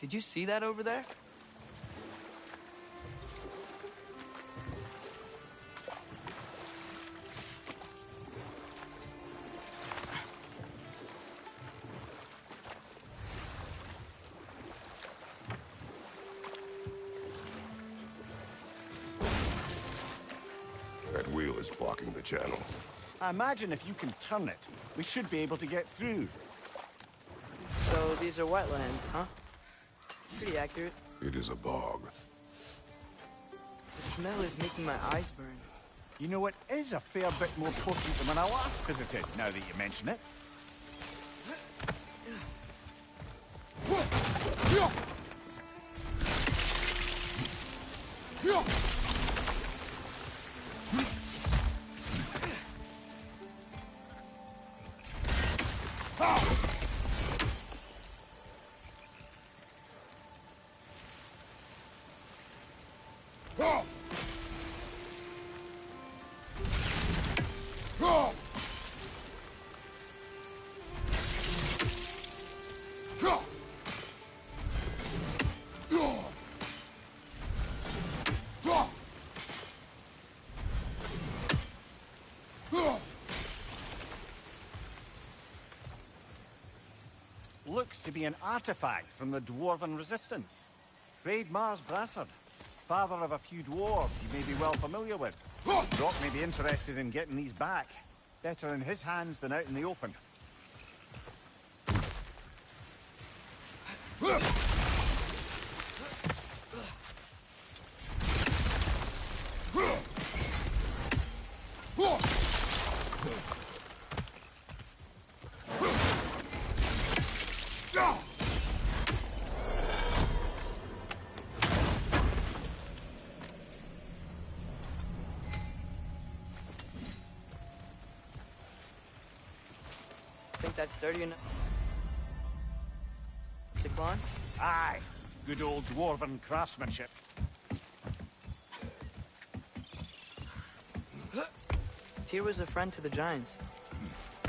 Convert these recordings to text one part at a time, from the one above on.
Did you see that over there? That wheel is blocking the channel. I imagine if you can turn it, we should be able to get through. So these are wetlands, huh? Pretty accurate. It is a bog. The smell is making my eyes burn. You know, it is a fair bit more potent than when I last visited, now that you mention it. Looks to be an artifact from the Dwarven Resistance. Trade Mars Brassard, father of a few dwarves you may be well familiar with. Doc may be interested in getting these back. Better in his hands than out in the open. Think that's sturdy enough? Decline? Aye, good old Dwarven craftsmanship. Tyr was a friend to the Giants.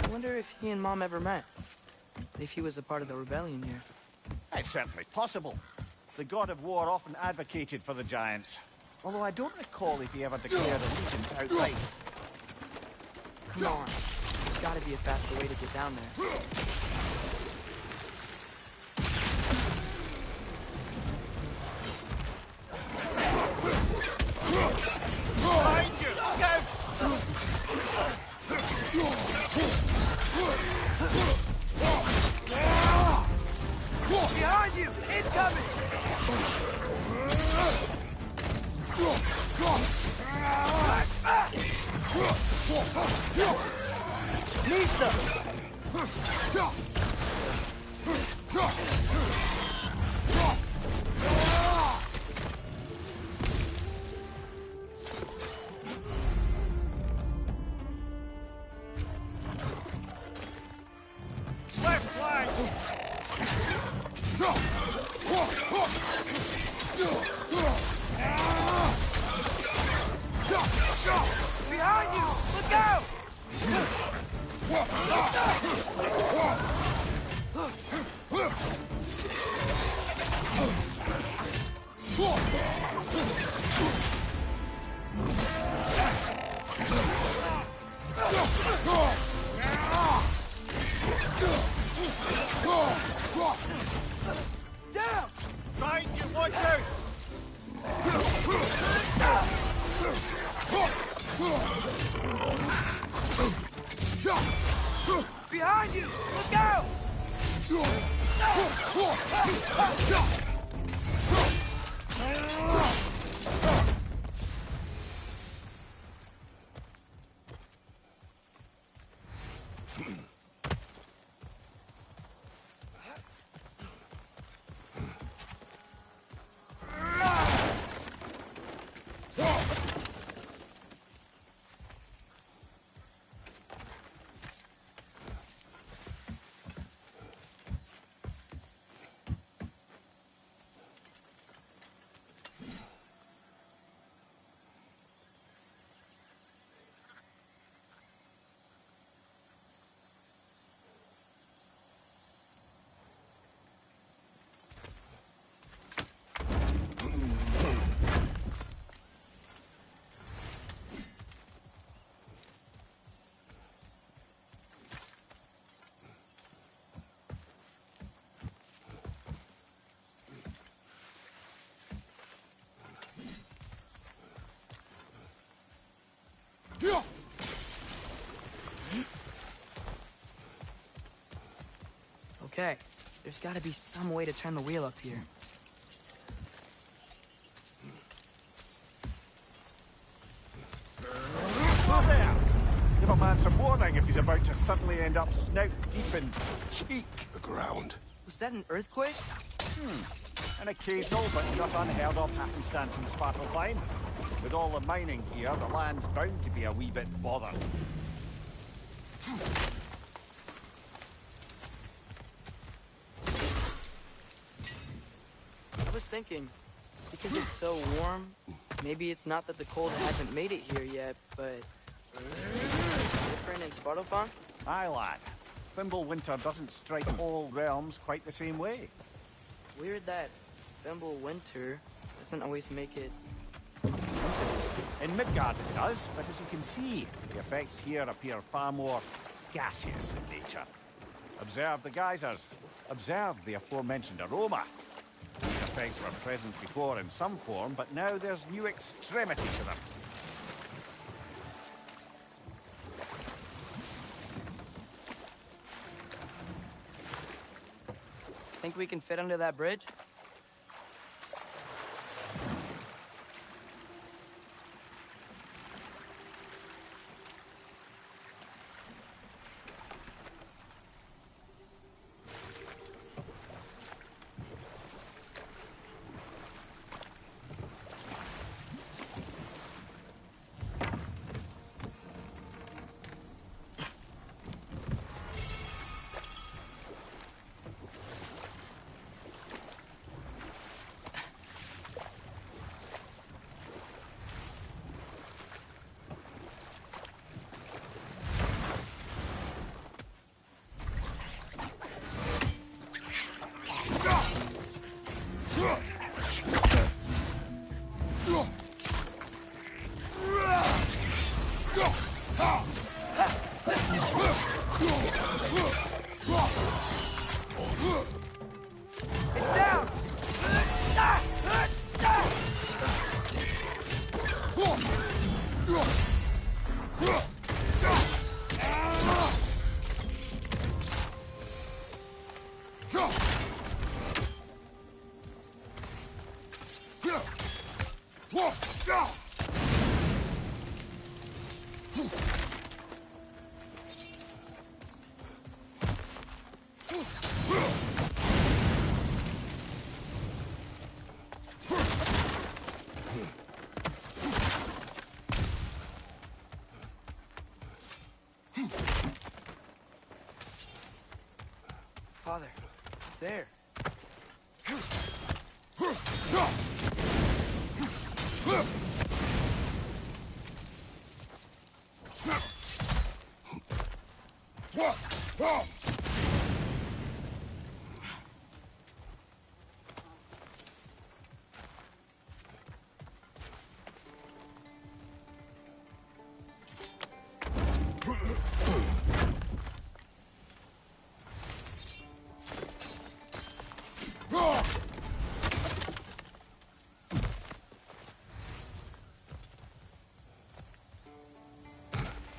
I wonder if he and Mom ever met. If he was a part of the rebellion here. It's certainly possible. The god of war often advocated for the Giants. Although I don't recall if he ever declared allegiance outright. Come on. There's gotta be a faster way to get down there. Behind you! Behind you! Incoming! Left flank! Behind you! Look out! Down! Behind you, watch out! Behind you! Look out! Okay, there's gotta be some way to turn the wheel up here. Oh, there! Give a man some warning if he's about to suddenly end up snout deep in cheek. The ground. Was that an earthquake? An occasional but not unheard of happenstance in Svartalfheim. With all the mining here, the land's bound to be a wee bit bothered. I was thinking, because it's so warm, maybe it's not that the cold hasn't made it here yet, but... different in Svartalfheim? Aye, lad. Thimble winter doesn't strike all realms quite the same way. Weird that Thimble winter doesn't always make it... In Midgard it does, but as you can see, the effects here appear far more gaseous in nature. Observe the geysers. Observe the aforementioned aroma. These effects were present before in some form, but now there's new extremity to them. Think we can fit under that bridge? It's down! Father, there.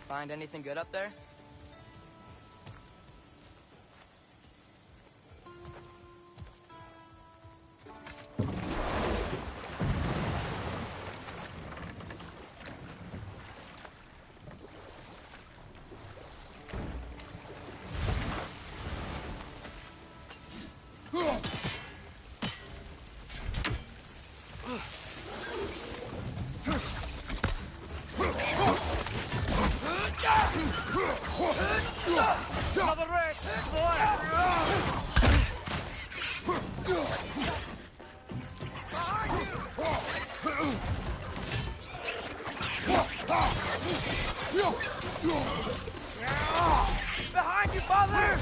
Find anything good up there? Another wreck! Behind you, father!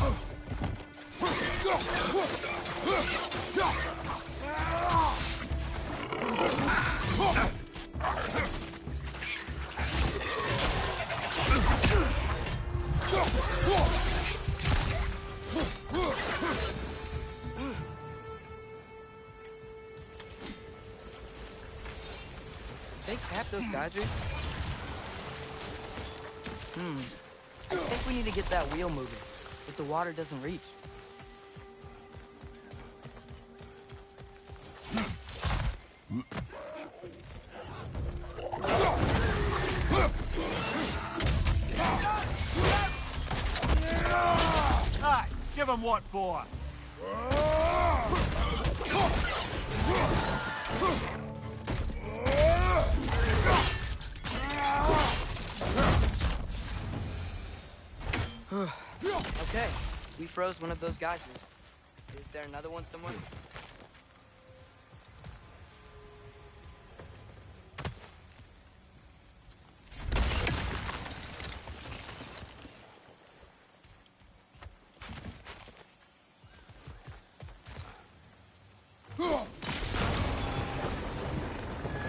They cap those geysers? I think we need to get that wheel moving, but the water doesn't reach. Aye, give him what for. Okay, we froze one of those geysers. Is there another one somewhere?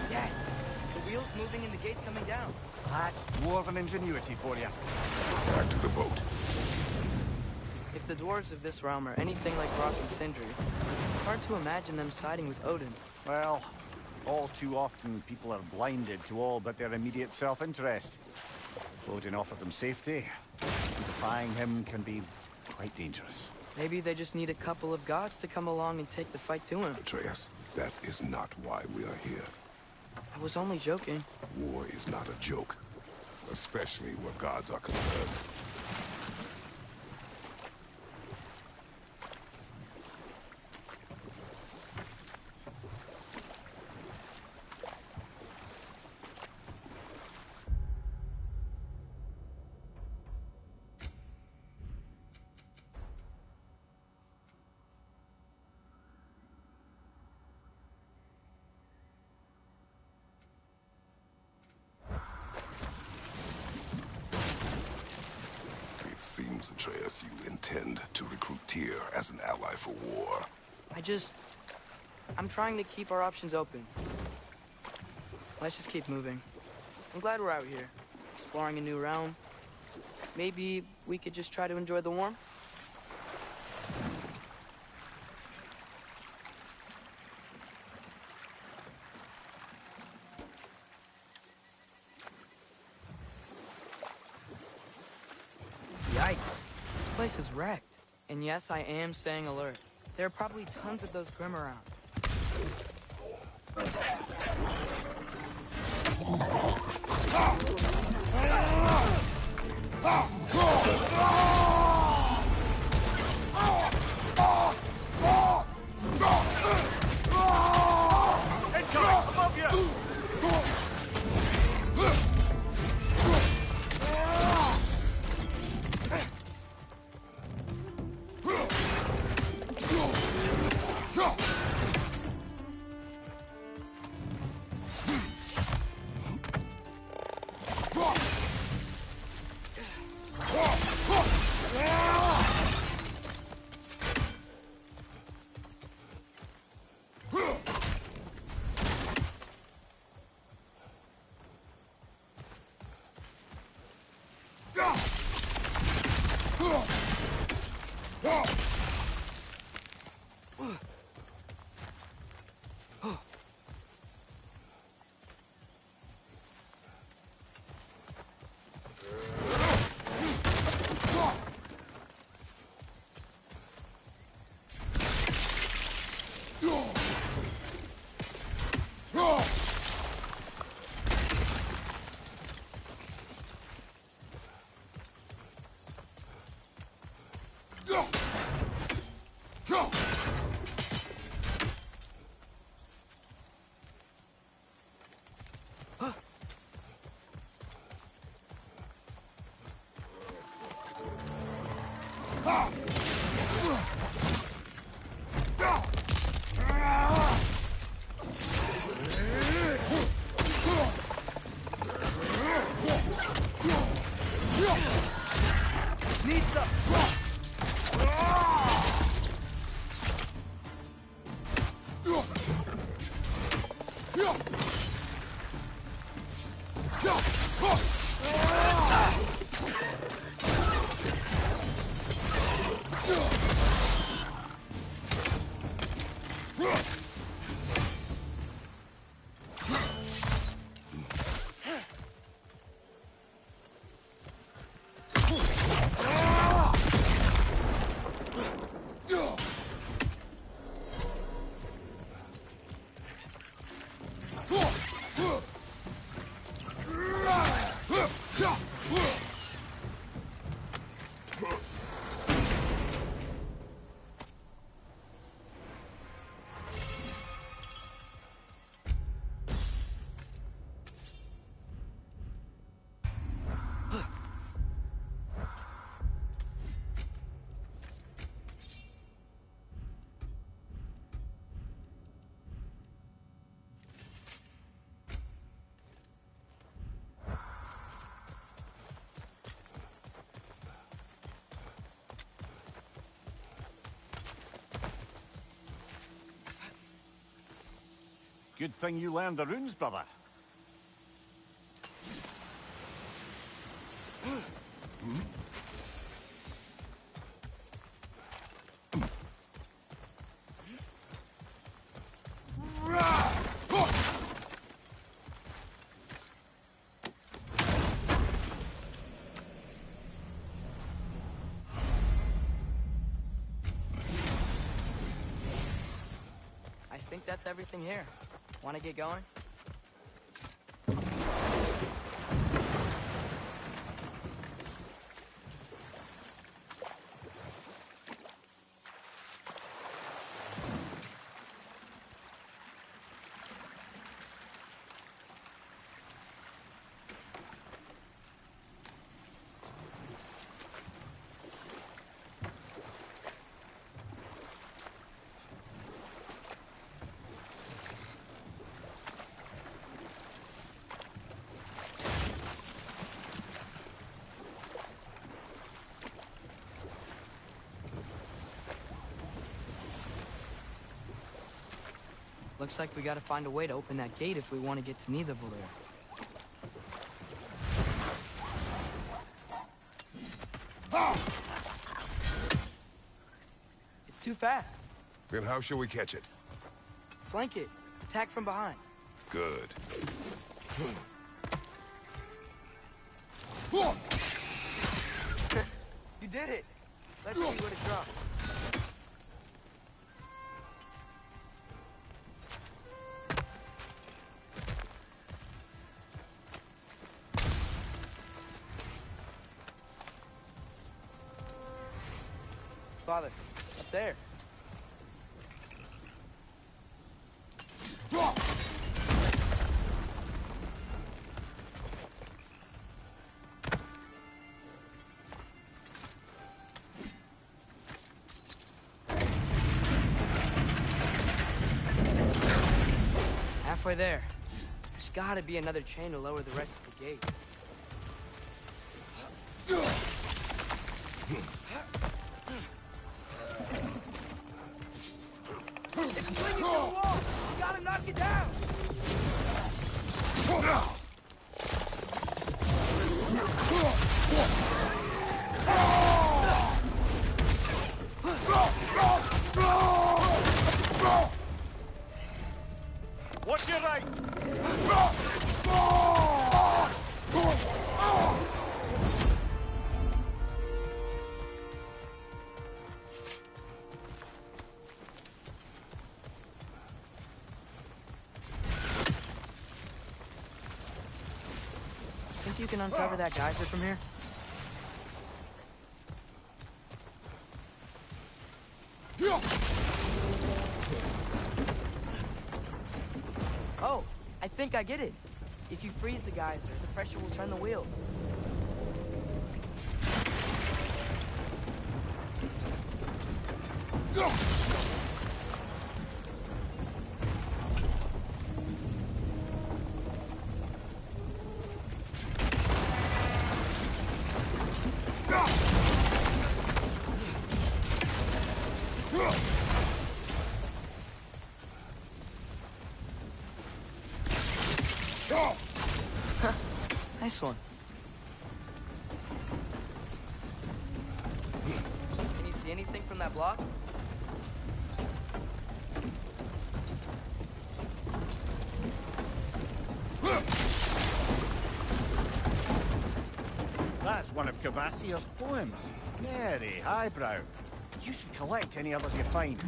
Yes, the wheel's moving and the gate's coming down. That's dwarven ingenuity for you. Back to the boat. If the dwarves of this realm are anything like Rock and Sindri, it's hard to imagine them siding with Odin. Well, all too often people are blinded to all but their immediate self-interest. Odin offered them safety. Defying him can be quite dangerous. Maybe they just need a couple of gods to come along and take the fight to him. Atreus, that is not why we are here. I was only joking. War is not a joke, especially where gods are concerned. Seems, Atreus, you intend to recruit Tyr as an ally for war. I'm trying to keep our options open. Let's just keep moving. I'm glad we're out here, exploring a new realm. Maybe we could just try to enjoy the warmth? Yikes. This place is wrecked. And yes, I am staying alert. There are probably tons of those Grim around. Incoming! Above you! Good thing you learned the runes, brother. I think that's everything here. Want to get going? Looks like we gotta find a way to open that gate if we want to get to Nidavellir. It's too fast. Then how shall we catch it? Flank it. Attack from behind. Good. You did it. Let's see what it drops. Father, up there. Halfway there. There's gotta be another chain to lower the rest of the gate. It's clinging to the wall! You gotta knock it down! Watch your right! Think you can uncover that geyser from here? Oh, I think I get it. If you freeze the geyser, the pressure will turn the wheel. Nice one. Can you see anything from that block? That's one of Kvasir's poems. Very highbrow. You should collect any others you find.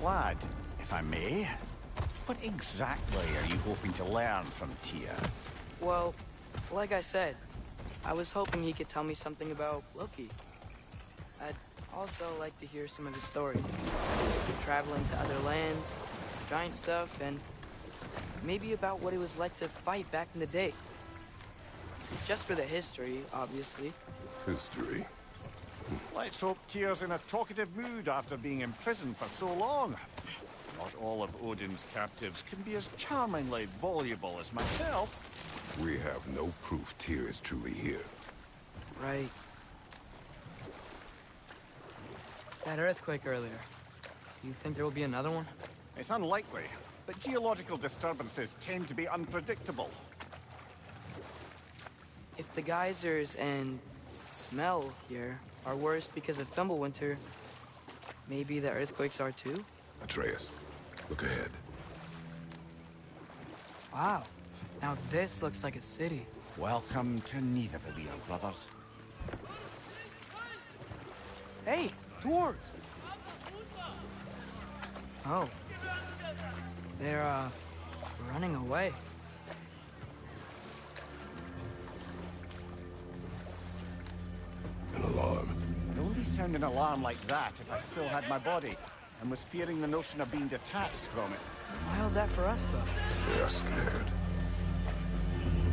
Lad, if I may, what exactly are you hoping to learn from Tyr? Well, like I said, I was hoping he could tell me something about Loki. I'd also like to hear some of his stories. Traveling to other lands, giant stuff, and maybe about what it was like to fight back in the day. Just for the history, obviously. History. Let's hope Tyr's in a talkative mood after being imprisoned for so long. Not all of Odin's captives can be as charmingly voluble as myself. We have no proof Tyr is truly here. Right. That earthquake earlier. Do you think there will be another one? It's unlikely, but geological disturbances tend to be unpredictable. If the geysers and smell here are worse because of Fimbulwinter, maybe the earthquakes are too? Atreus, look ahead. Wow. Now this looks like a city. Welcome to Nidavellir, brothers. Hey, dwarves! Oh. They're, running away. An alarm. I'd only sound an alarm like that if I still had my body, and was fearing the notion of being detached from it. Why all that for us, though? They are scared.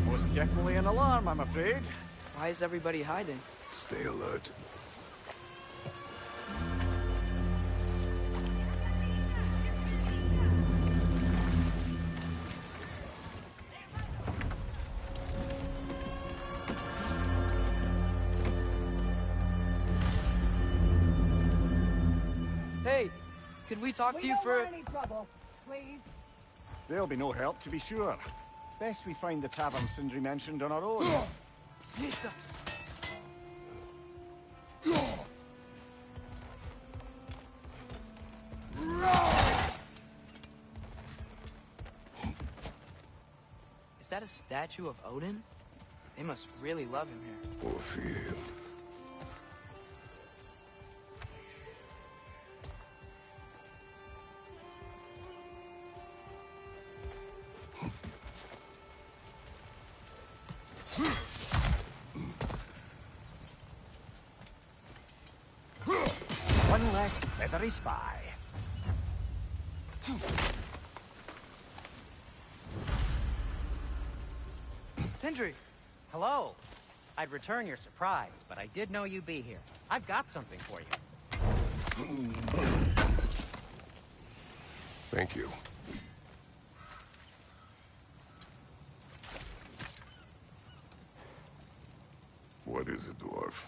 Most definitely an alarm, I'm afraid. Why is everybody hiding? Stay alert. Hey, could we talk to you for... any trouble, please. There'll be no help, to be sure. Best we find the tavern Sindri mentioned on our own. Nista. Is that a statue of Odin? They must really love him here. Or fear him. One less feathery spy. Sindri! Hello. I'd return your surprise, but I did know you'd be here. I've got something for you. Thank you. What is it, dwarf?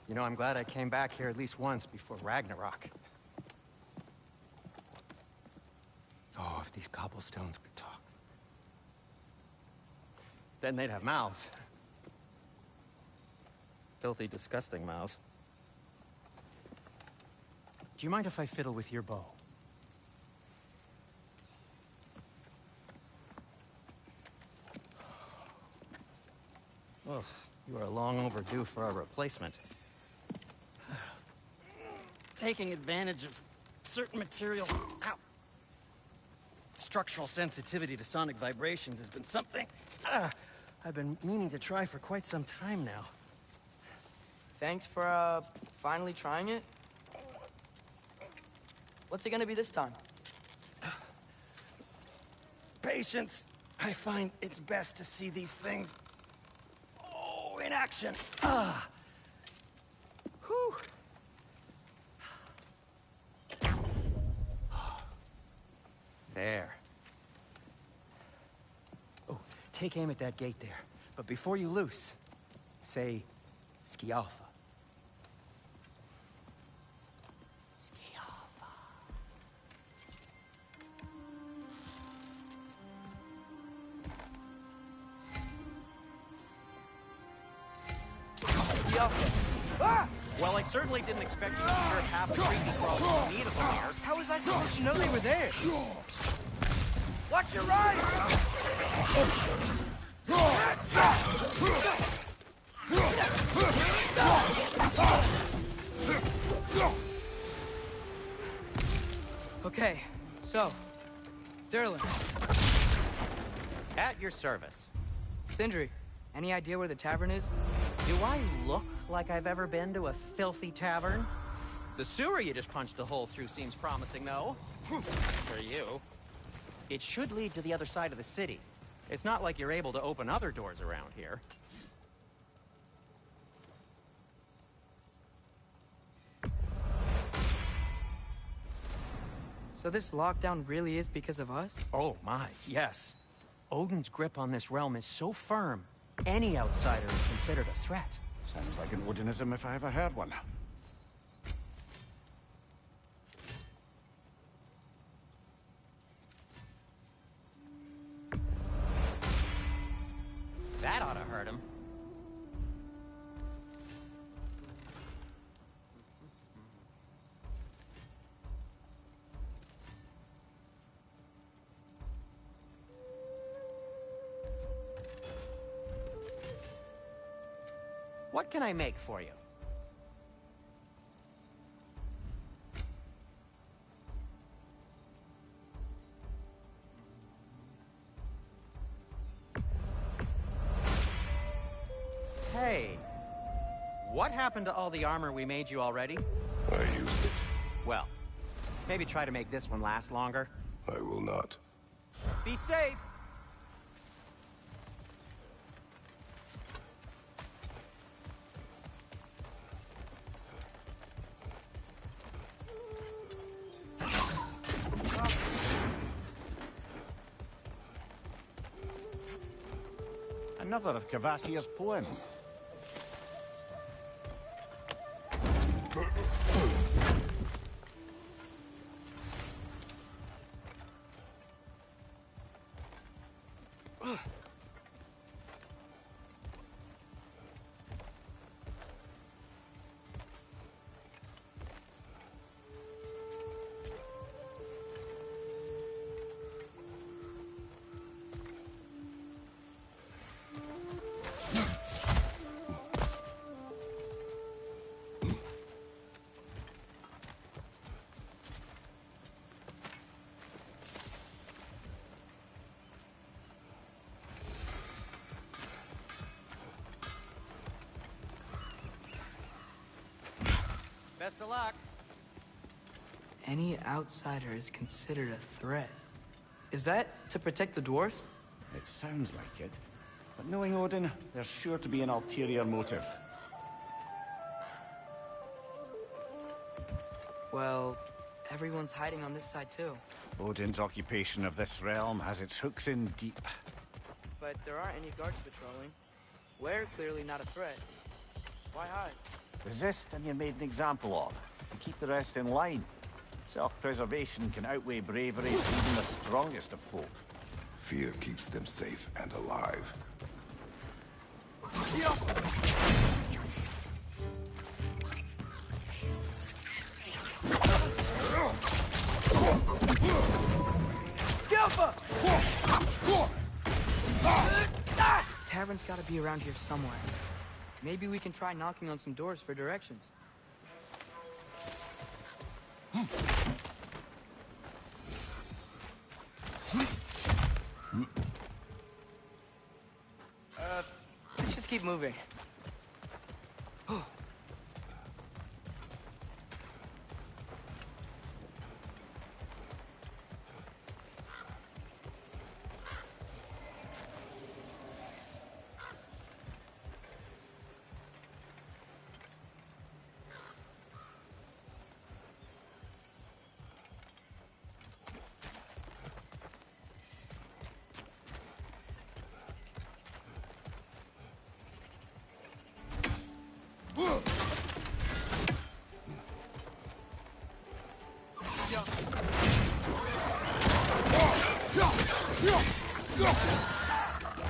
You know, I'm glad I came back here at least once before Ragnarok. Oh, if these cobblestones could talk. Then they'd have mouths. Filthy, disgusting mouths. Do you mind if I fiddle with your bow? Oh, you are long overdue for a replacement. Taking advantage of certain material. Ow. Structural sensitivity to sonic vibrations has been something I've been meaning to try for quite some time now. Thanks for, finally trying it. What's it gonna be this time? Patience. I find it's best to see these things, in action. Whew. There. Oh, take aim at that gate there. But before you loose, say, Skialfa. Skialfa. Skialfa. Ah! Well, I certainly didn't expect you to hear half the creepy crawls in need of them here. How was I supposed to know they were there? Watch your eyes! Okay, so, Durlin, At your service. Sindri, any idea where the tavern is? Do I look like I've ever been to a filthy tavern? The sewer you just punched a hole through seems promising, though. For you. It should lead to the other side of the city. It's not like you're able to open other doors around here. So this lockdown really is because of us? Oh my, yes. Odin's grip on this realm is so firm, any outsider is considered a threat. Sounds like an Odinism if I ever heard one. That ought to hurt him. What can I make for you? Hey, what happened to all the armor we made you already? I used it. Well, maybe try to make this one last longer. I will not. Be safe! Another of Cavassia's poems. Best of luck. Any outsider is considered a threat. Is that to protect the dwarfs? It sounds like it. But knowing Odin, there's sure to be an ulterior motive. Well, everyone's hiding on this side too. Odin's occupation of this realm has its hooks in deep. But there aren't any guards patrolling. We're clearly not a threat. Why hide? Resist and you're made an example of, to keep the rest in line. Self-preservation can outweigh bravery for even the strongest of folk. Fear keeps them safe and alive. Tavern's gotta be around here somewhere. Maybe we can try knocking on some doors for directions. Let's just keep moving.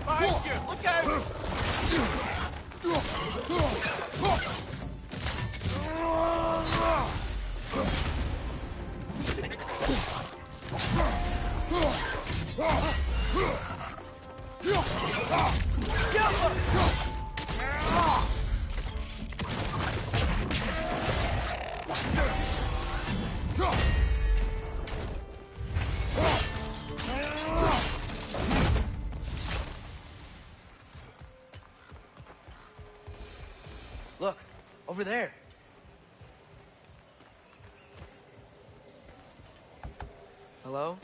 Behind you! Look out! Look, over there. Hello?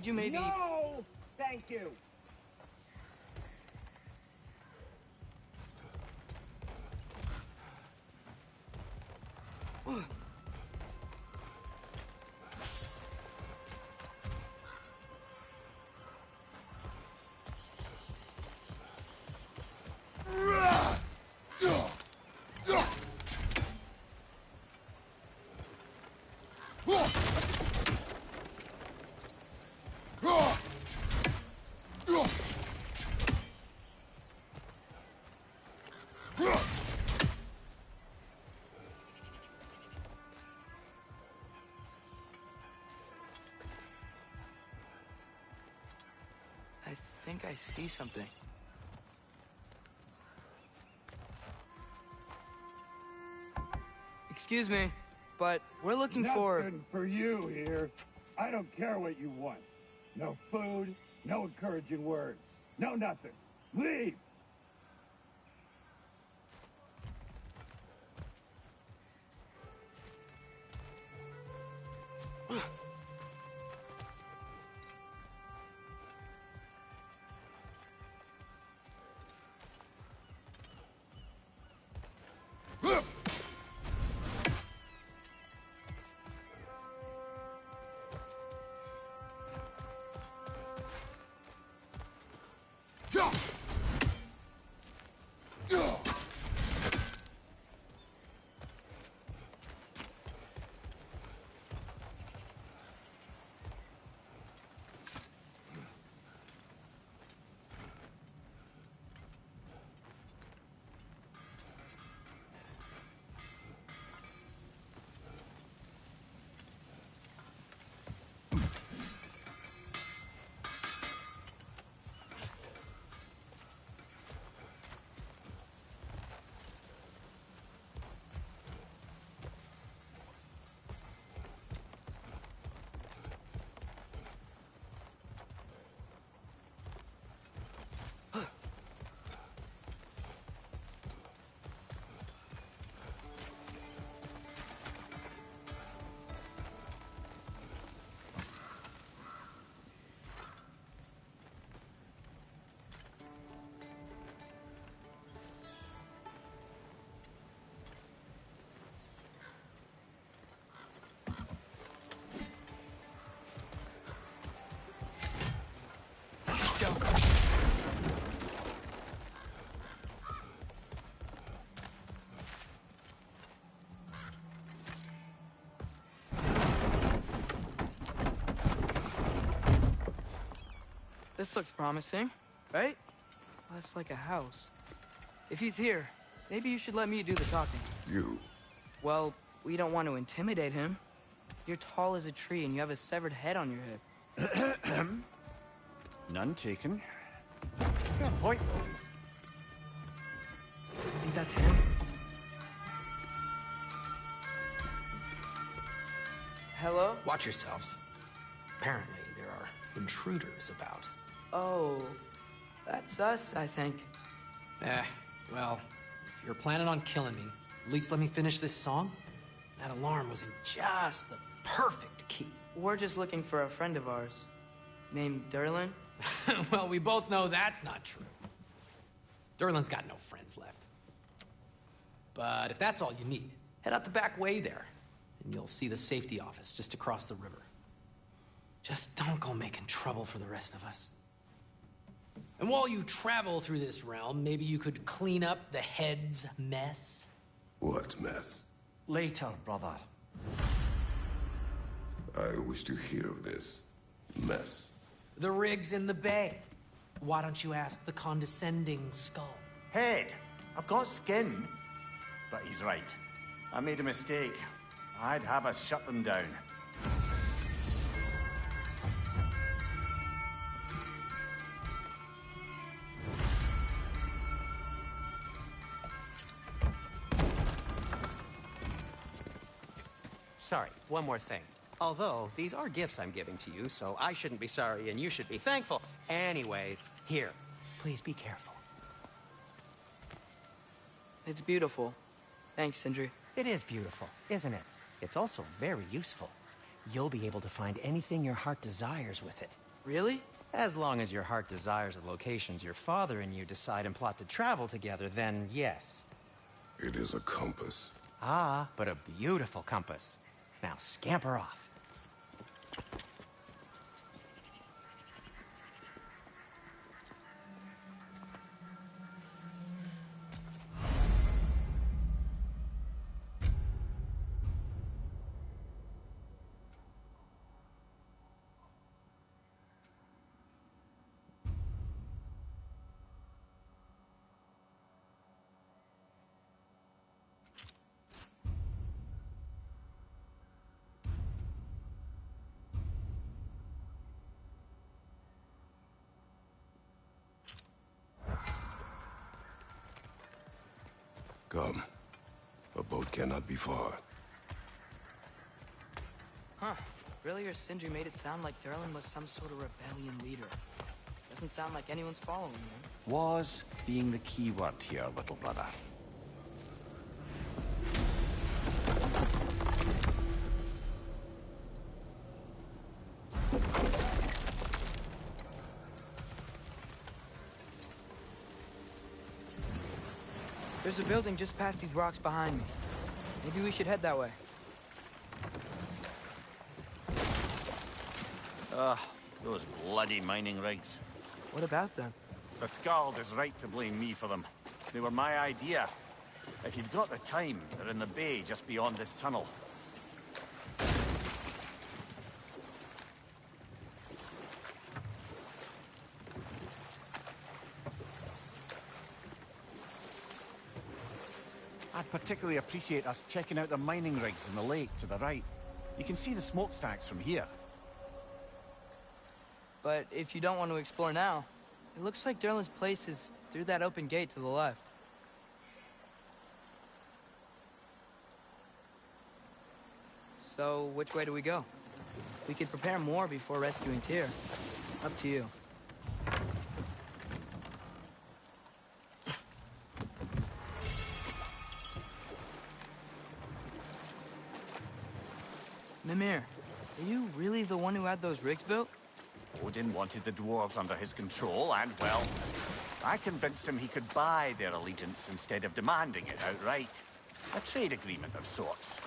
Could you maybe... No! Thank you. I think I see something. Excuse me, but we're looking for... Nothing for you here. I don't care what you want. No food, no encouraging words, no nothing. Leave! This looks promising, right? That's like a house. If he's here, maybe you should let me do the talking. You. Well, we don't want to intimidate him. You're tall as a tree and you have a severed head on your hip. None taken. Good point, though. I think that's him. Hello? Watch yourselves. Apparently, there are intruders about. Oh, that's us, I think. Well, if you're planning on killing me, at least let me finish this song. That alarm was in just the perfect key. We're just looking for a friend of ours, named Derlin. Well, we both know that's not true. Derlin's got no friends left. But if that's all you need, head out the back way there, and you'll see the safety office just across the river. Just don't go making trouble for the rest of us. And while you travel through this realm, maybe you could clean up the head's mess? What mess? Later, brother. I wish to hear of this mess. The rig's in the bay. Why don't you ask the condescending skull? Head. I've got skin. But he's right. I made a mistake. I'd have us shut them down. Sorry, one more thing. Although, these are gifts I'm giving to you, so I shouldn't be sorry and you should be thankful. Anyways, here, please be careful. It's beautiful. Thanks, Sindri. It is beautiful, isn't it? It's also very useful. You'll be able to find anything your heart desires with it. Really? As long as your heart desires the locations your father and you decide and plot to travel together, then yes. It is a compass. Ah, but a beautiful compass. Now scamper off. Come. A boat cannot be far. Huh. Earlier, Sindri made it sound like Durlin was some sort of rebellion leader. Doesn't sound like anyone's following him. Was being the key word here, little brother. There's a building just past these rocks behind me. Maybe we should head that way. Those bloody mining rigs. What about them? The Skald is right to blame me for them. They were my idea. If you've got the time, they're in the bay just beyond this tunnel. I'd particularly appreciate us checking out the mining rigs in the lake to the right. You can see the smokestacks from here. But if you don't want to explore now, it looks like Durlin's place is through that open gate to the left. So, which way do we go? We could prepare more before rescuing Tyr. Up to you. Mimir, are you really the one who had those rigs built? Odin wanted the dwarves under his control, and, well, I convinced him he could buy their allegiance instead of demanding it outright. A trade agreement of sorts.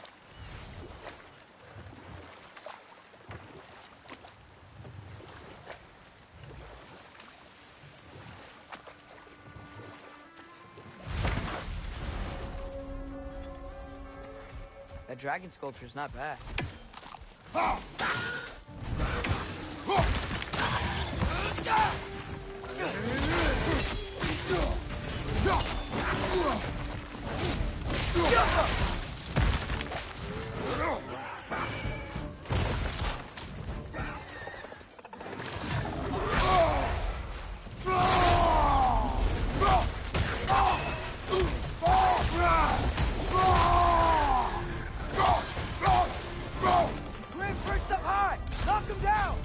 That dragon sculpture's not bad. Bring first up high! Knock him down!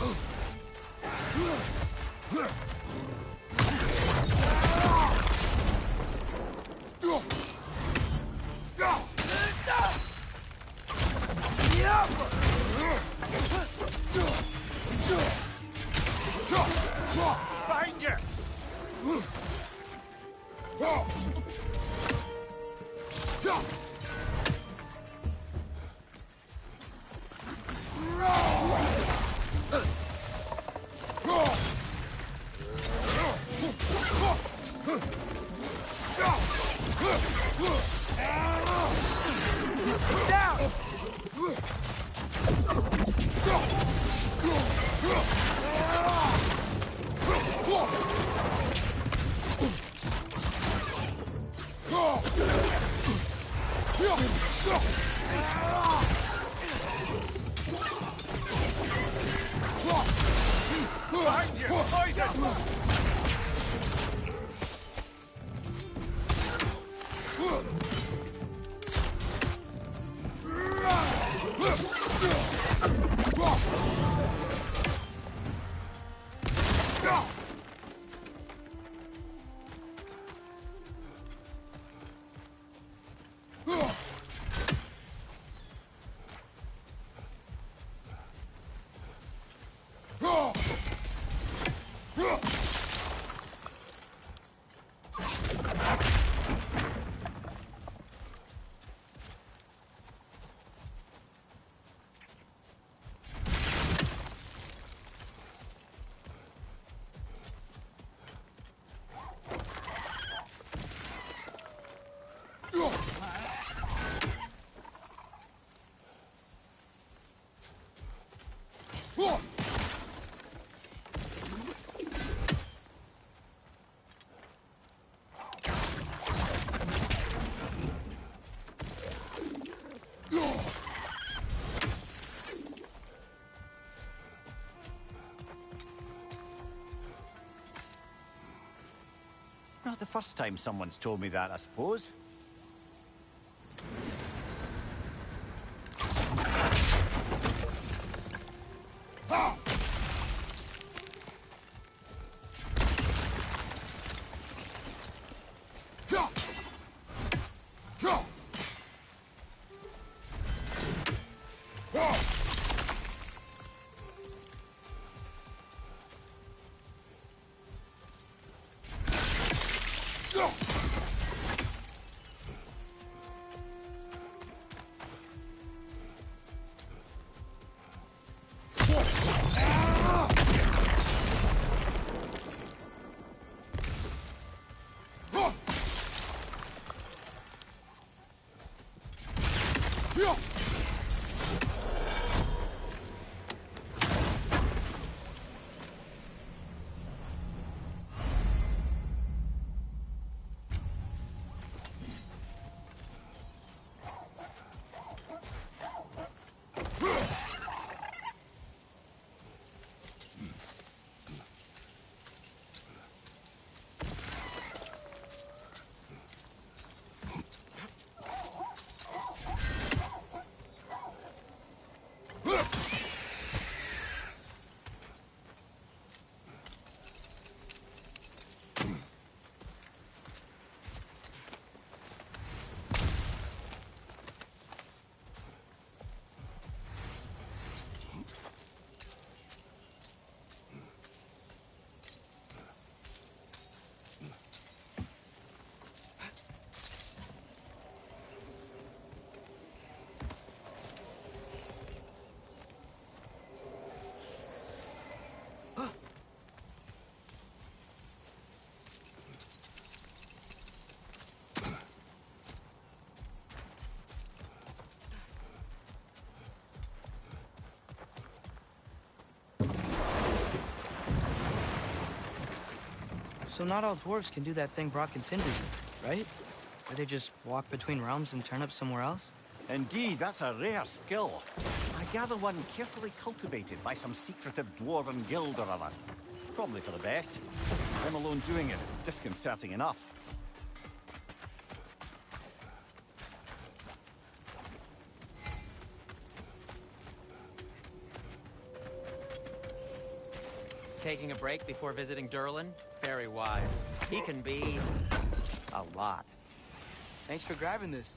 first time someone's told me that, I suppose. So not all dwarves can do that thing Brock and Cinder do, right? Where they just walk between realms and turn up somewhere else? Indeed, that's a rare skill. I gather one carefully cultivated by some secretive dwarven guild or other. Probably for the best. Them alone doing it is disconcerting enough. Taking a break before visiting Durlin? Very wise. He can be... a lot. Thanks for grabbing this.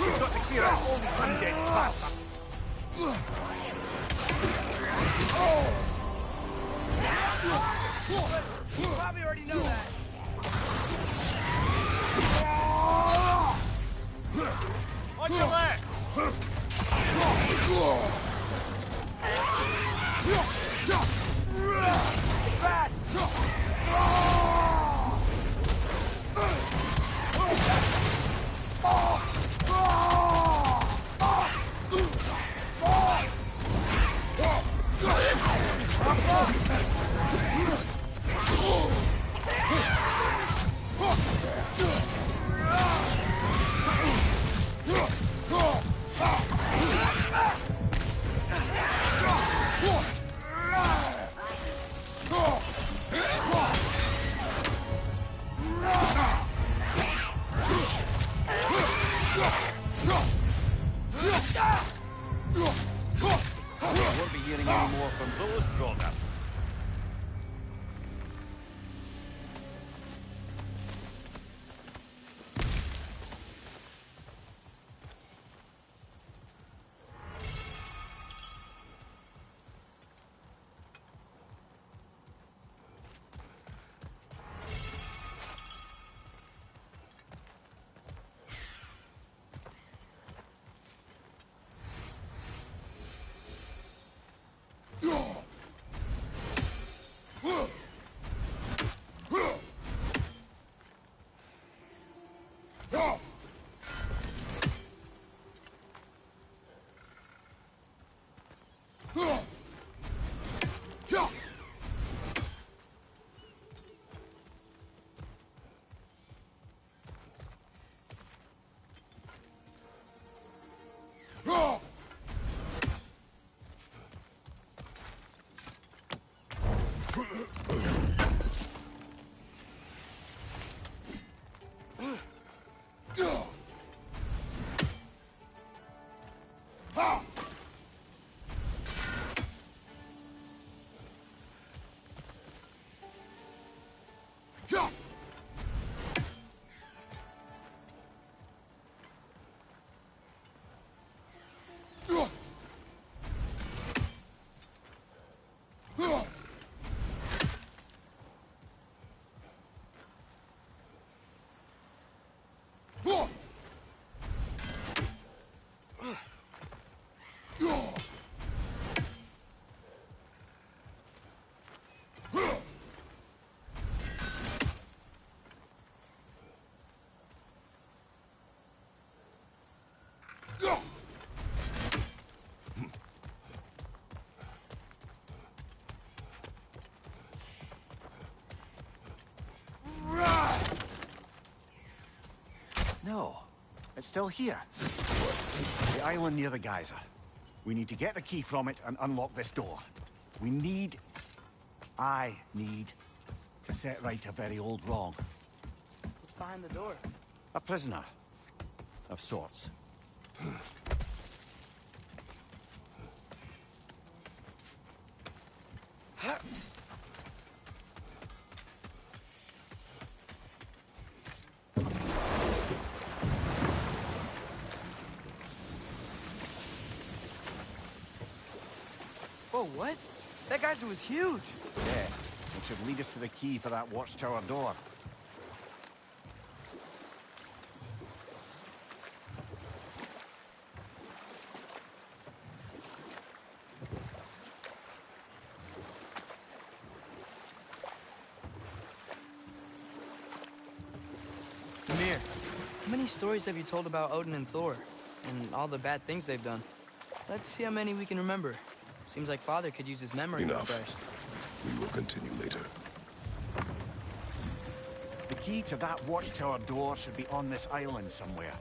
We've got to clear out all these undead bastards. You probably already know that. On your left! Won't be hearing any more from those drawbacks. No, it's still here. The island near the geyser. We need to get the key from it and unlock this door. I need to set right a very old wrong. What's behind the door? A prisoner of sorts. Whoa, what? That geyser was huge. Yeah, it should lead us to the key for that watchtower door. Amir, how many stories have you told about Odin and Thor? And all the bad things they've done? Let's see how many we can remember. Seems like Father could use his memory Enough. refreshed. We will continue later. The key to that watchtower door should be on this island somewhere.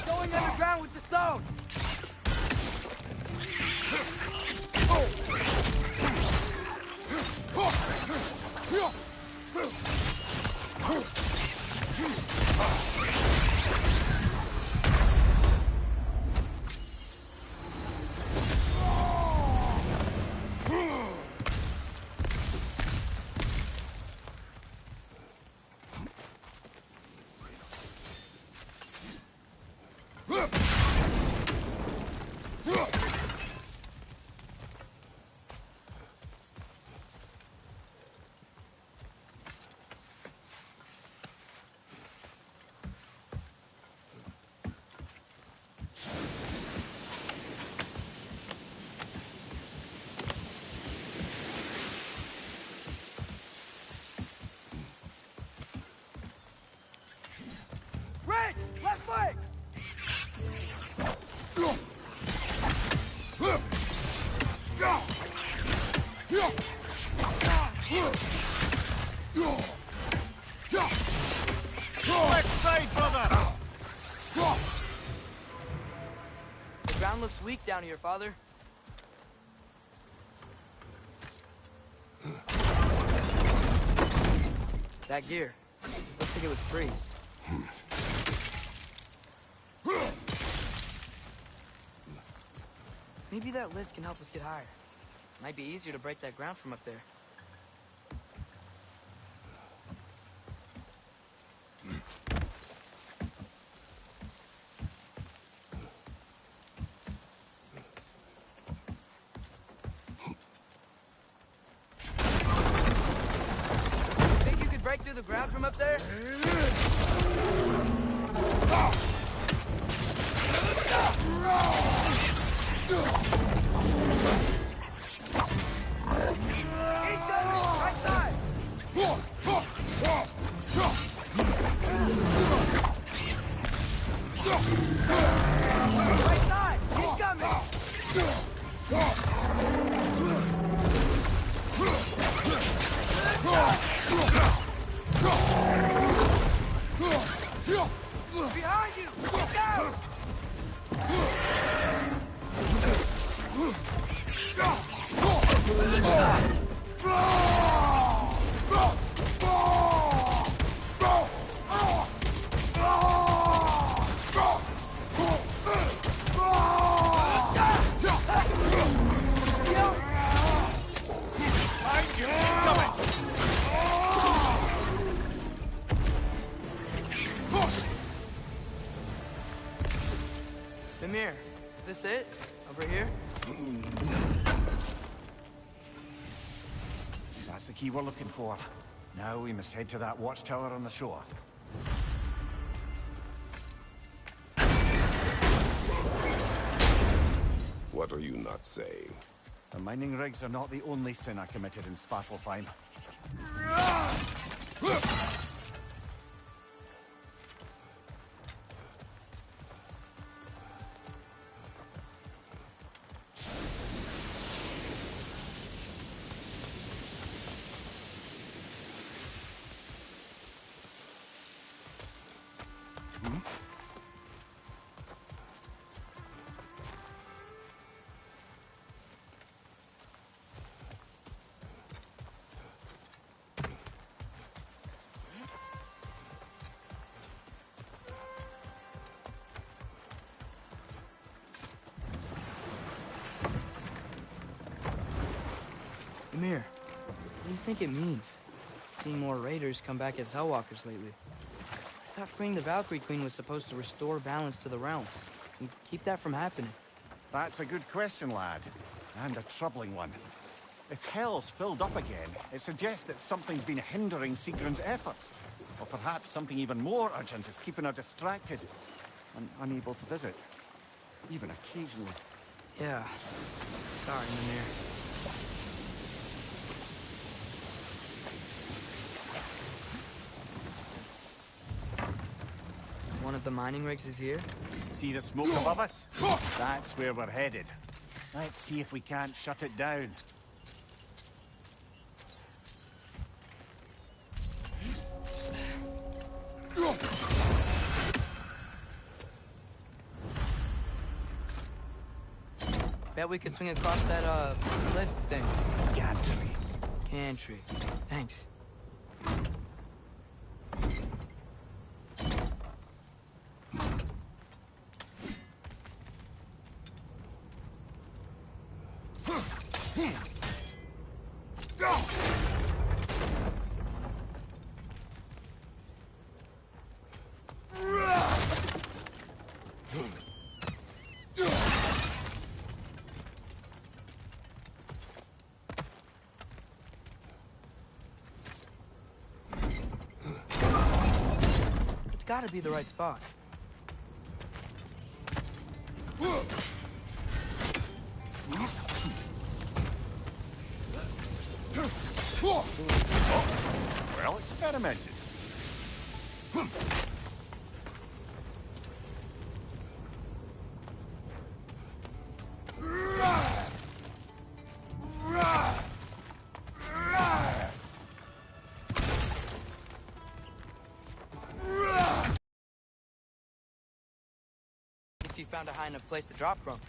Going underground with the stone! Rich! Left foot! Left side, brother! The ground looks weak down here, Father. That gear. Looks like it was freezed. Maybe that lift can help us get higher. Might be easier to break that ground from up there. Think you could break through the ground from up there? Incoming! Right side! Right side! Incoming! Behind you! Look out! Mimir, is this it? Over here? That's the key we're looking for. Now we must head to that watchtower on the shore. What are you not saying? The mining rigs are not the only sin I committed in Svartalfheim. Mimir, what do you think it means? Seeing more raiders come back as Hellwalkers lately. I thought freeing the Valkyrie Queen was supposed to restore balance to the realms and keep that from happening. That's a good question, lad. And a troubling one. If Hell's filled up again, it suggests that something's been hindering Sigrun's efforts. Or perhaps something even more urgent is keeping her distracted and unable to visit. Even occasionally. Yeah. Sorry, Mimir. One of the mining rigs is here? See the smoke above us? That's where we're headed. Let's see if we can't shut it down. Bet we could swing across that, cliff thing. Gantry. Gantry. Thanks. It's gotta be the right spot. Well experimented. If you found a high enough place to drop from.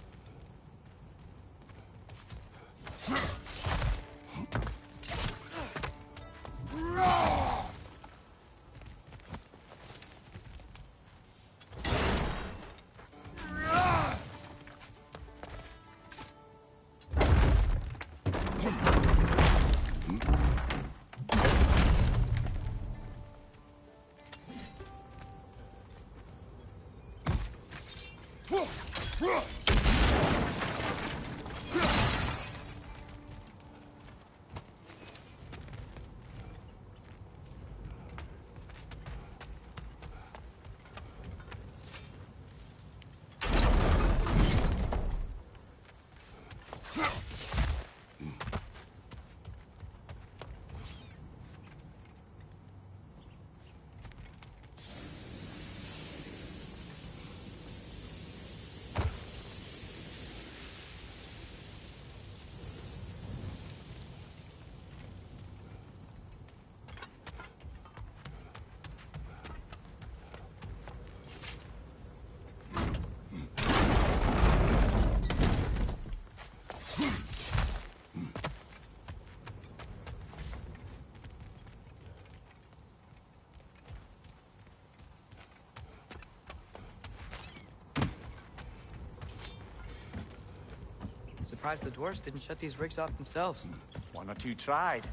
Surprised the dwarves didn't shut these rigs off themselves. One or two tried.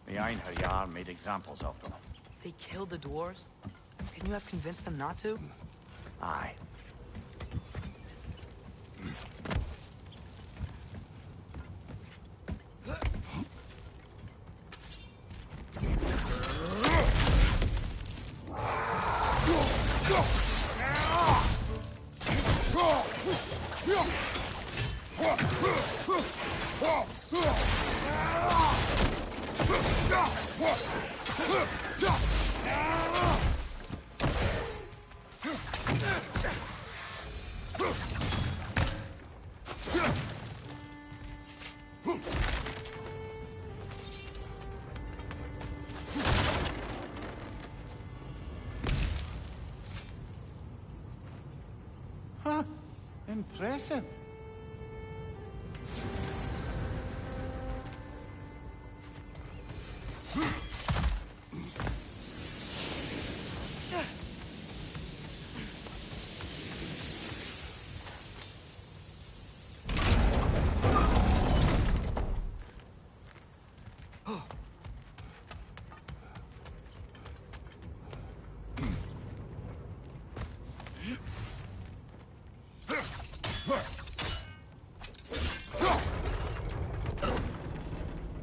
The Einherjar made examples of them. They killed the dwarves? Couldn't you have convinced them not to? Aye. Huh. Impressive.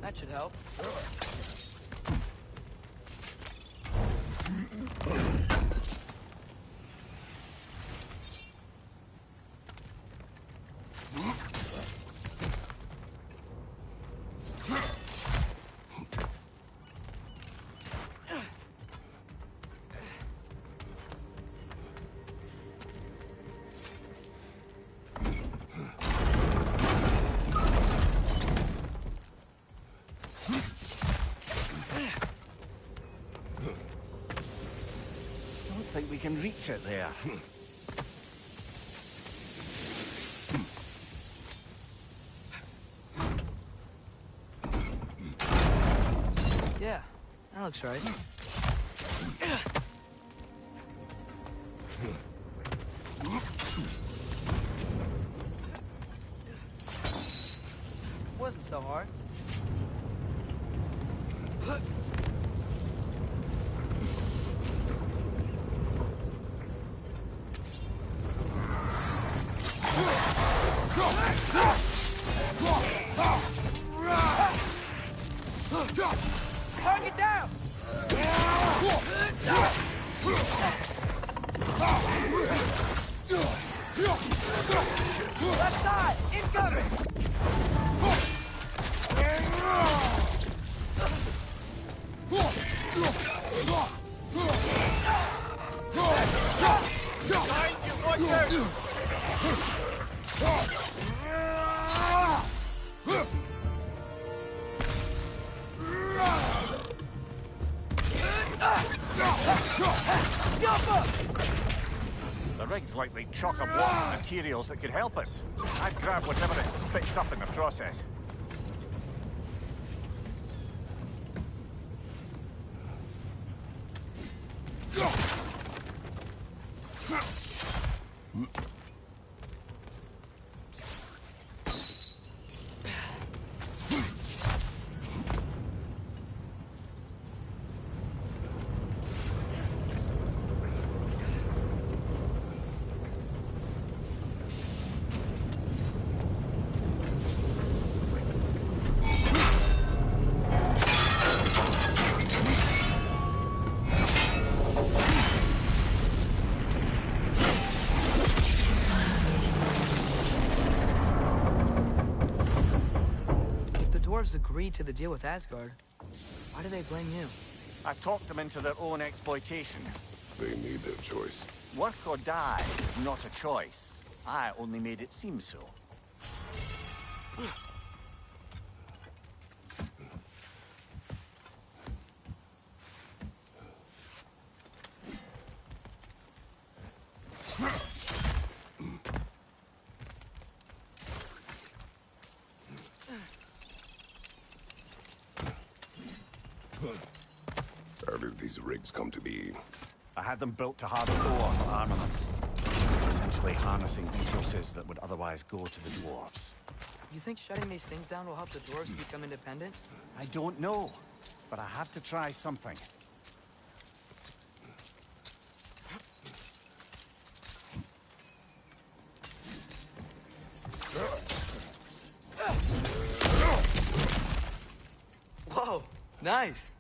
That should help. I don't think we can reach it there. Yeah, that looks right. Wasn't so hard. Target down! Left side, incoming! The rig's likely chock-a-block of materials that could help us. I'd grab whatever it spits up in the process. Dwarves agreed to the deal with Asgard. Why do they blame you? I talked them into their own exploitation. They made their choice. Work or die is not a choice. I only made it seem so. How did these rigs come to be? I had them built to hard ore for armaments. Essentially harnessing resources that would otherwise go to the dwarves. You think shutting these things down will help the dwarves become independent? I don't know, but I have to try something. Whoa, nice.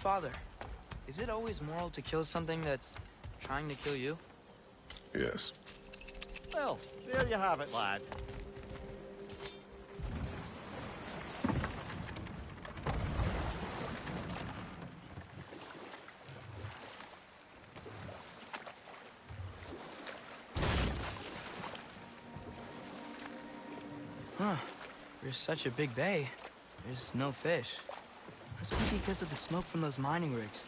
Father, is it always moral to kill something that's trying to kill you? Yes. Well, there you have it, lad. Huh. There's such a big bay. There's no fish. Must be because of the smoke from those mining rigs.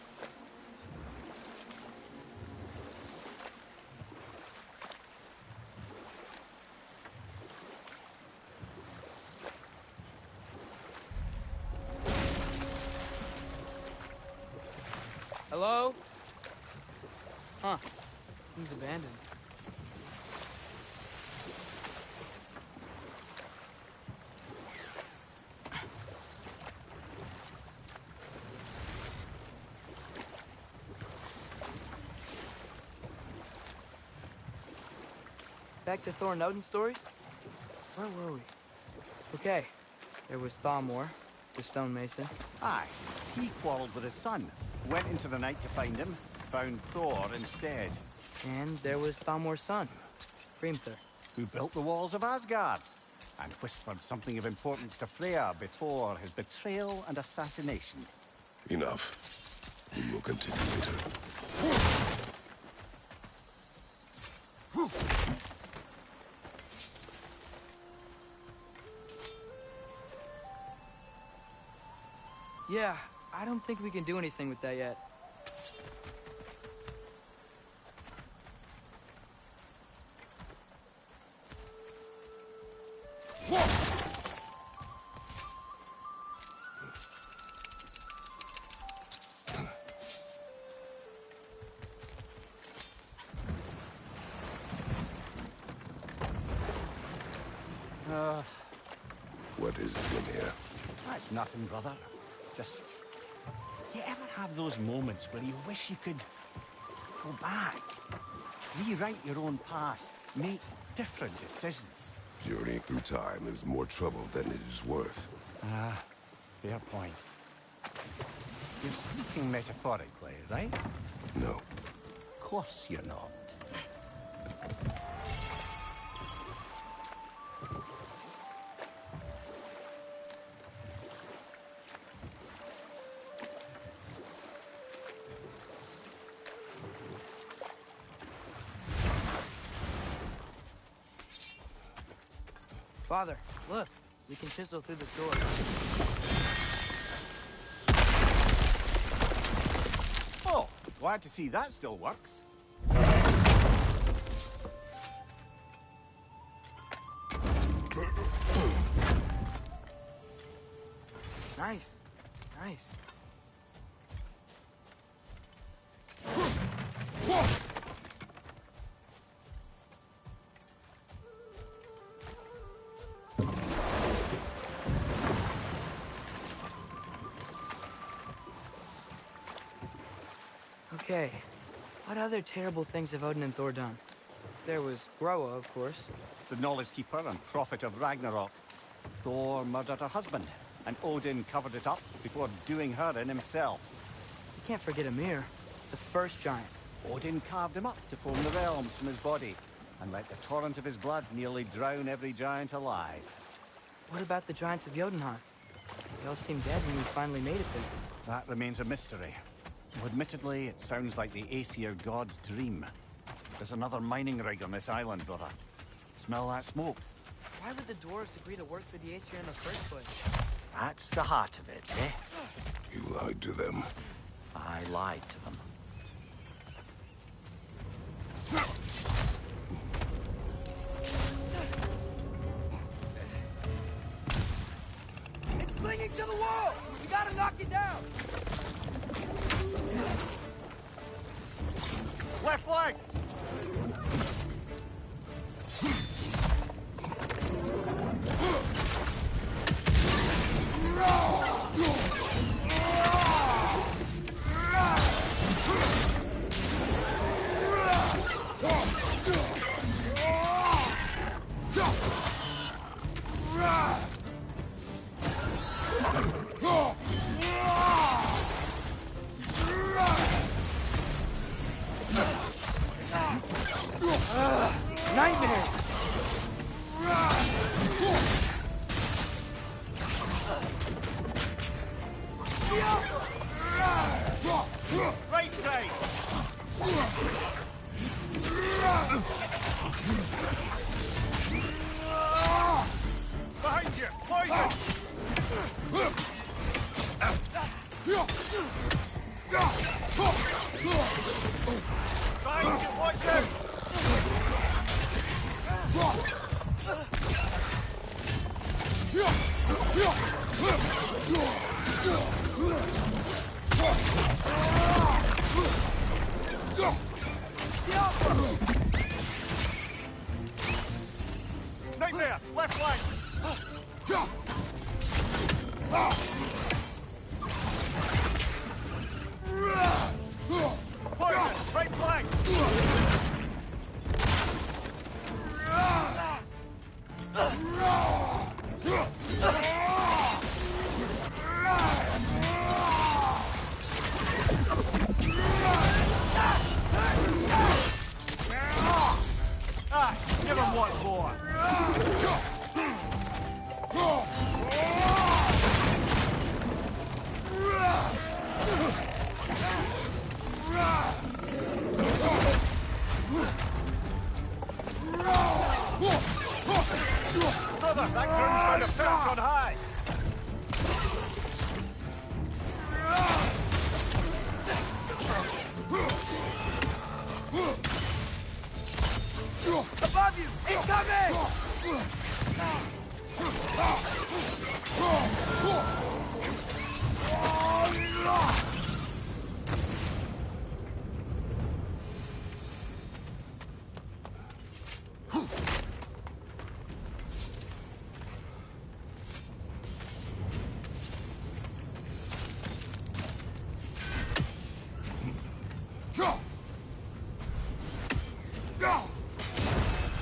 Hello? Huh. Seems abandoned. Back to Thor and Odin's stories? Where were we? Okay, there was Thalmor, the stonemason. Aye, he quarreled with his son, went into the night to find him, found Thor instead. And there was Thalmor's son, Grimthur. Who built the walls of Asgard, and whispered something of importance to Freya before his betrayal and assassination. Enough. We will continue later. Yeah, I don't think we can do anything with that yet. What is it in here? That's nothing, brother. Just... You ever have those moments where you wish you could go back? Rewrite your own past, make different decisions? Journeying through time is more trouble than it is worth. Fair point. You're speaking metaphorically, right? No. Of course you're not. Father, look. We can chisel through this door. Oh, glad to see that still works. Nice. Nice. Okay, what other terrible things have Odin and Thor done? There was Groa, of course. The Knowledge Keeper and Prophet of Ragnarok. Thor murdered her husband, and Odin covered it up before doing her in himself. You can't forget Ymir, the first giant. Odin carved him up to form the realms from his body, and let the torrent of his blood nearly drown every giant alive. What about the giants of Jotunheim? They all seemed dead when we finally made it there. That remains a mystery. Admittedly, it sounds like the Aesir god's dream. There's another mining rig on this island, brother. Smell that smoke? Why would the dwarves agree to work for the Aesir in the first place? That's the heart of it, eh? You lied to them. I lied to them. It's clinging to the wall! You gotta knock it down! Left flank! Nightmare! Right side! Behind you! Poison! Behind you! Watch out! Nightmare! Left flank! Poison! Right flank! Ah! Give him one more! Brother, that groom's found a perch on high! Above you! Incoming!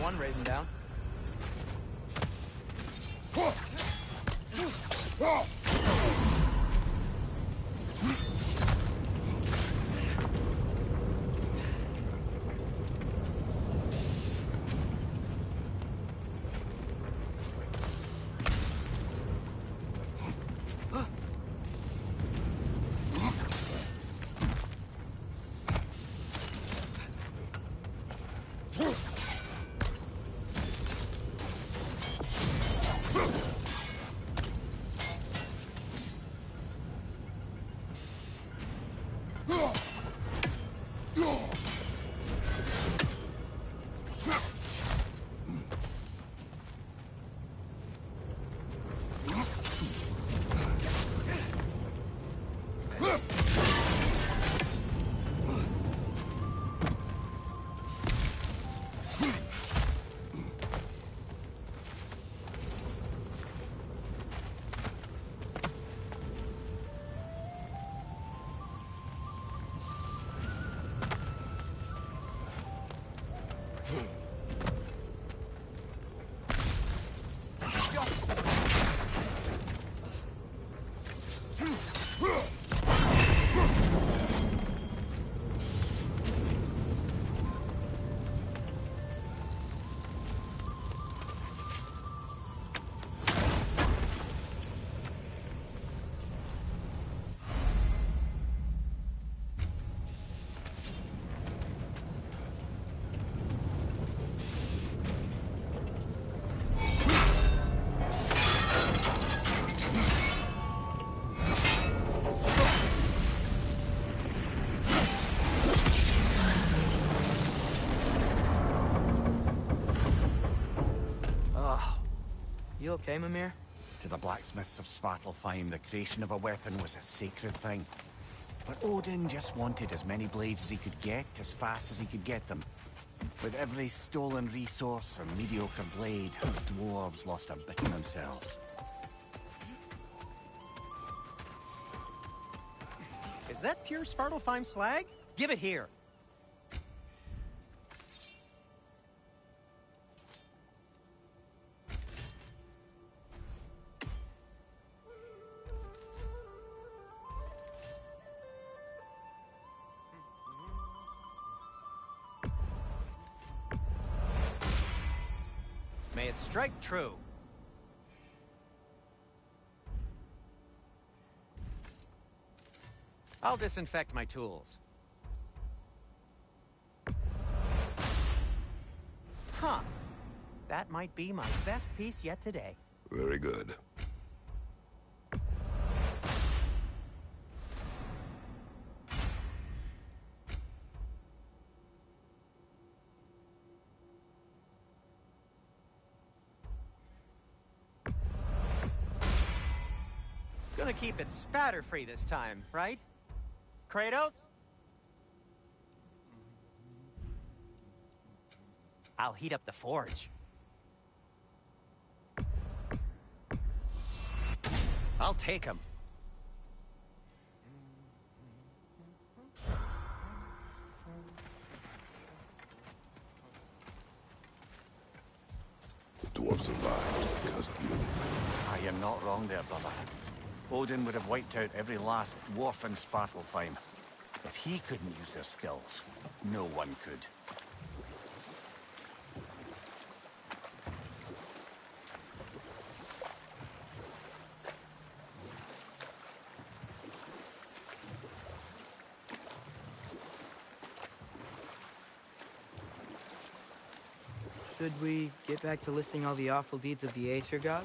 One Raven down. You okay, Mimir? To the blacksmiths of Svartalfheim, the creation of a weapon was a sacred thing. But Odin just wanted as many blades as he could get, as fast as he could get them. With every stolen resource or mediocre blade, the dwarves lost a bit in themselves. Is that pure Svartalfheim slag? Give it here. May it strike true. I'll disinfect my tools. Huh. That might be my best piece yet today. Very good. Gonna keep it spatter-free this time, right? Kratos? I'll heat up the forge. I'll take him. The dwarf survived because of you. Ah, you're not wrong there, brother. Odin would have wiped out every last dwarf in Svartalfheim. If he couldn't use their skills, no one could. Should we get back to listing all the awful deeds of the Aesir god?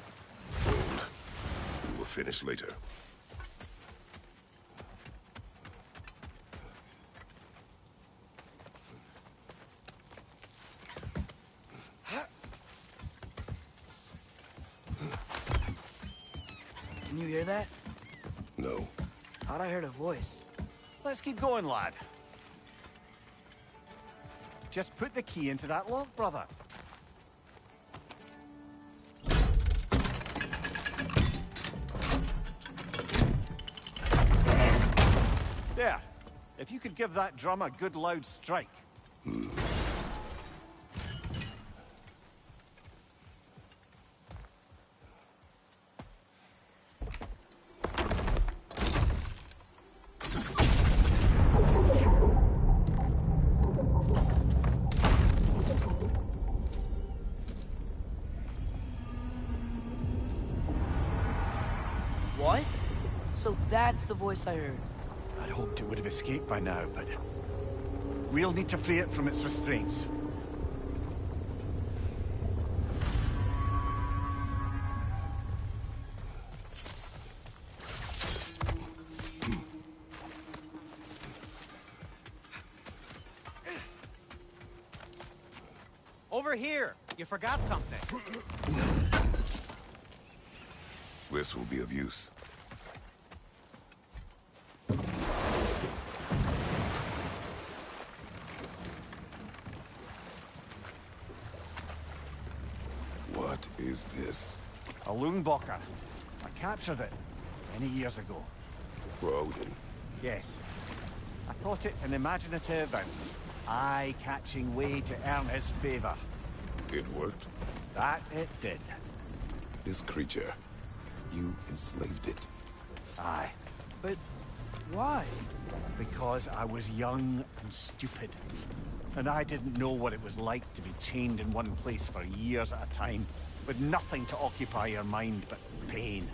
Hold. We will finish later. Can you hear that? No. Thought I heard a voice. Let's keep going, lad. Just put the key into that lock, brother. There. If you could give that drum a good loud strike. What? So that's the voice I heard. I'd hoped it would have escaped by now, but we'll need to free it from its restraints. Over here! You forgot something. This will be of use. What is this? A Loonbocker. I captured it many years ago. For Odin. Yes. I thought it an imaginative and eye-catching way to earn his favor. It worked. That it did. This creature, you enslaved it. Aye. But why? Because I was young and stupid. And I didn't know what it was like to be chained in one place for years at a time, with nothing to occupy your mind but pain.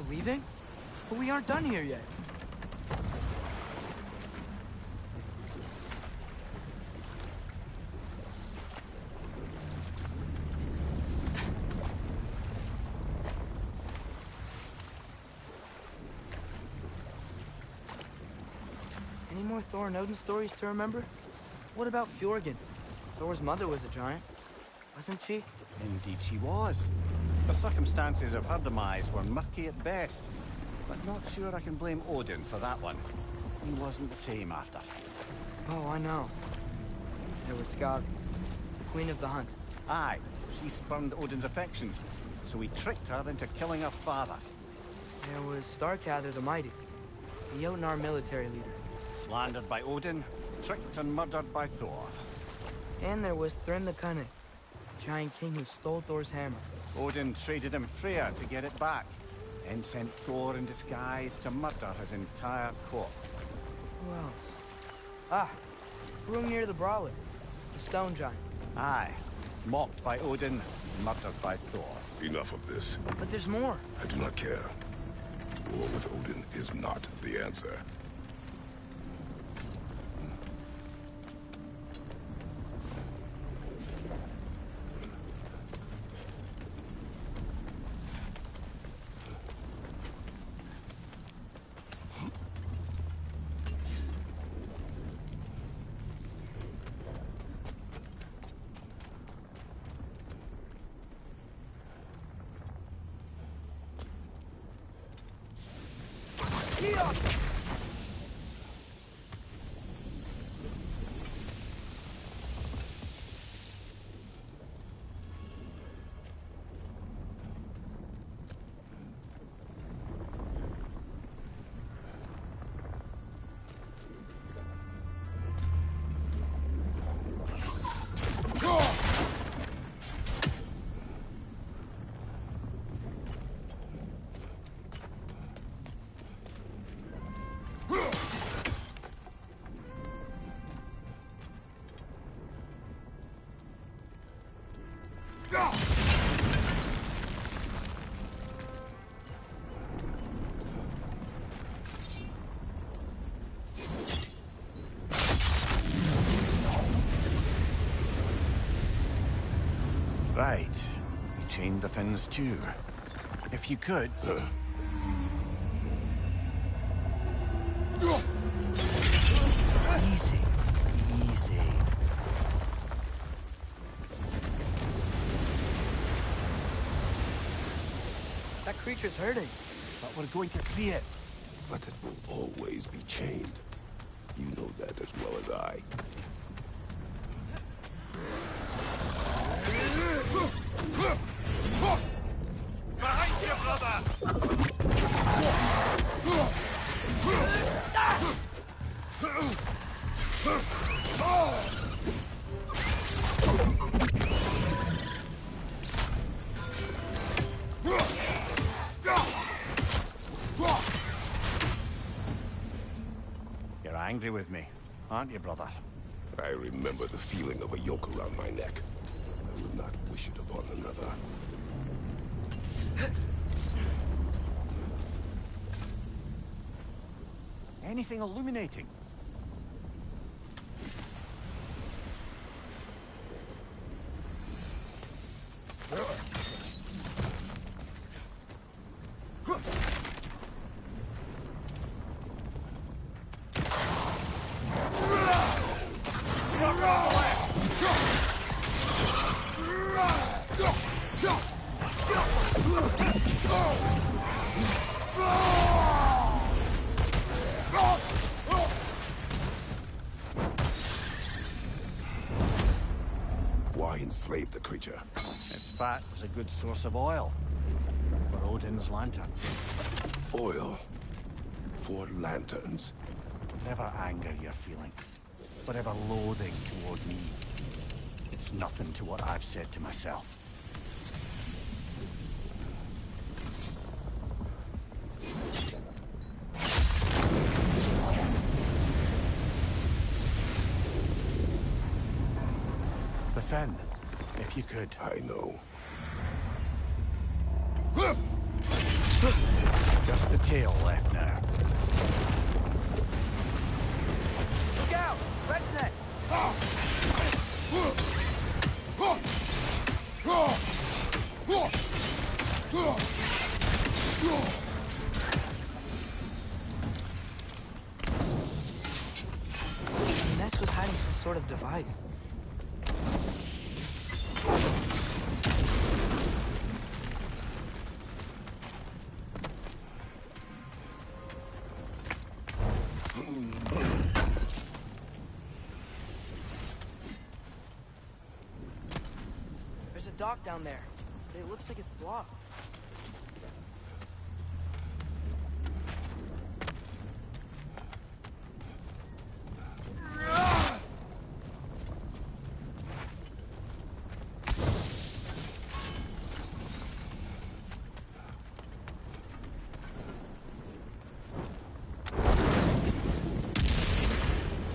We're leaving? But we aren't done here yet. Any more Thor and Odin stories to remember? What about Fjorgen? Thor's mother was a giant, wasn't she? Indeed she was. The circumstances of her demise were murky at best, but not sure I can blame Odin for that one. He wasn't the same after. Oh, I know. There was Skag, the queen of the hunt. Aye, she spurned Odin's affections, so he tricked her into killing her father. There was Starkather the Mighty, the Jotnar military leader. Slandered by Odin, tricked and murdered by Thor. And there was Thrym the Cunning, the giant king who stole Thor's hammer. Odin traded him Freya to get it back, and sent Thor in disguise to murder his entire court. Who else? Ah, Hrungnir the Brawler, the stone giant. Aye, mocked by Odin, murdered by Thor. Enough of this. But there's more. I do not care. War with Odin is not the answer. Right. We chained the fins too. If you could... Easy. Easy. That creature's hurting. But we're going to free it. But it will always be chained. You know that as well as I. Behind you, brother! You're angry with me, aren't you, brother? I remember the feeling of a yoke around my neck. I would not wish it upon another. Anything illuminating? Why enslave the creature? Its fat was a good source of oil. For Odin's lantern. Oil. For lanterns. Whatever anger you're feeling, whatever loathing toward me, it's nothing to what I've said to myself. The Fen, if you could. I know. Just the tail left now. Look out! Red's neck! The nest was hiding some sort of device. There's a dock down there. It looks like it's blocked.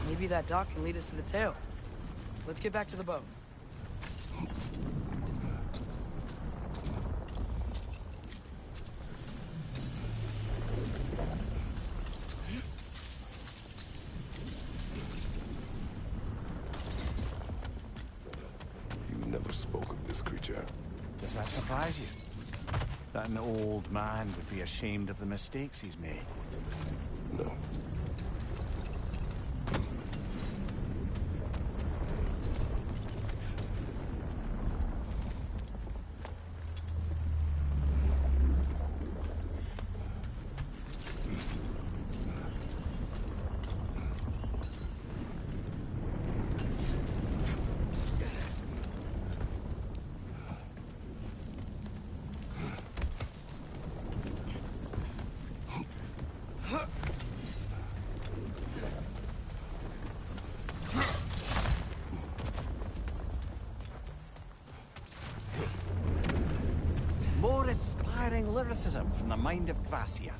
Maybe that dock can lead us to the tail. Let's get back to the boat. You never spoke of this creature. Does that surprise you? That an old man would be ashamed of the mistakes he's made. No. More inspiring lyricism from the mind of Kvasir.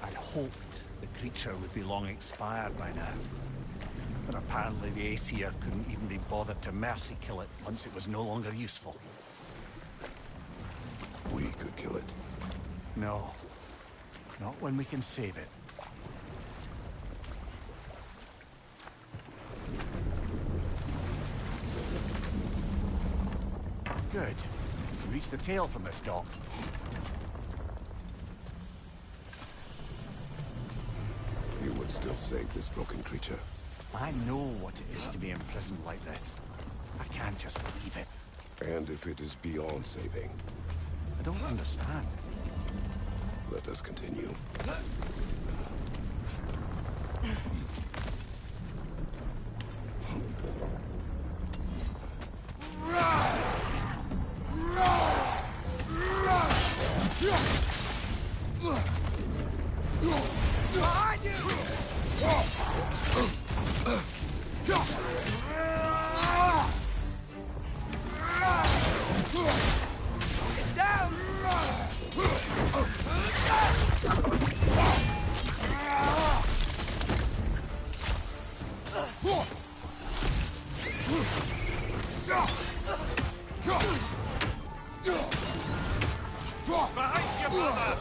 I'd hoped the creature would be long expired by now. But apparently the Aesir couldn't even be bothered to mercy kill it once it was no longer useful. We could kill it. No. Not when we can save it. Good. Reach the tail from this dock. You would still save this broken creature. I know what it is to be imprisoned like this. I can't just leave it. And if it is beyond saving, I don't understand. let us continue. Behind you! It's down! Behind you, brother!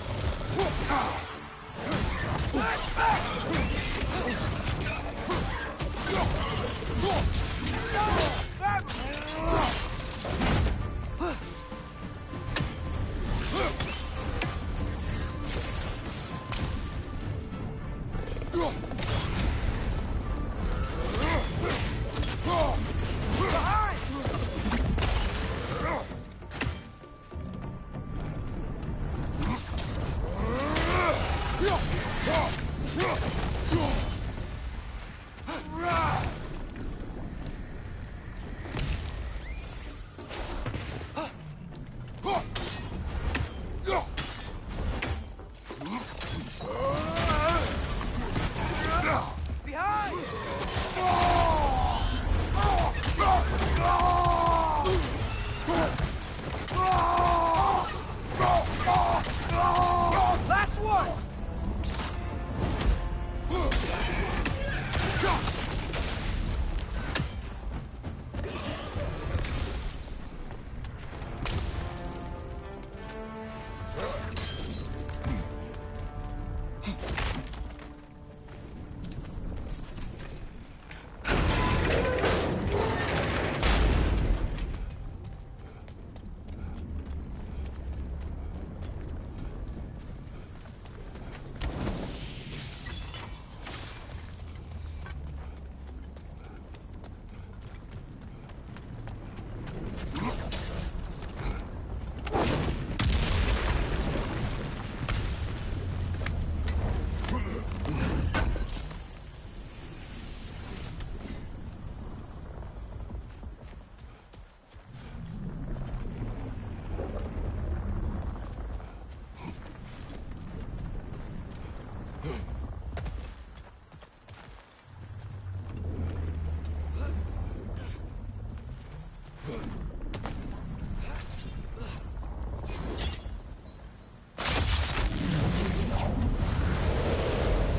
Last one!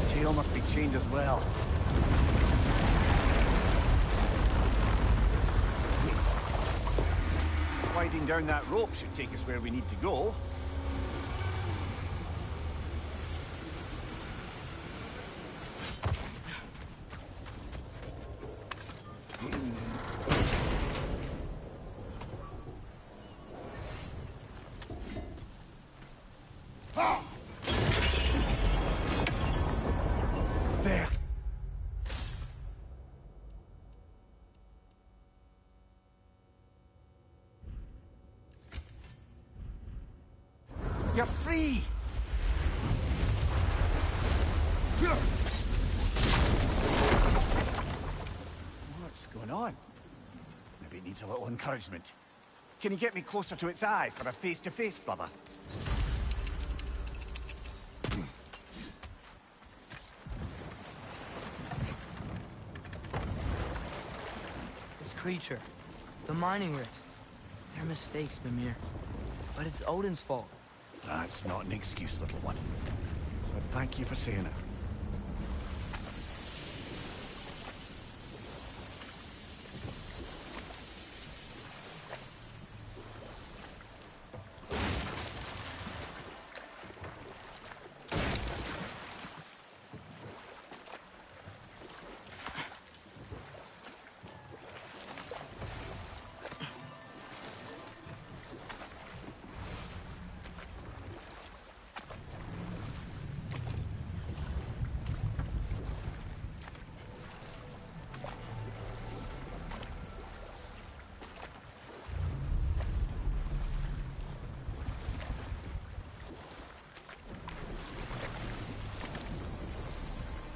Tail must be chained as well. Sliding down that rope should take us where we need to go. There. You're free! What's going on? Maybe it needs a little encouragement. Can you get me closer to its eye for a face-to-face, brother? This creature, the mining rigs, they're mistakes, Mimir. But it's Odin's fault. That's not an excuse, little one. But thank you for saying it.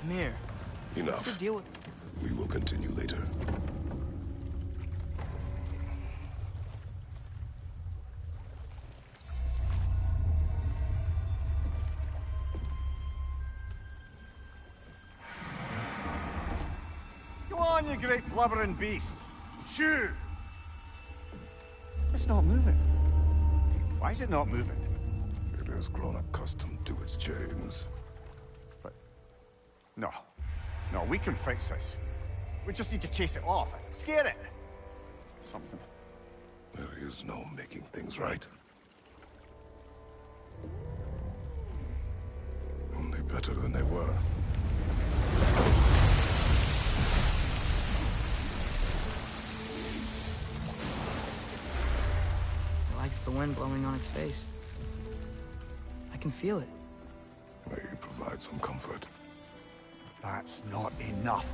Come here. What's Enough. the deal with... We will continue later. Go on, you great blubbering beast. Shoo! It's not moving. Why is it not moving? It has grown accustomed to its chains. But... No. No, we can fix this. We just need to chase it off. Scare it. Something. There is no making things right. Only better than they were. It likes the wind blowing on its face. I can feel it. May provide some comfort. That's not enough.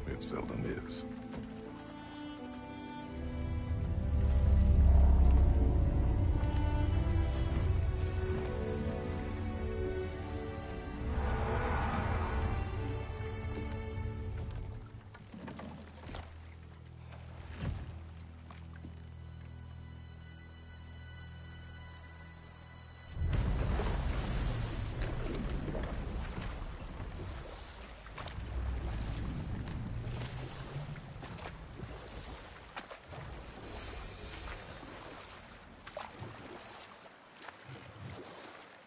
It seldom is.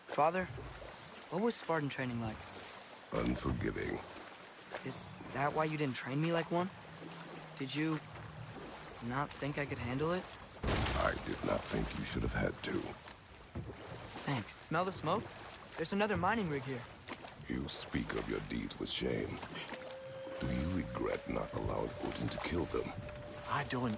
Father, what was Spartan training like? Unforgiving. Is that why you didn't train me like one? Did you not think I could handle it? I did not think you should have had to. Thanks. Smell the smoke? There's another mining rig here. You speak of your deeds with shame. Do you regret not allowing Odin to kill them? I don't...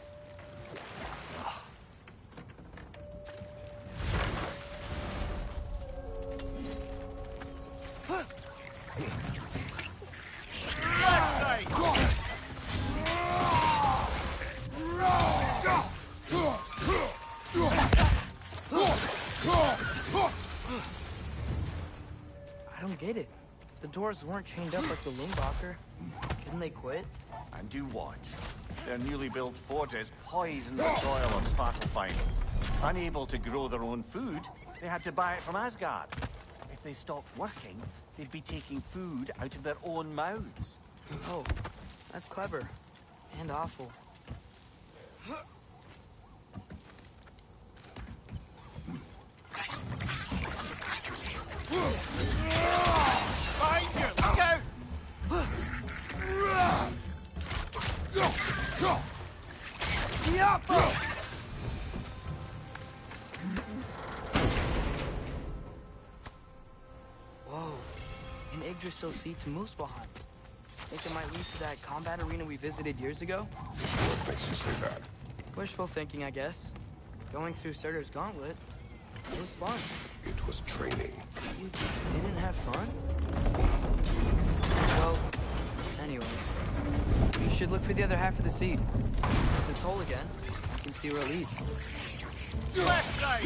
I don't get it. The doors weren't chained up like the Lumbacher. Couldn't they quit? And do what? Their newly built forges poisoned the soil of Svartalfheim. Unable to grow their own food, they had to buy it from Asgard. If they stopped working, they'd be taking food out of their own mouths. Oh, that's clever. And awful. Behind you! Look out! Whoa. An Yggdrasil seat to Muspelheim. Think it might lead to that combat arena we visited years ago? What makes you say that? Wishful thinking, I guess. Going through Surtur's gauntlet, it was fun. It was training. You didn't have fun? Well, anyway. You should look for the other half of the seed. If it's whole again, I can see where it leads. Left side!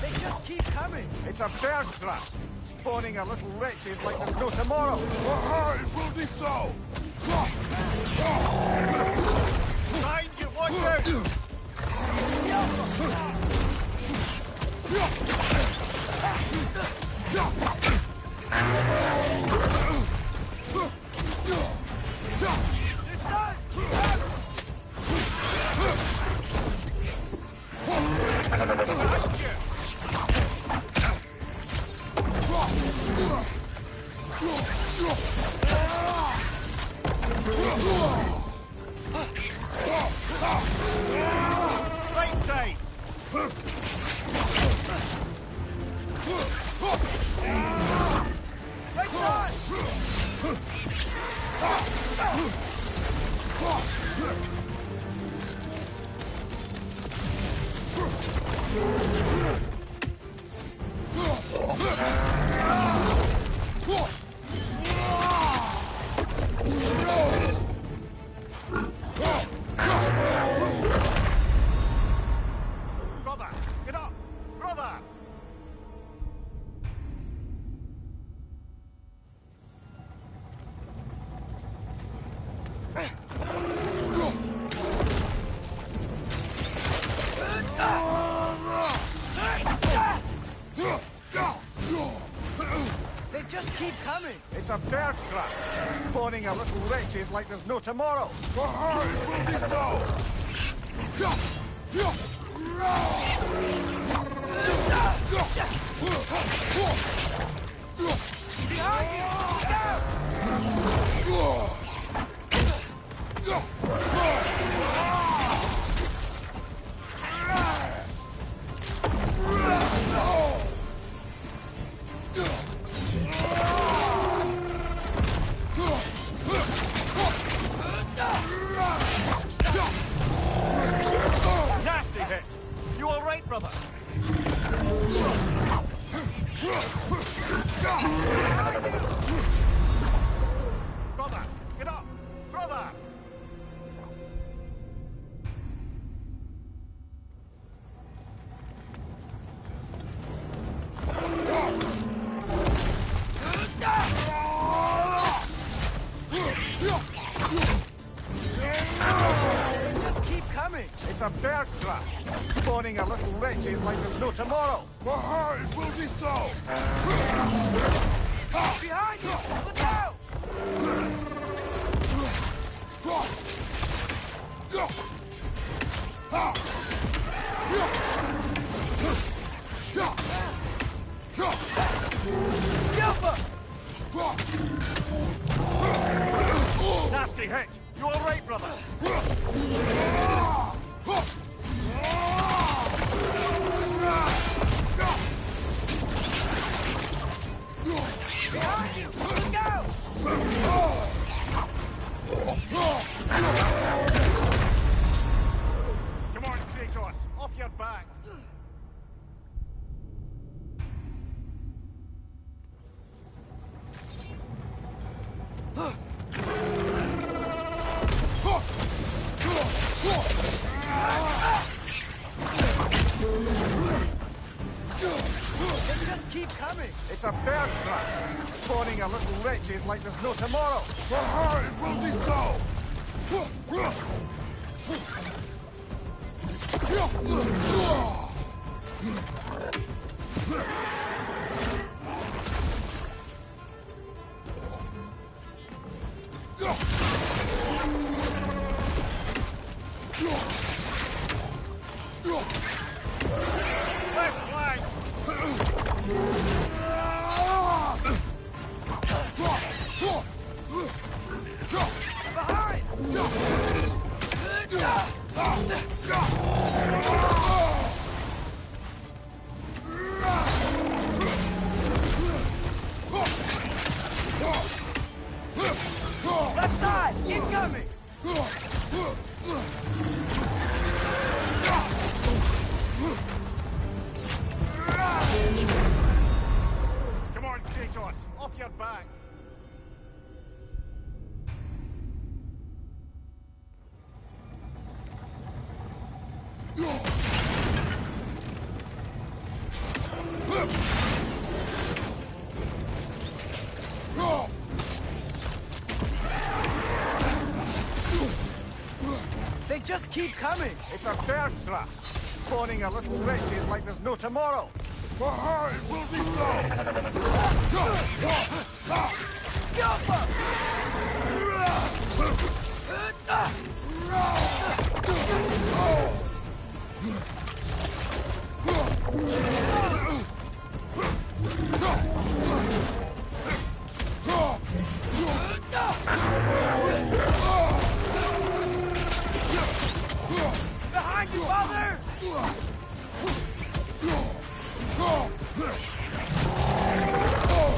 They just keep coming. It's a bird trap! spawning a little wretches like there's no tomorrow. Aye, will be so! Behind you, watch out! Right side! Right side! Brother, get up! Brother! They just keep coming! It's a bear trap. Spawning a little wretches like there's no tomorrow. Aye, will be so! Behind you! Look Nasty hit! You alright, brother? Brother, get up! Brother! They just keep coming! It's a bear trap. Spawning a little wretches like there's no tomorrow. Aye, will be so! Behind you! Look out! Nasty hit! You alright, brother? Behind you! Look out! Come on, Kratos! Off your back! They just keep coming! It's a bear trap. Spawning a little wretches like there's no tomorrow. Aye, will be so! Left flank! Behind! Left side! Incoming! Come on, Kratos! Off your back! keep coming. It's a bird trap. Spawning a little wretches like there's no tomorrow. Behind will be so! Behind you, father!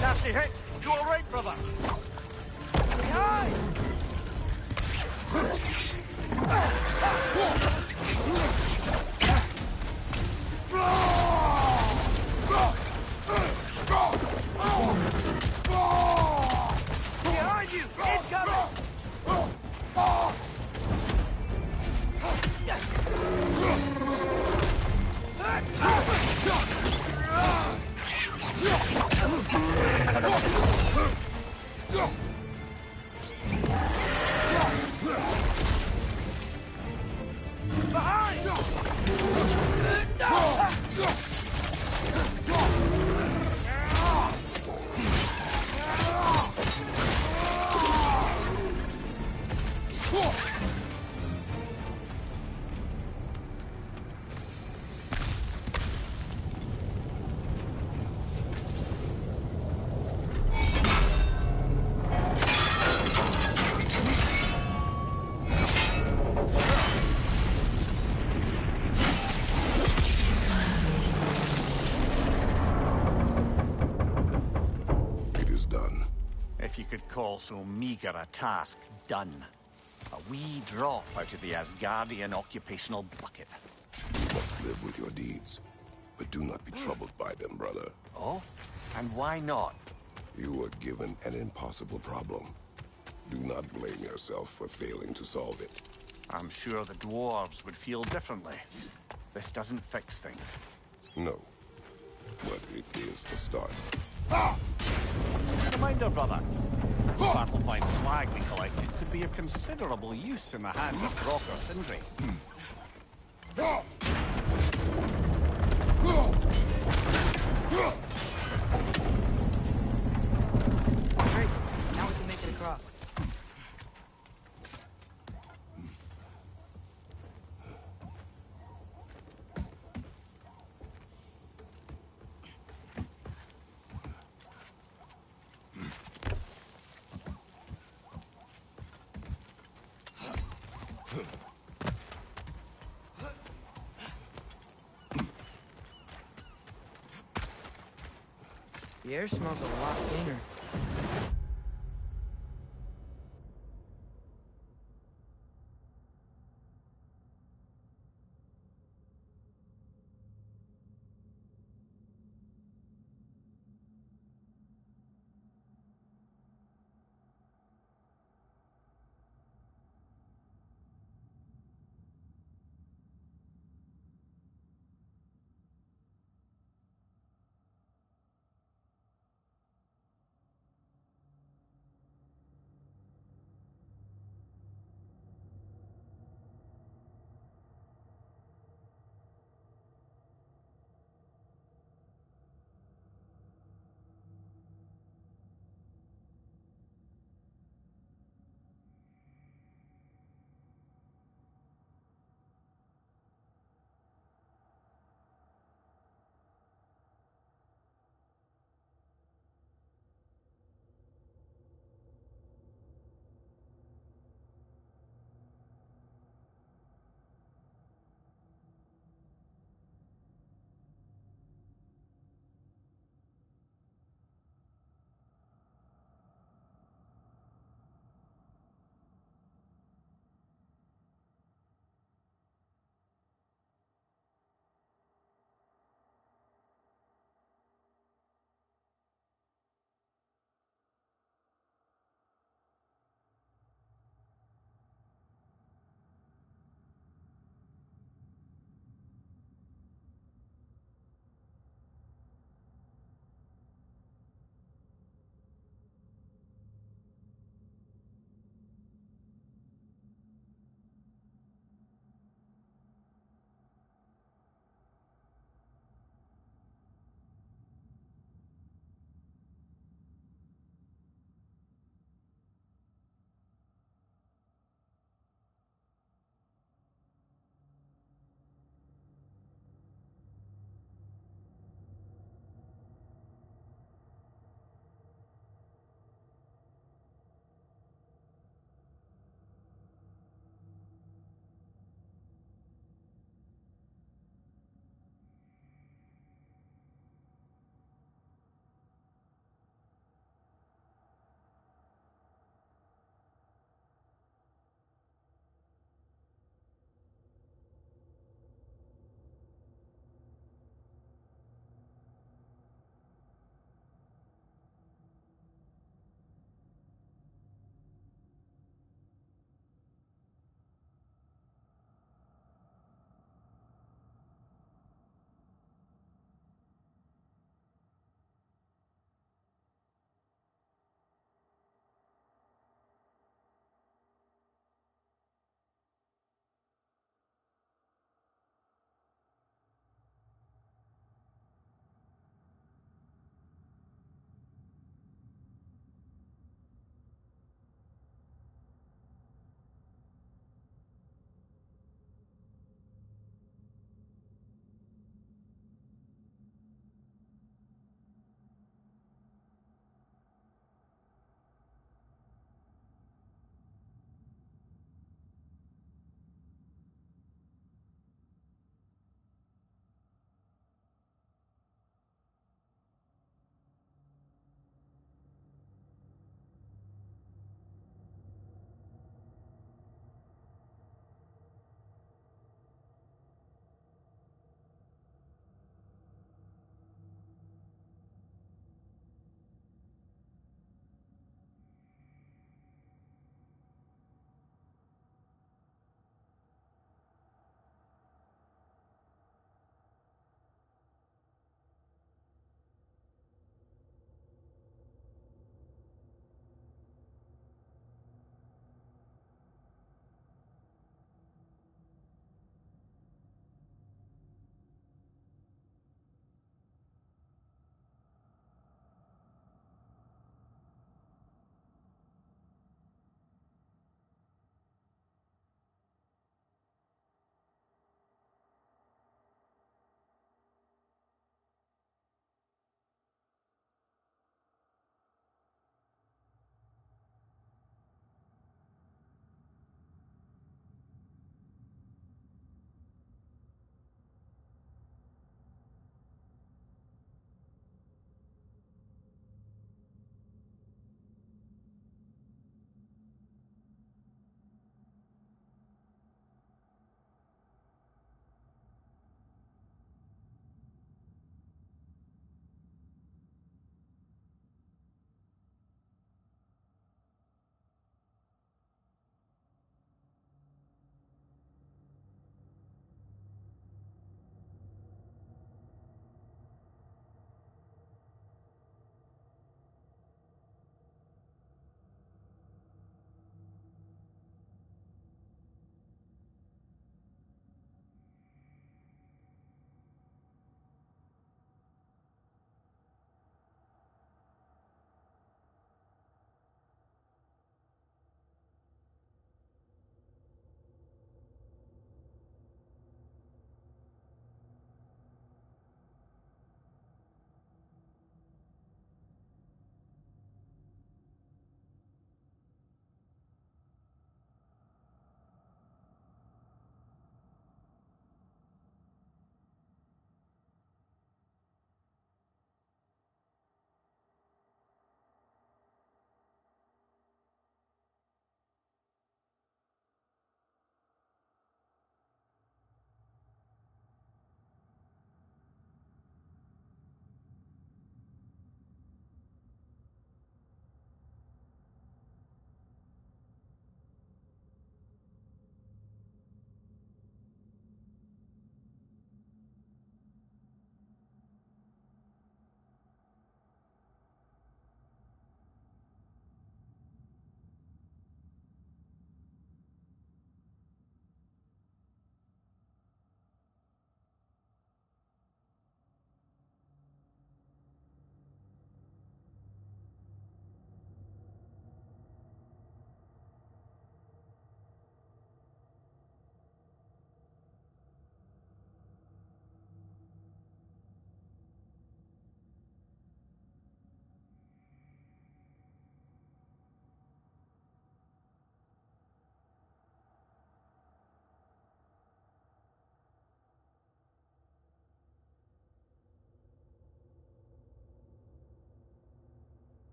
Nasty hit. You all right, brother? Behind! Behind you! Incoming! It is done. If you could call so meager a task done. A wee drop out of the Asgardian occupational bucket. You must live with your deeds. But do not be troubled by them, brother. Oh? And why not? You were given an impossible problem. Do not blame yourself for failing to solve it. I'm sure the dwarves would feel differently. This doesn't fix things. No. But it is the start. Reminder, brother. This battle-fine swag we collected could be of considerable use in the hands of Brock or Sindri. Great. Now we can make it across. The air smells a lot cleaner.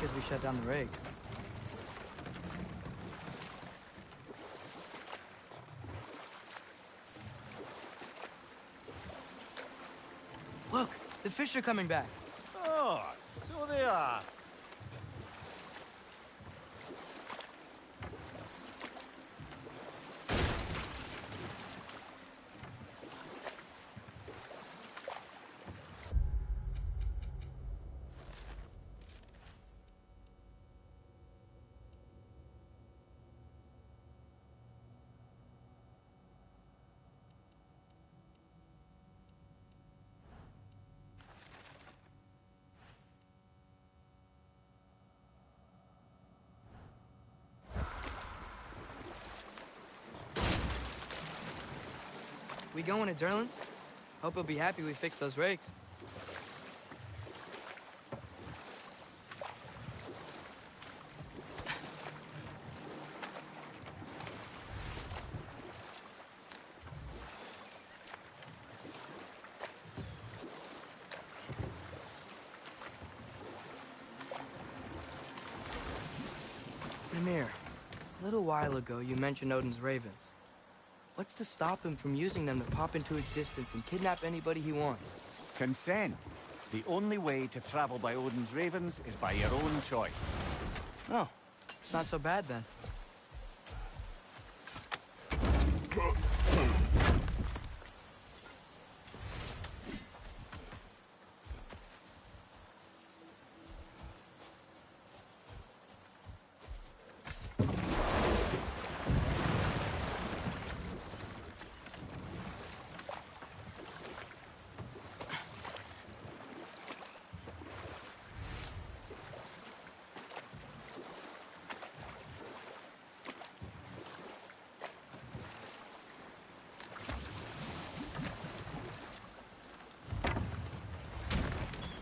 because we shut down the rig. Look, the fish are coming back. Oh, so they are. We going to Derlin's? Hope he'll be happy we fixed those rigs. Mimir, a little while ago you mentioned Odin's ravens. What's to stop him from using them to pop into existence and kidnap anybody he wants? Consent. The only way to travel by Odin's ravens is by your own choice. Oh, it's not so bad then.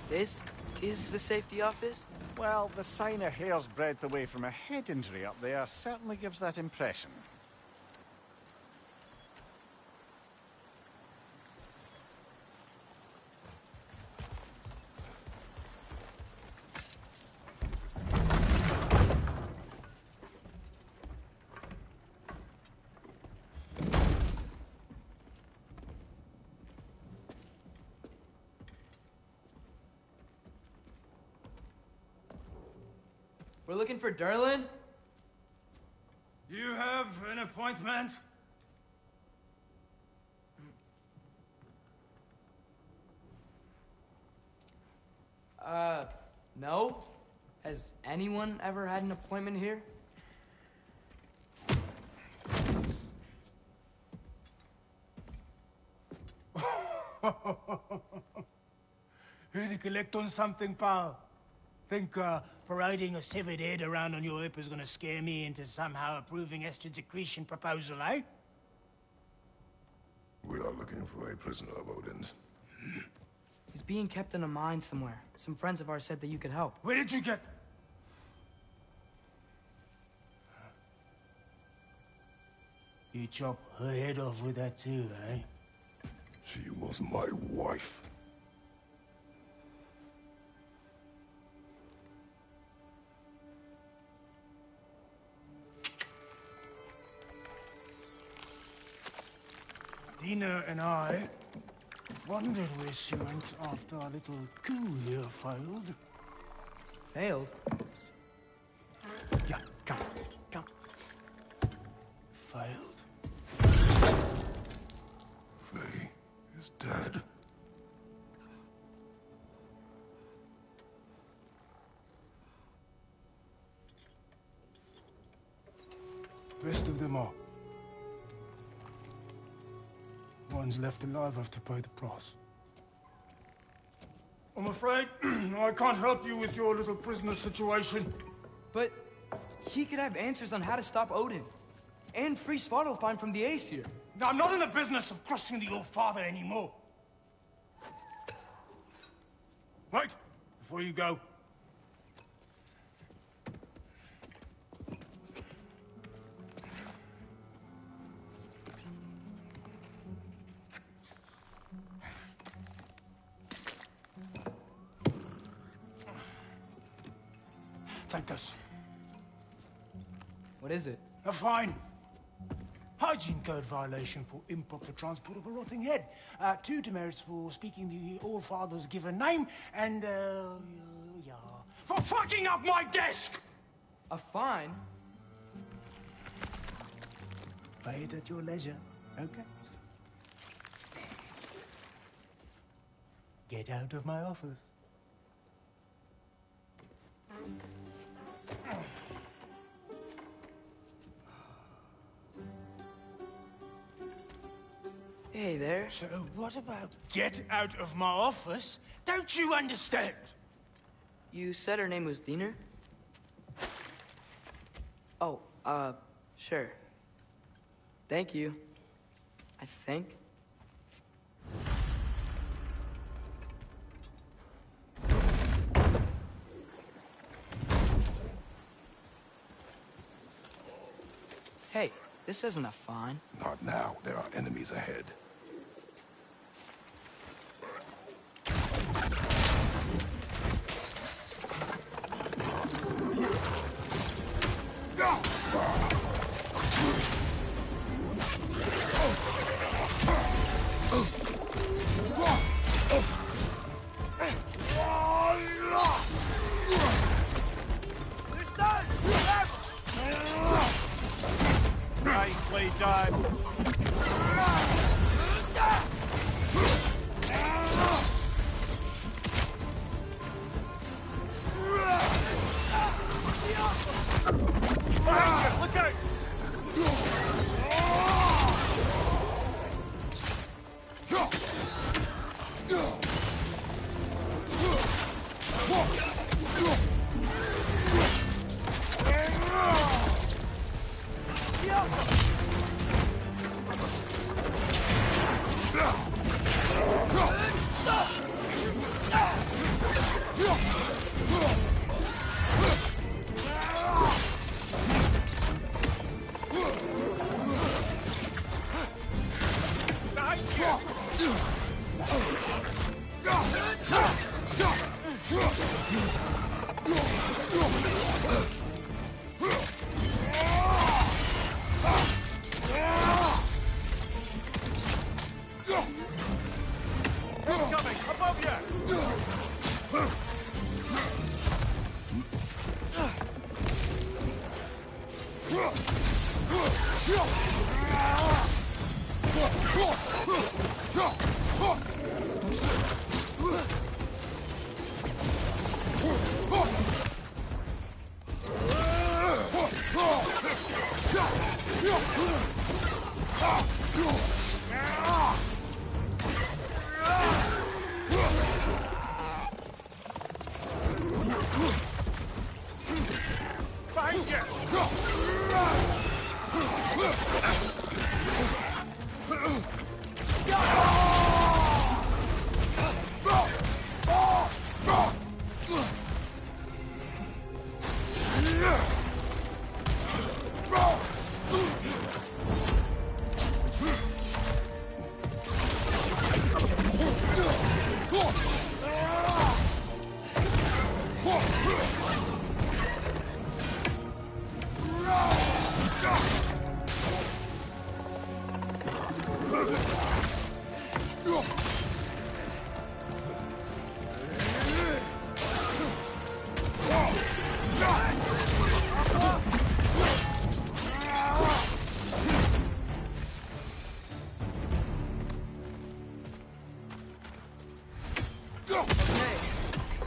This is the safety office? Well, the sign a hair's breadth away from a head injury up there certainly gives that impression. We're looking for Derlin? You have an appointment? No. Has anyone ever had an appointment here? Here to collect on something, pal? Think, parading a severed head around on your hip is gonna scare me into somehow approving Estrid's accretion proposal, eh? We are looking for a prisoner of Odin's. He's being kept in a mine somewhere. Some friends of ours said that you could help. Where did you get... You chop her head off with that too, eh? She was my wife. Dina and I wondered where she went after our little coup here failed. Failed? Yeah, come. Failed. Faye is dead. Rest of them are. Ones left alive have to pay the price. I'm afraid I can't help you with your little prisoner situation. But he could have answers on how to stop Odin. And free Svartalfheim from the Aesir. Now, I'm not in the business of crossing the old father anymore. Wait, before you go. Take this. What is it? A fine. Hygiene code violation for improper transport of a rotting head. 2 demerits for speaking the All-Father's given name, and, yeah, for fucking up my desk! A fine? Pay it at your leisure, okay? Get out of my office. Hey there. So what about get out of my office? Don't you understand? You said her name was Diener? Oh, sure. Thank you. I think. Hey, this isn't a fine. Not now. There are enemies ahead. Nicely done. Look out! Coming above you! Behind you!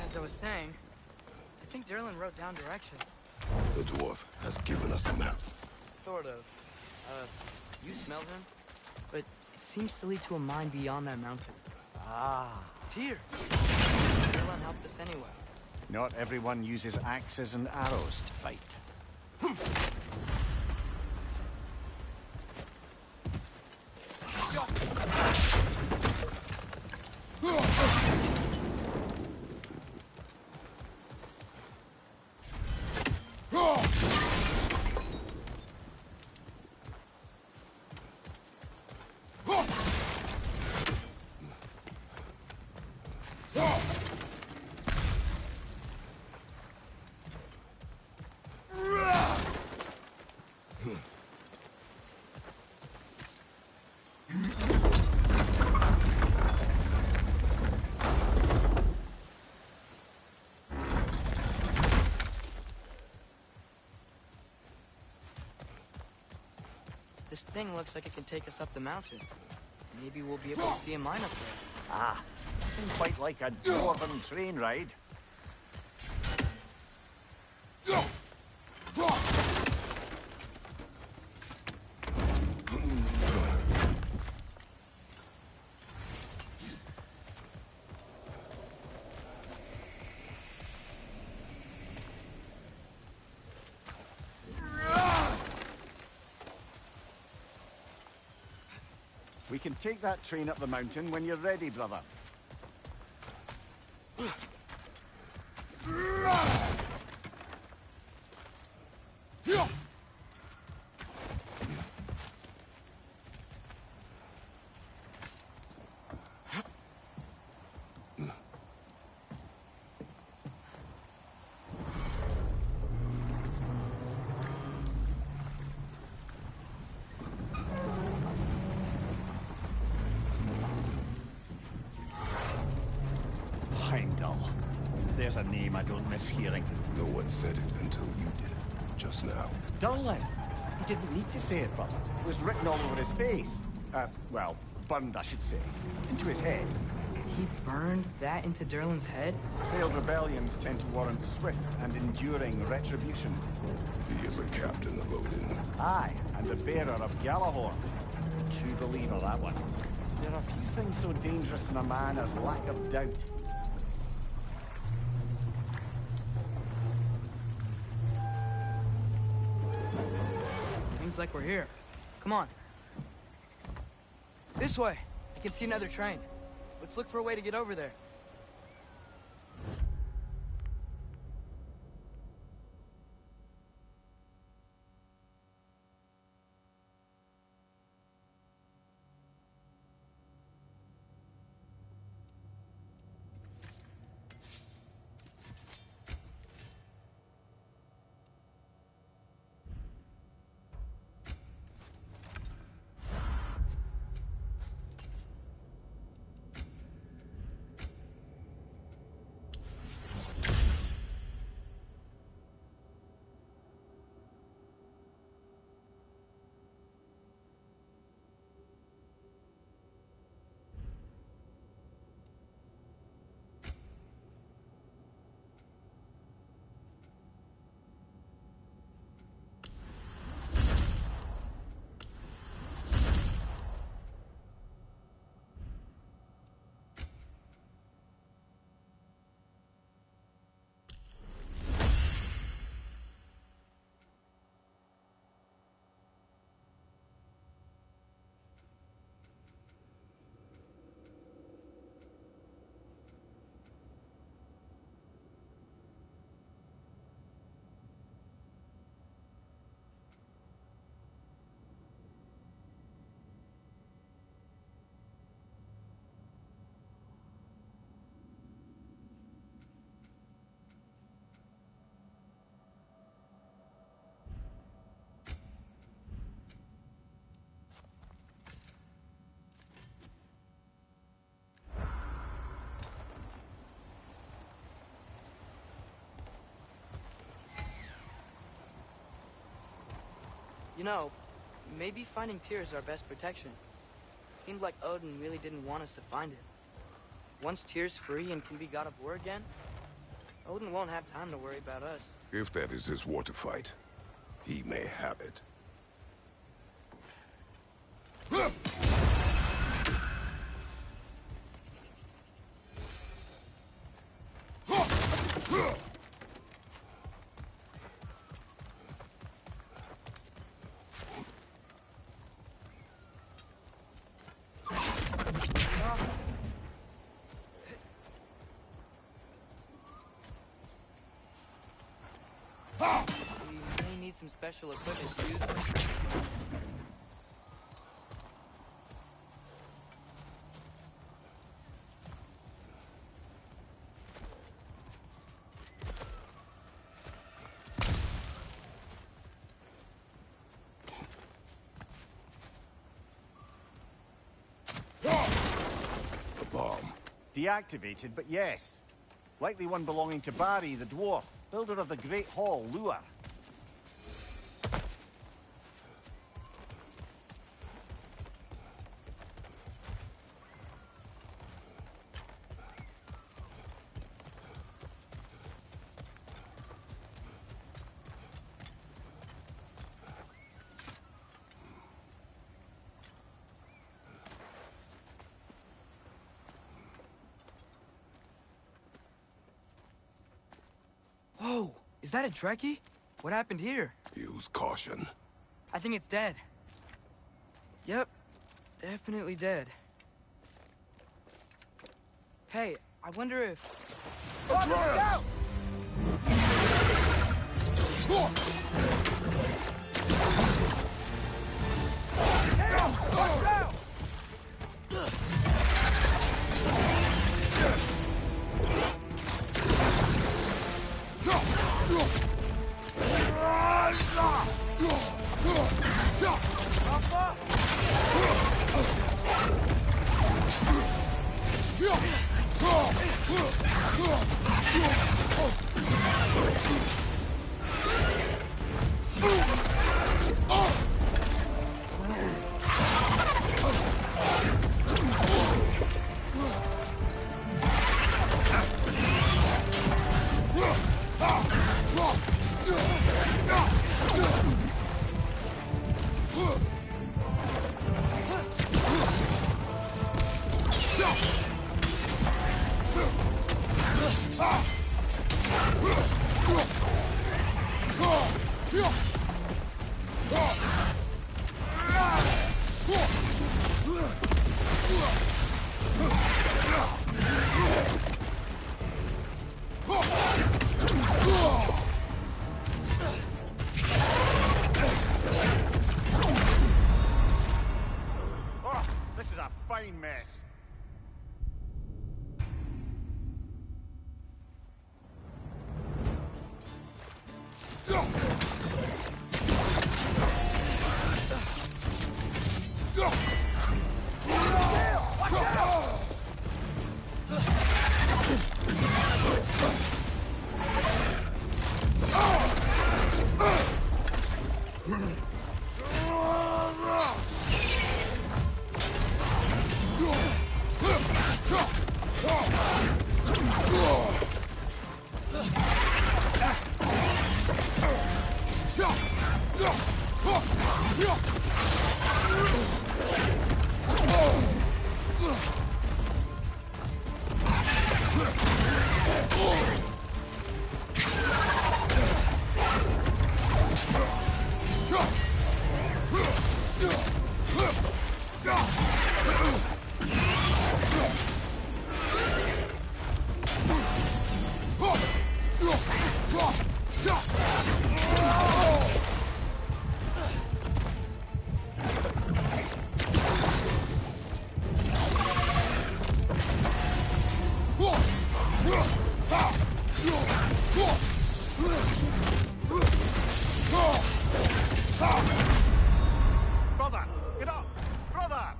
As I was saying, I think Derlin wrote down directions. The dwarf has given us a map. Sort of. You smelled him? But it seems to lead to a mine beyond that mountain. Ah. Tyr! Derlin helped us anyway. Not everyone uses axes and arrows to fight. This thing looks like it can take us up the mountain. Maybe we'll be able to see a mine up there. Ah, nothing quite like a dwarven train ride. We can take that train up the mountain when you're ready, brother. Heimdall. There's a name I don't miss hearing. No one said it until you did, just now. Durlin. He didn't need to say it, brother. It was written all over his face. Well, burned, I should say. Into his head. He burned that into Durlin's head? Failed rebellions tend to warrant swift and enduring retribution. He is a captain of Odin. Aye, and the bearer of Galahorn. True believer, that one. There are few things so dangerous in a man as lack of doubt. Seems like we're here. Come on. This way. I can see another train. Let's look for a way to get over there. You know, maybe finding Tyr is our best protection. Seemed like Odin really didn't want us to find it. Once Tyr's free and can be god of war again, Odin won't have time to worry about us. If that is his war to fight, he may have it. We may need some special equipment to use this. A bomb. Deactivated, but yes. Likely one belonging to Barry, the dwarf, builder of the Great Hall, Lure. Whoa, is that a Trekkie? What happened here? Use caution. I think it's dead. Yep, definitely dead. Hey, I wonder if... Atreus! This is a fine mess. Brother, get up! Brother!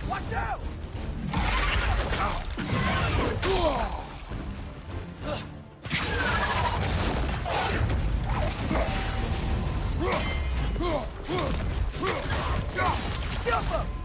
Watch out! Jump him!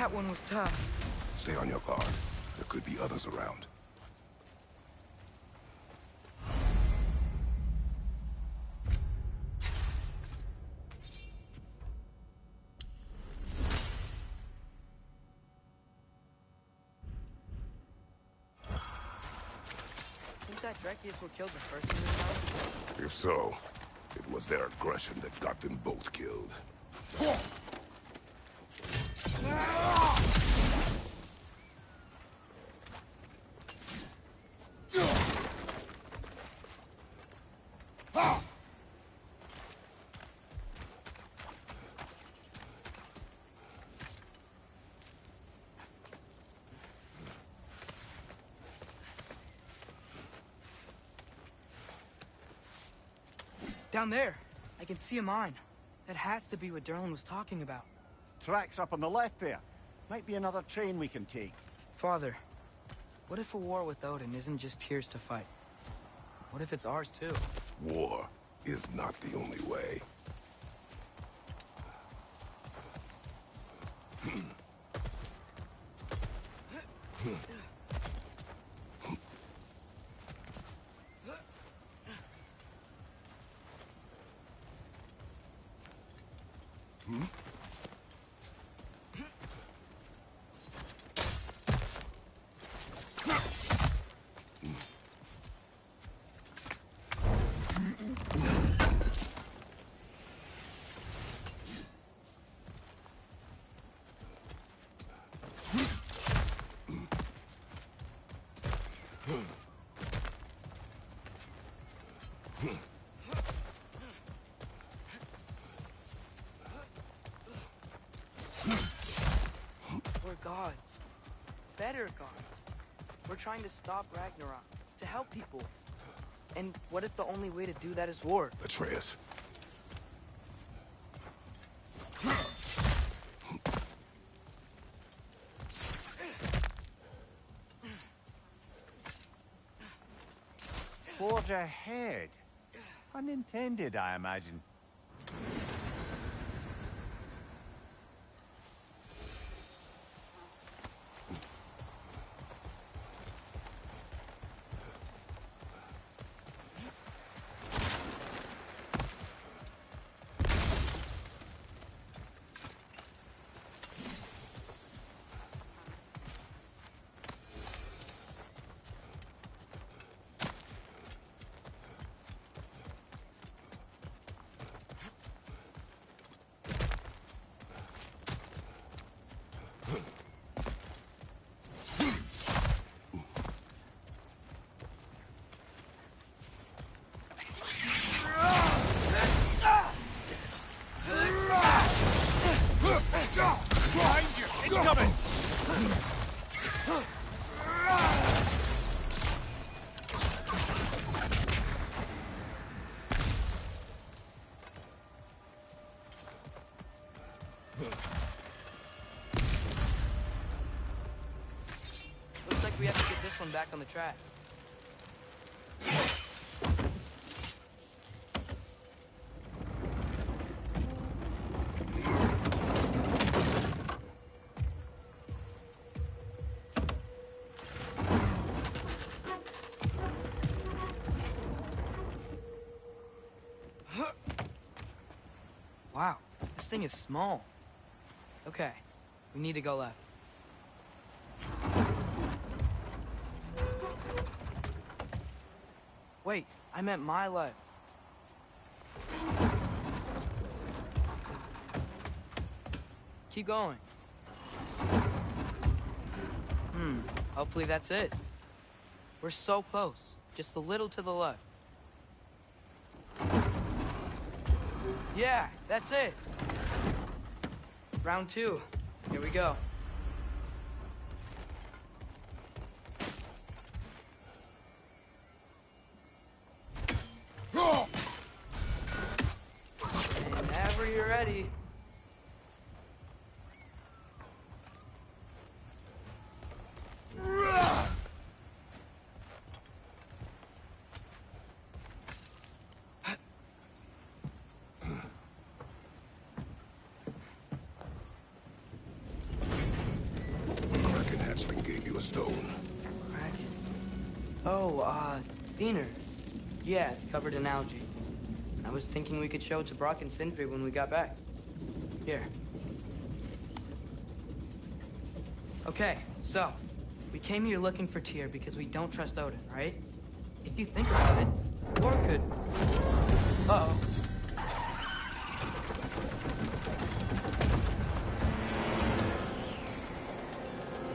That one was tough. Stay on your guard. There could be others around. Think that Drekius will kill the first one? If so, it was their aggression that got them both killed. Down there. I can see a mine. That has to be what Derlin was talking about. Tracks up on the left there. Might be another train we can take. Father, what if a war with Odin isn't just Tyr's to fight? What if it's ours too? War is not the only way. We're gods. Better gods. We're trying to stop Ragnarok, to help people. And what if the only way to do that is war? Atreus. Forge ahead. Unintended, I imagine. Looks like we have to get this one back on the track. Wow, this thing is small. Okay, we need to go left. Wait, I meant my left. Keep going. Hopefully that's it. We're so close. Just a little to the left. Yeah, that's it. Round 2. Here we go. Whenever you're ready. Diener. Yeah, it's covered in algae. I was thinking we could show it to Brock and Sindri when we got back. Here. Okay, so, we came here looking for Tyr because we don't trust Odin, right? If you think about it, Thor could... Uh-oh.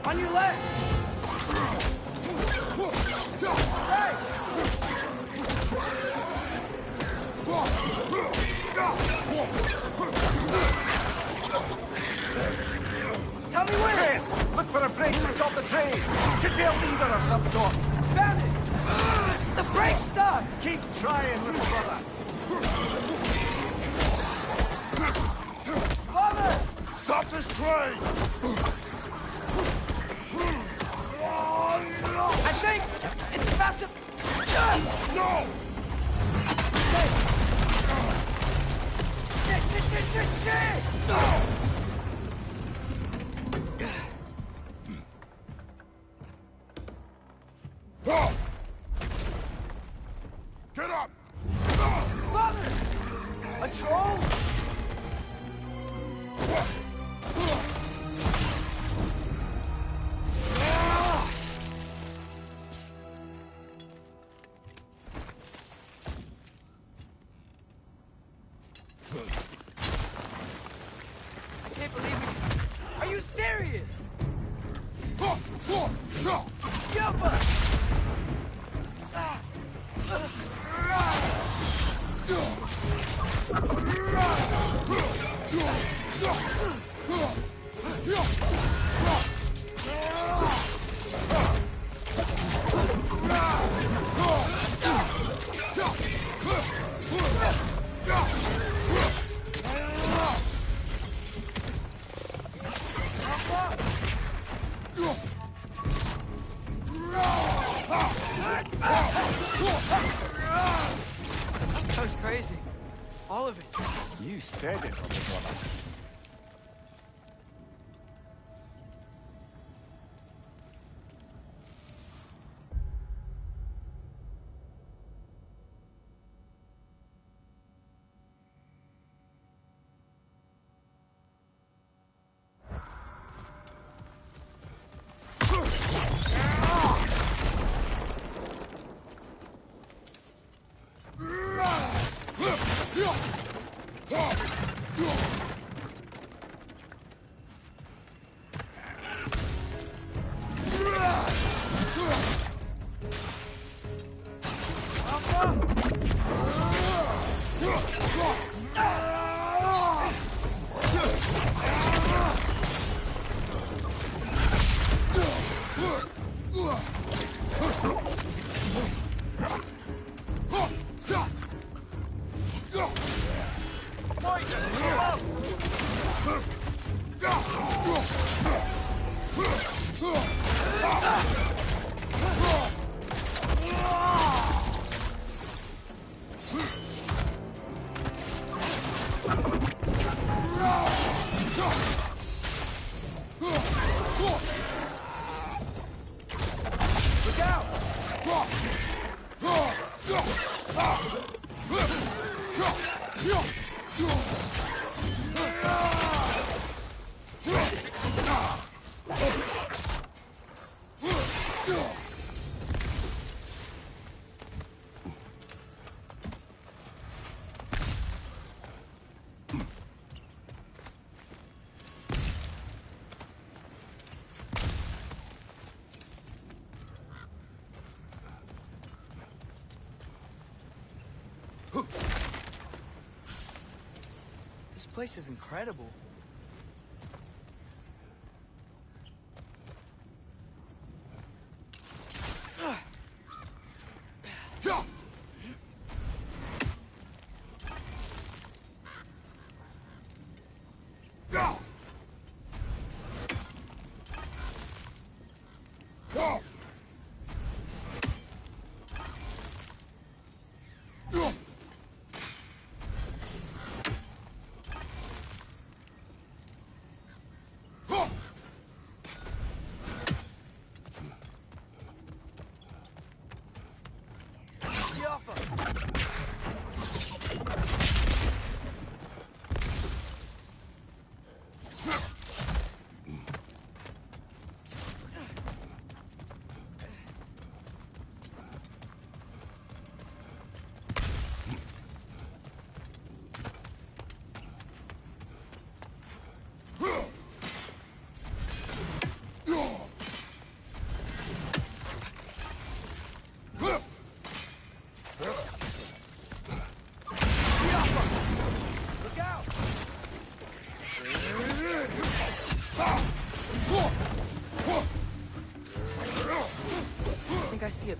On your left! Hey! Tell me where! Chris, look for a break to stop the train. Should be a lever of some sort. Found it! The brake's stuck! Keep trying, little brother. Father! Stop this train! I think it's about to... No! Shit! Oh! Get up! Father! A troll? I can't believe it. Are you serious? Jump us! That was crazy. All of it. You said it, little brother. This place is incredible.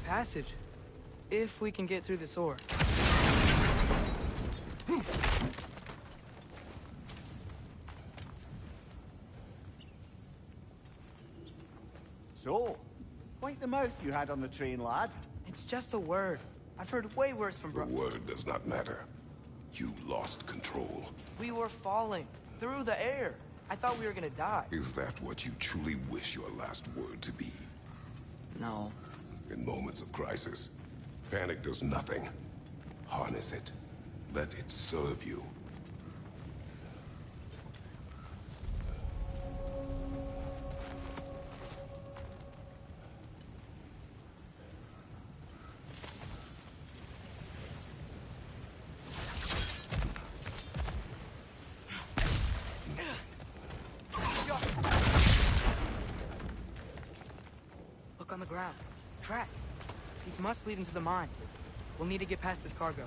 passage. If we can get through this ore. So, wipe the mouth you had on the train, lad. It's just a word. I've heard way worse from The word does not matter. You lost control. We were falling through the air. I thought we were gonna die. Is that what you truly wish your last word to be? No. In moments of crisis, panic does nothing. Harness it. Let it serve you. Look on the ground. Tracks. These must lead into the mine. We'll need to get past this cargo.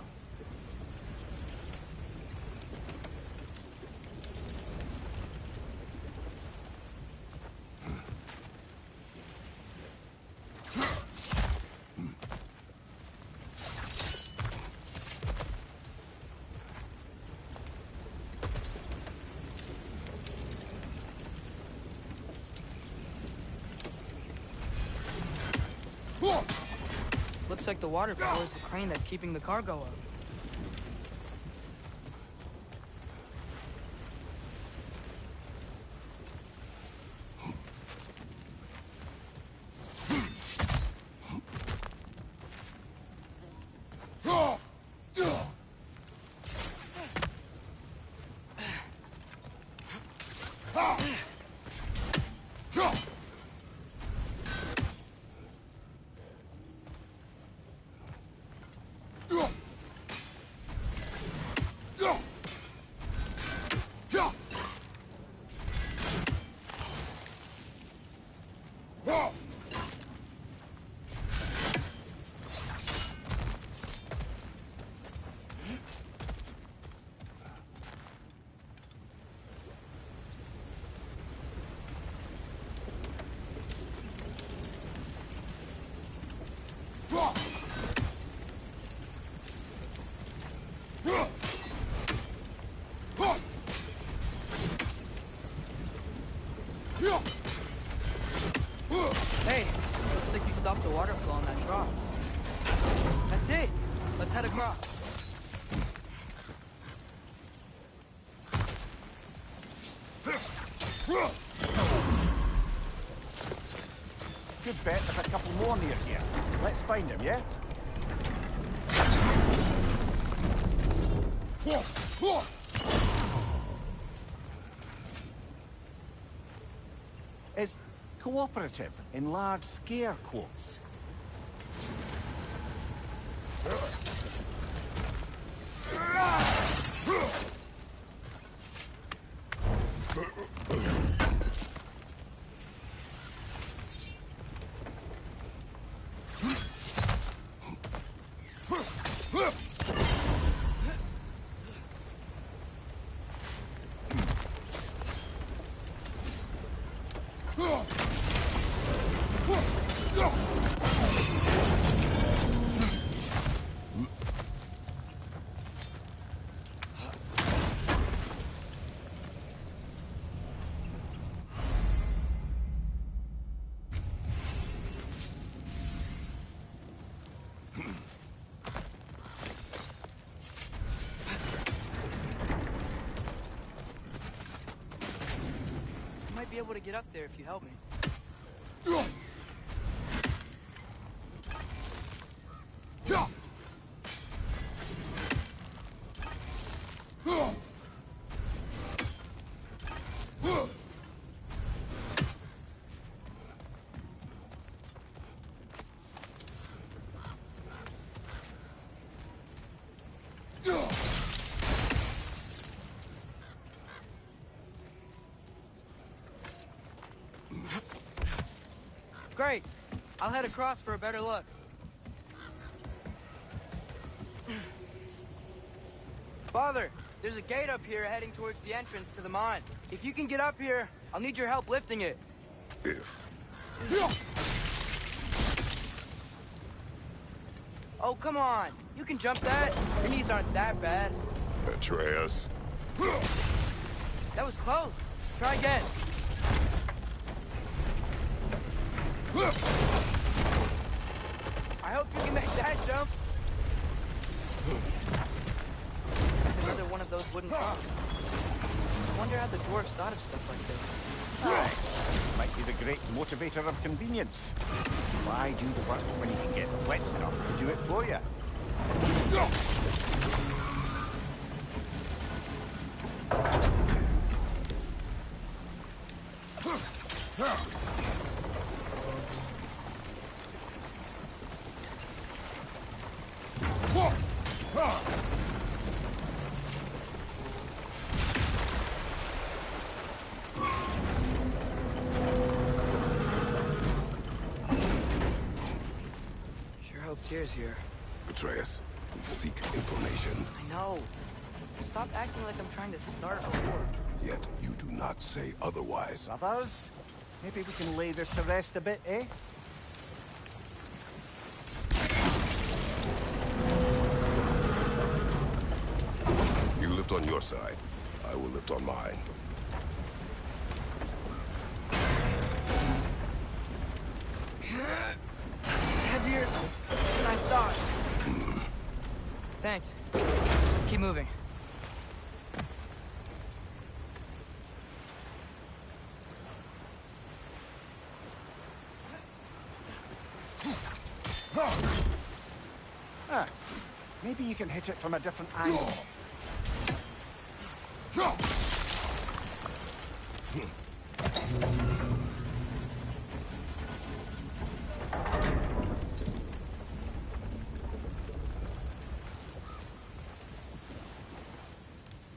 Looks like the water power is the crane that's keeping the cargo up. Hey, looks like you stopped the water flow on that trough. That's it. Let's head across. Good bet there's a couple more near here. Let's find him, yeah? Is cooperative in large scare quotes. Be able to get up there if you help me. Great. I'll head across for a better look. Father, there's a gate up here heading towards the entrance to the mine. If you can get up here, I'll need your help lifting it. If. Oh, come on. You can jump that. Your knees aren't that bad. Atreus. That was close. Try again. I hope you can make that jump. That's another one of those wooden props. I wonder how the dwarves thought of stuff like this. Aye. Might be the great motivator of convenience. Why do the work when you can get wet stuff to do it for you? Tears here. Atreus, we seek information. I know. Stop acting like I'm trying to start a war. Yet you do not say otherwise. Brothers, maybe we can lay this to rest a bit, eh? You lift on your side. I will lift on mine. Heavier than I thought. Thanks. Let's keep moving. Ah, maybe you can hit it from a different angle.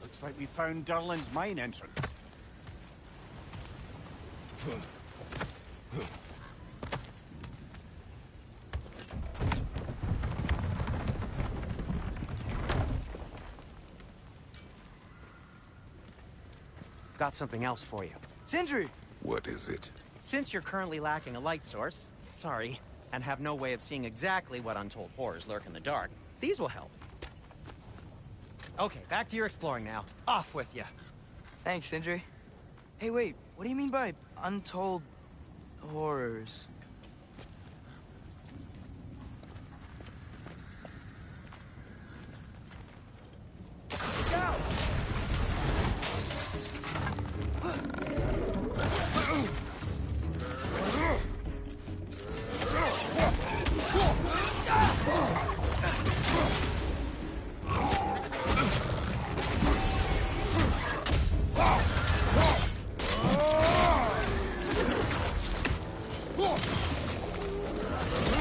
Looks like we found Durlin's mine entrance. Got something else for you. Sindri! What is it? Since you're currently lacking a light source, sorry, and have no way of seeing exactly what untold horrors lurk in the dark, these will help. Okay, back to your exploring now. Off with you. Thanks, Sindri. Hey, wait. What do you mean by untold horrors? Look out!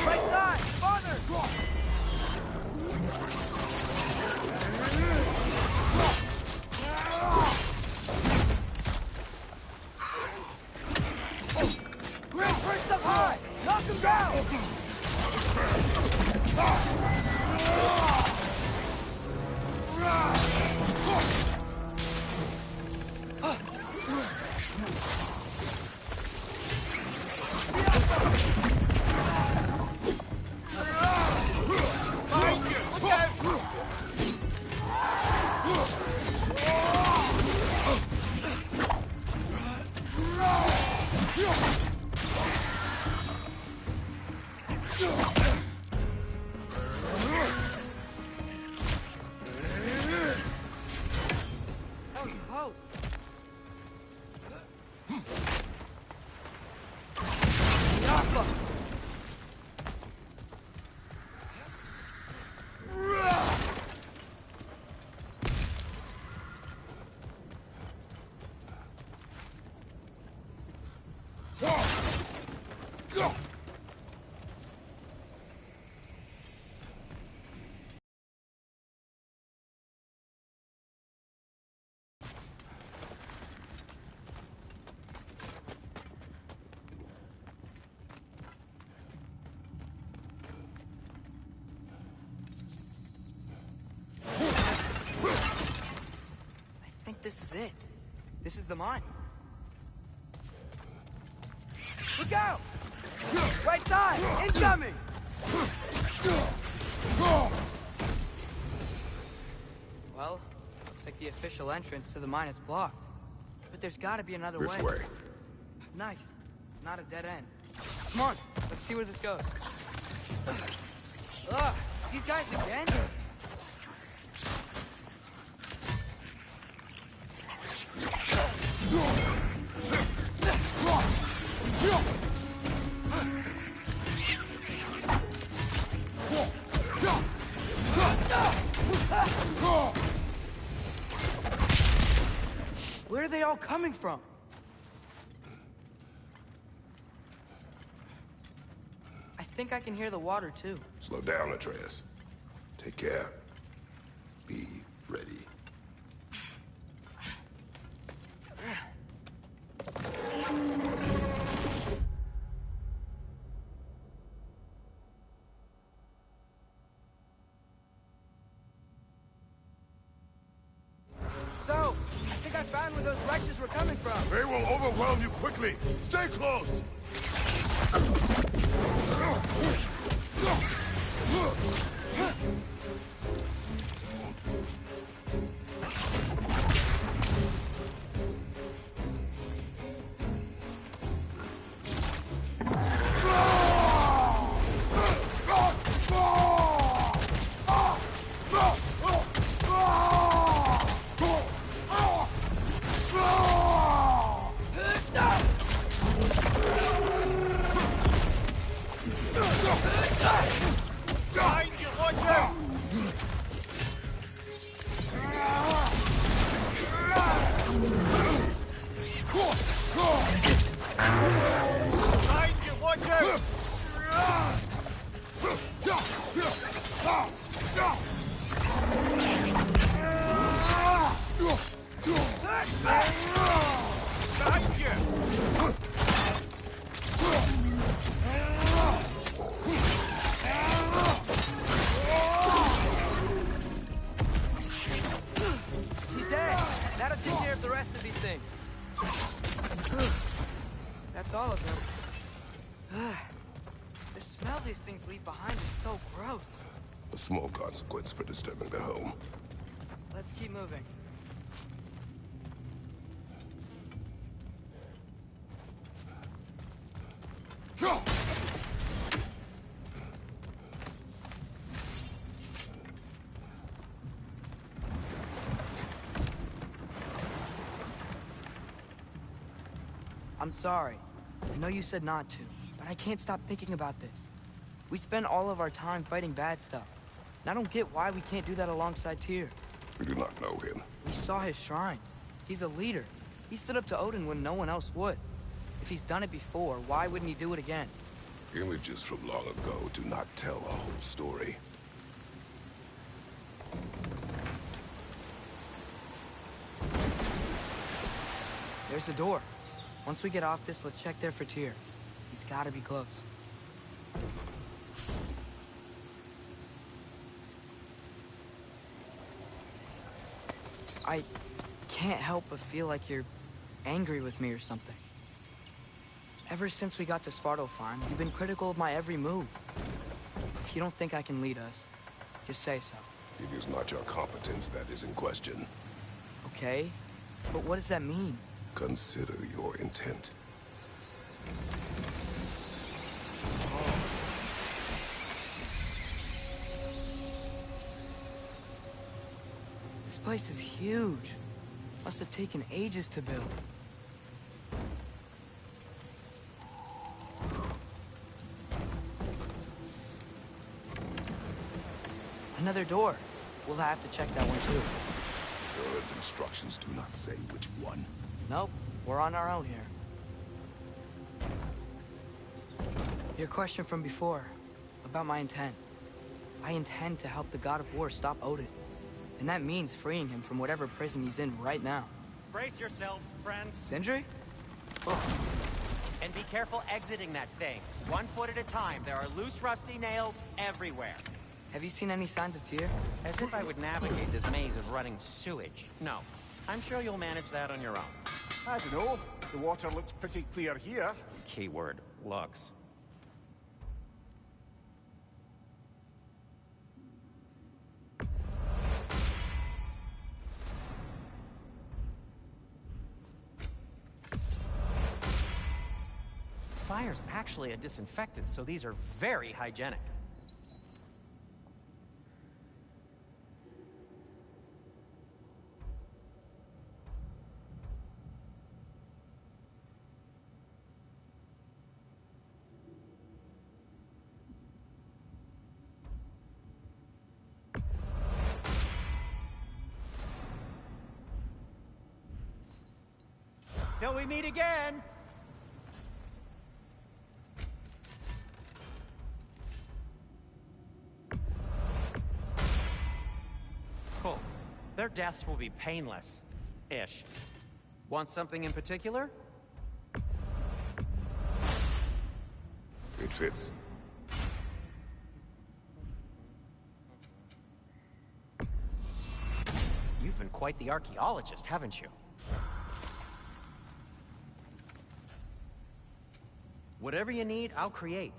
Right side! Farther! Grip first up high! Knock him down! That was close. Yappa! I think this is it. This is the mine. Look out! Right side! Incoming! Well, looks like the official entrance to the mine is blocked. But there's gotta be another way. This way. Nice. Not a dead end. Come on, let's see where this goes. Ugh, these guys again? Where are they all coming from? I think I can hear the water, too. Slow down, Atreus. Take care. Be ready. So, I think I found where those wretches were coming from. They will overwhelm you quickly. Stay close! He's dead. That'll take care of the rest of these things. That's all of them. The smell these things leave behind is so gross. A small consequence for disturbing their home. Let's keep moving. I'm sorry. I know you said not to, but I can't stop thinking about this. We spend all of our time fighting bad stuff. And I don't get why we can't do that alongside Tyr. We do not know him. We saw his shrines. He's a leader. He stood up to Odin when no one else would. If he's done it before, why wouldn't he do it again? Images from long ago do not tell a whole story. There's a door. Once we get off this, let's check there for Tyr. He's gotta be close. I can't help but feel like you're angry with me or something. Ever since we got to Svartalfheim, you've been critical of my every move. If you don't think I can lead us, just say so. It is not your competence that is in question. Okay? But what does that mean? Consider your intent. This place is huge. Must have taken ages to build. Another door. We'll have to check that one too. God's instructions do not say which one. Nope, we're on our own here. Your question from before, about my intent. I intend to help the God of War stop Odin. And that means freeing him from whatever prison he's in right now. Brace yourselves, friends. Sindri? And be careful exiting that thing. 1 foot at a time. There are loose, rusty nails everywhere. Have you seen any signs of Tyr? As if I would navigate this maze of running sewage. No. I'm sure you'll manage that on your own. I don't know. The water looks pretty clear here. Keyword, looks. fire's actually a disinfectant, so these are very hygienic. Till we meet again! Cool. Their deaths will be painless-ish. Want something in particular? It fits. You've been quite the archaeologist, haven't you? Whatever you need, I'll create.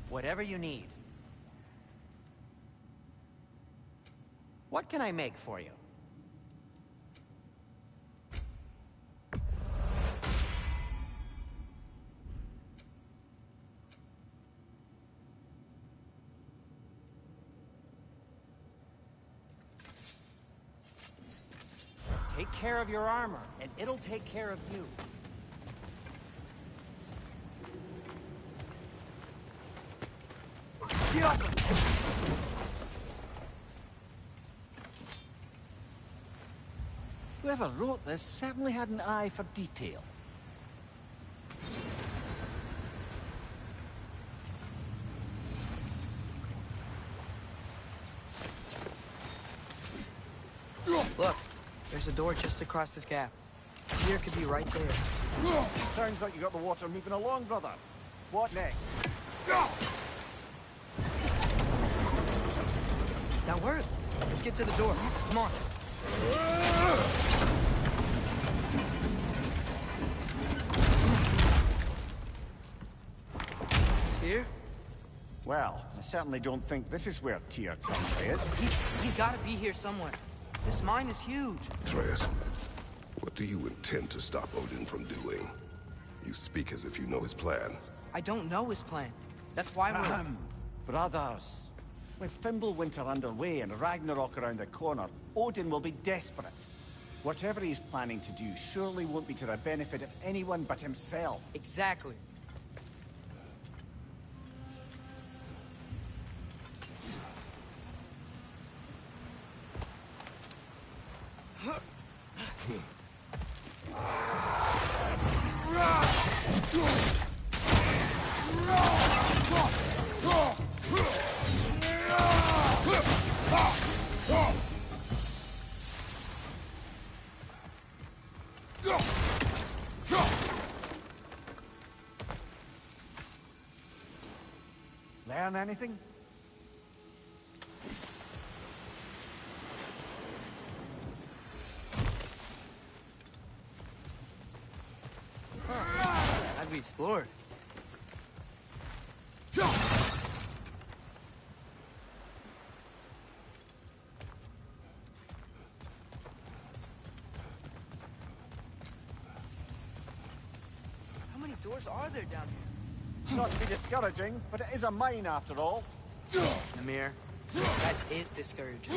Whatever you need. What can I make for you? Take care of your armor, and it'll take care of you. Whoever wrote this certainly had an eye for detail. Look, there's a door just across this gap. Here could be right there. Sounds like you got the water moving along, brother. What next? That worked. Let's get to the door. Come on. Here? Well, I certainly don't think this is where Tyr comes is. He's got to be here somewhere. This mine is huge. Atreus, what do you intend to stop Odin from doing? You speak as if you know his plan. I don't know his plan. That's why we're... Brothers, with Fimbulwinter underway and Ragnarok around the corner, Odin will be desperate. Whatever he's planning to do surely won't be to the benefit of anyone but himself. Exactly. Learn anything? Have we explored? How many doors are there down here? Not to be discouraging, but it is a mine after all. Amir, that is discouraging.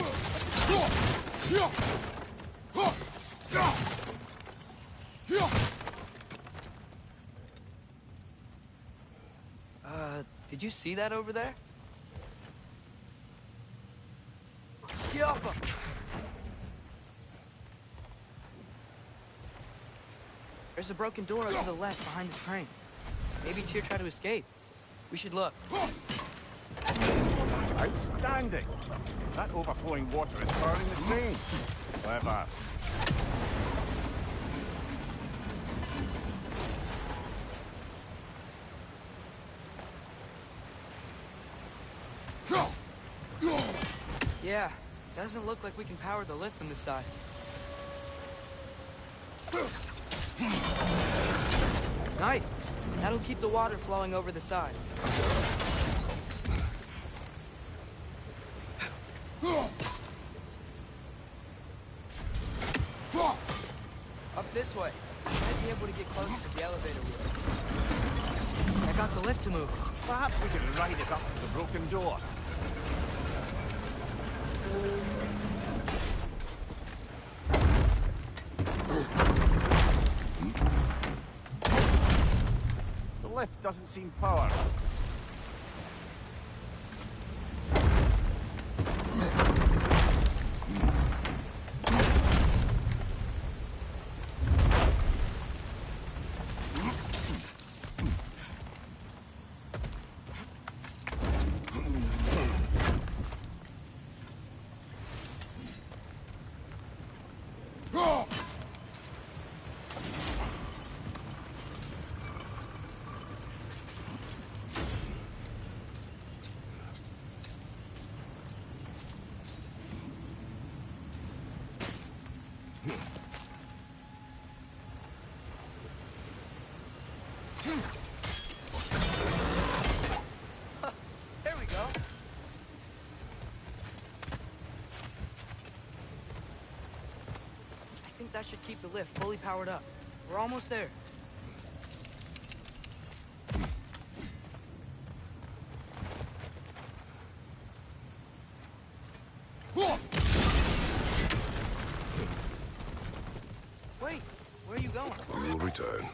Did you see that over there? There's a broken door to the left behind this crane. Maybe Tyr tried to escape. We should look. Outstanding! That overflowing water is powering the train. Clever. Yeah, doesn't look like we can power the lift from this side. Nice! That'll keep the water flowing over the side. to move. Perhaps we could ride it up to the broken door. The lift doesn't seem powered. There we go. I think that should keep the lift fully powered up. We're almost there. Wait, where are you going? We will return.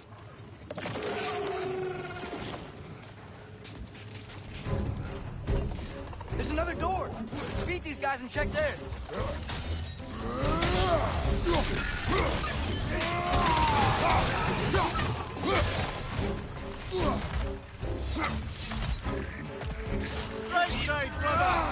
There's another door. Let's beat these guys and check theirs. Right side, brother!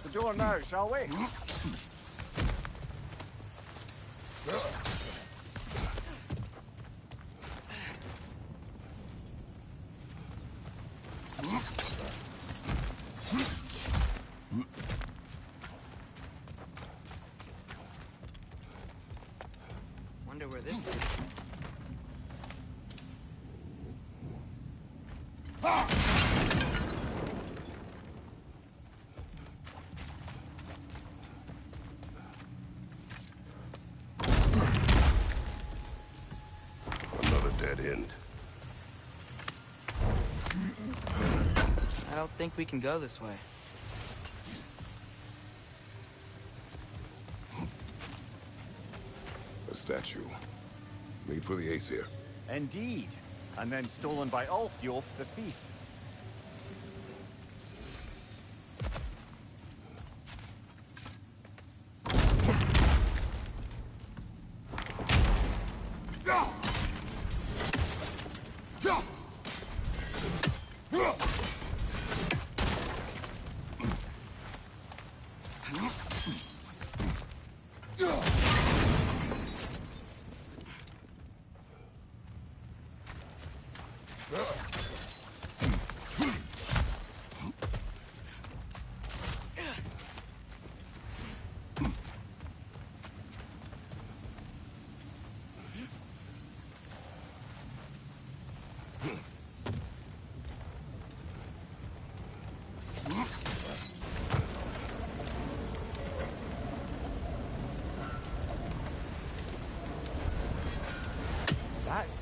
The door now, shall we? Wonder where this is. Another dead end. I don't think we can go this way. A statue. Made for the Aesir. Indeed. And then stolen by Ulfjolf the thief.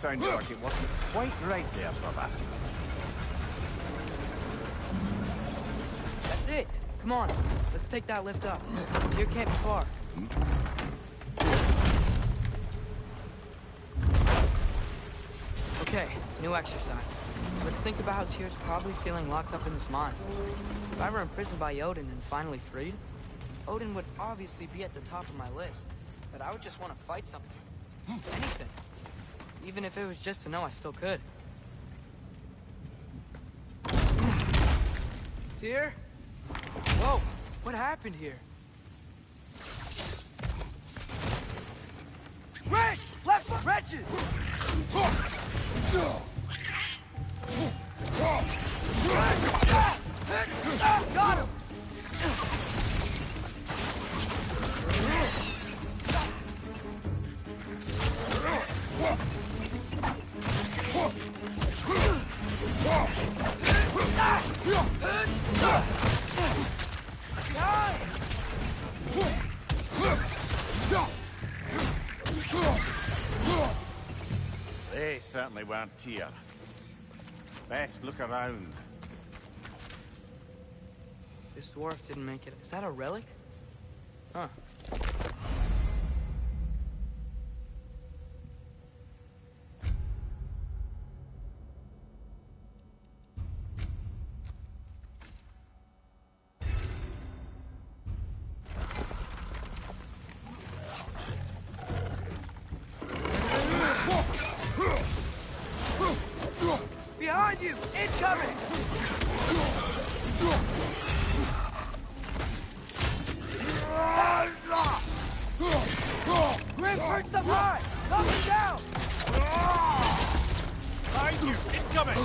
sounded like it wasn't quite right there, brother. That's it. Come on, let's take that lift up. Here can't be far. Okay, new exercise. Let's think about how Tyr's probably feeling locked up in this mine. If I were imprisoned by Odin and finally freed, Odin would obviously be at the top of my list. But I would just want to fight something. Anything. Even if it was just to know I still could. Tyr? Whoa, what happened here? Wrench! Left foot wrenches! Got him! They certainly weren't Tyr. Best look around. This dwarf didn't make it. Is that a relic? Huh. Behind you! Incoming! Grim perched up high! Coming down! Behind you! Incoming!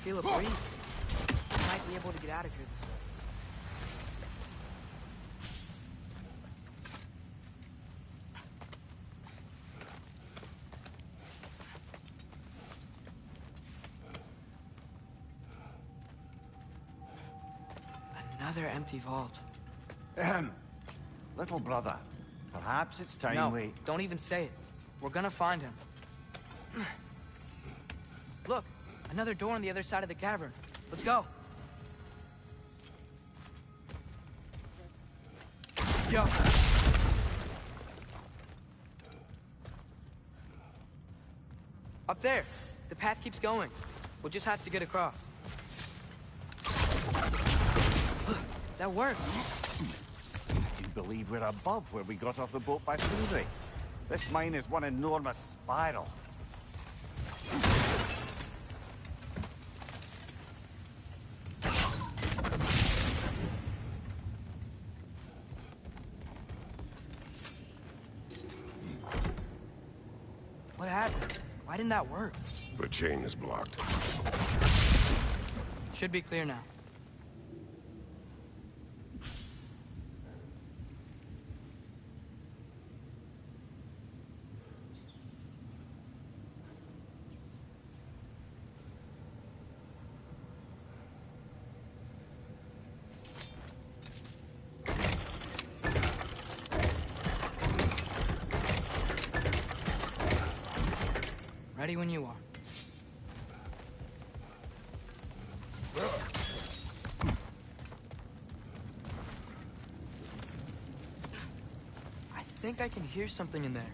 Feel a breeze. I might be able to get out of here this way. Another empty vault. Little brother, perhaps it's time No, we... don't even say it. We're gonna find him. Look, another door on the other side of the cavern. Let's go. Yo. Up there. The path keeps going. We'll just have to get across. That worked. Do you believe we're above where we got off the boat by Tuesday? This mine is one enormous spiral. What happened? Why didn't that work? The chain is blocked. Should be clear now. Ready when you are. I think I can hear something in there.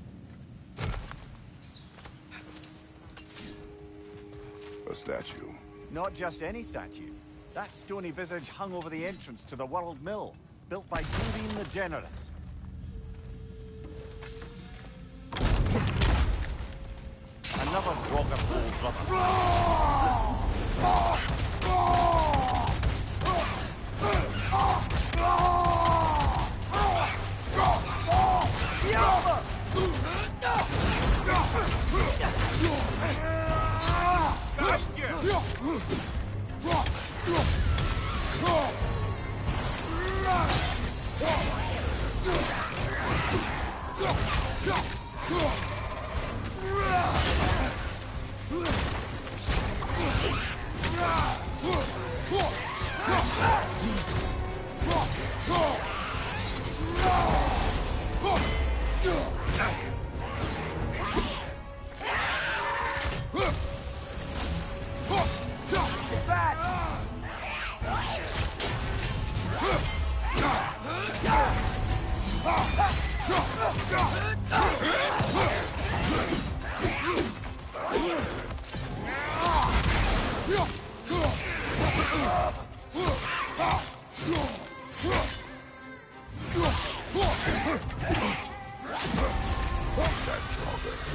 statue. Not just any statue. That stony visage hung over the entrance to the World Mill, built by Durin the Generous. Another Draugr brother.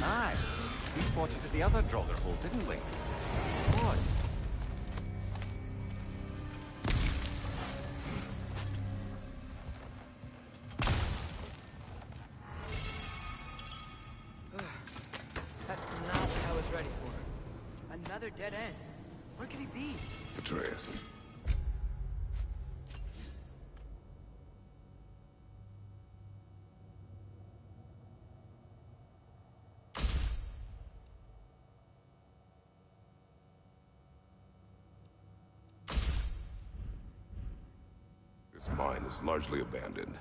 Aye, we spotted at the other Draugr hole, didn't we? What? That's not what I was ready for. Another dead end. Where could he be? Atreus. This mine is largely abandoned.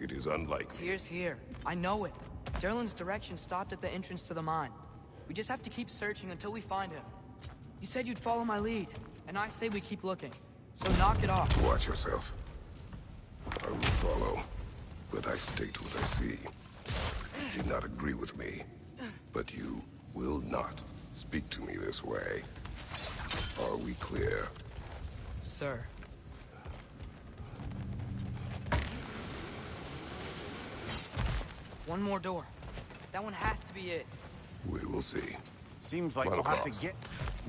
It is unlikely. Tyr's here. I know it. Derlin's direction stopped at the entrance to the mine. We just have to keep searching until we find him. You said you'd follow my lead, and I say we keep looking. So knock it off. Watch yourself. I will follow, but I state what I see. You do not agree with me, but you will not speak to me this way. Are we clear? Sir. One more door. That one has to be it. We will see. Seems like Run we'll have across. to get...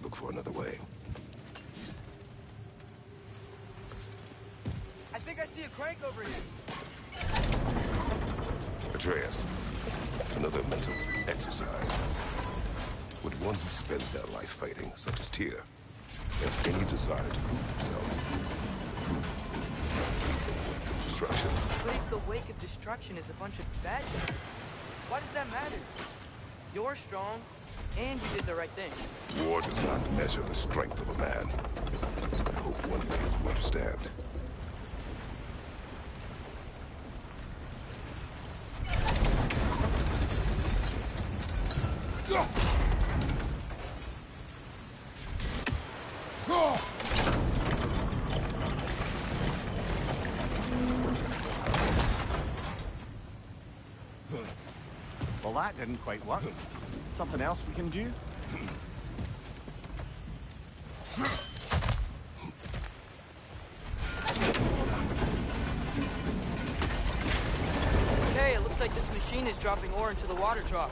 Look for another way. I think I see a crank over here. Atreus, another mental exercise. Would one who spends their life fighting, such as Tyr, have any desire to prove themselves? Proof leads in the wake of destruction. But if the wake of destruction is a bunch of bad guys, why does that matter? You're strong, and you did the right thing. War does not measure the strength of a man. I hope one day you understand. Well, that didn't quite work. Something else we can do? Okay, it looks like this machine is dropping ore into the water trough.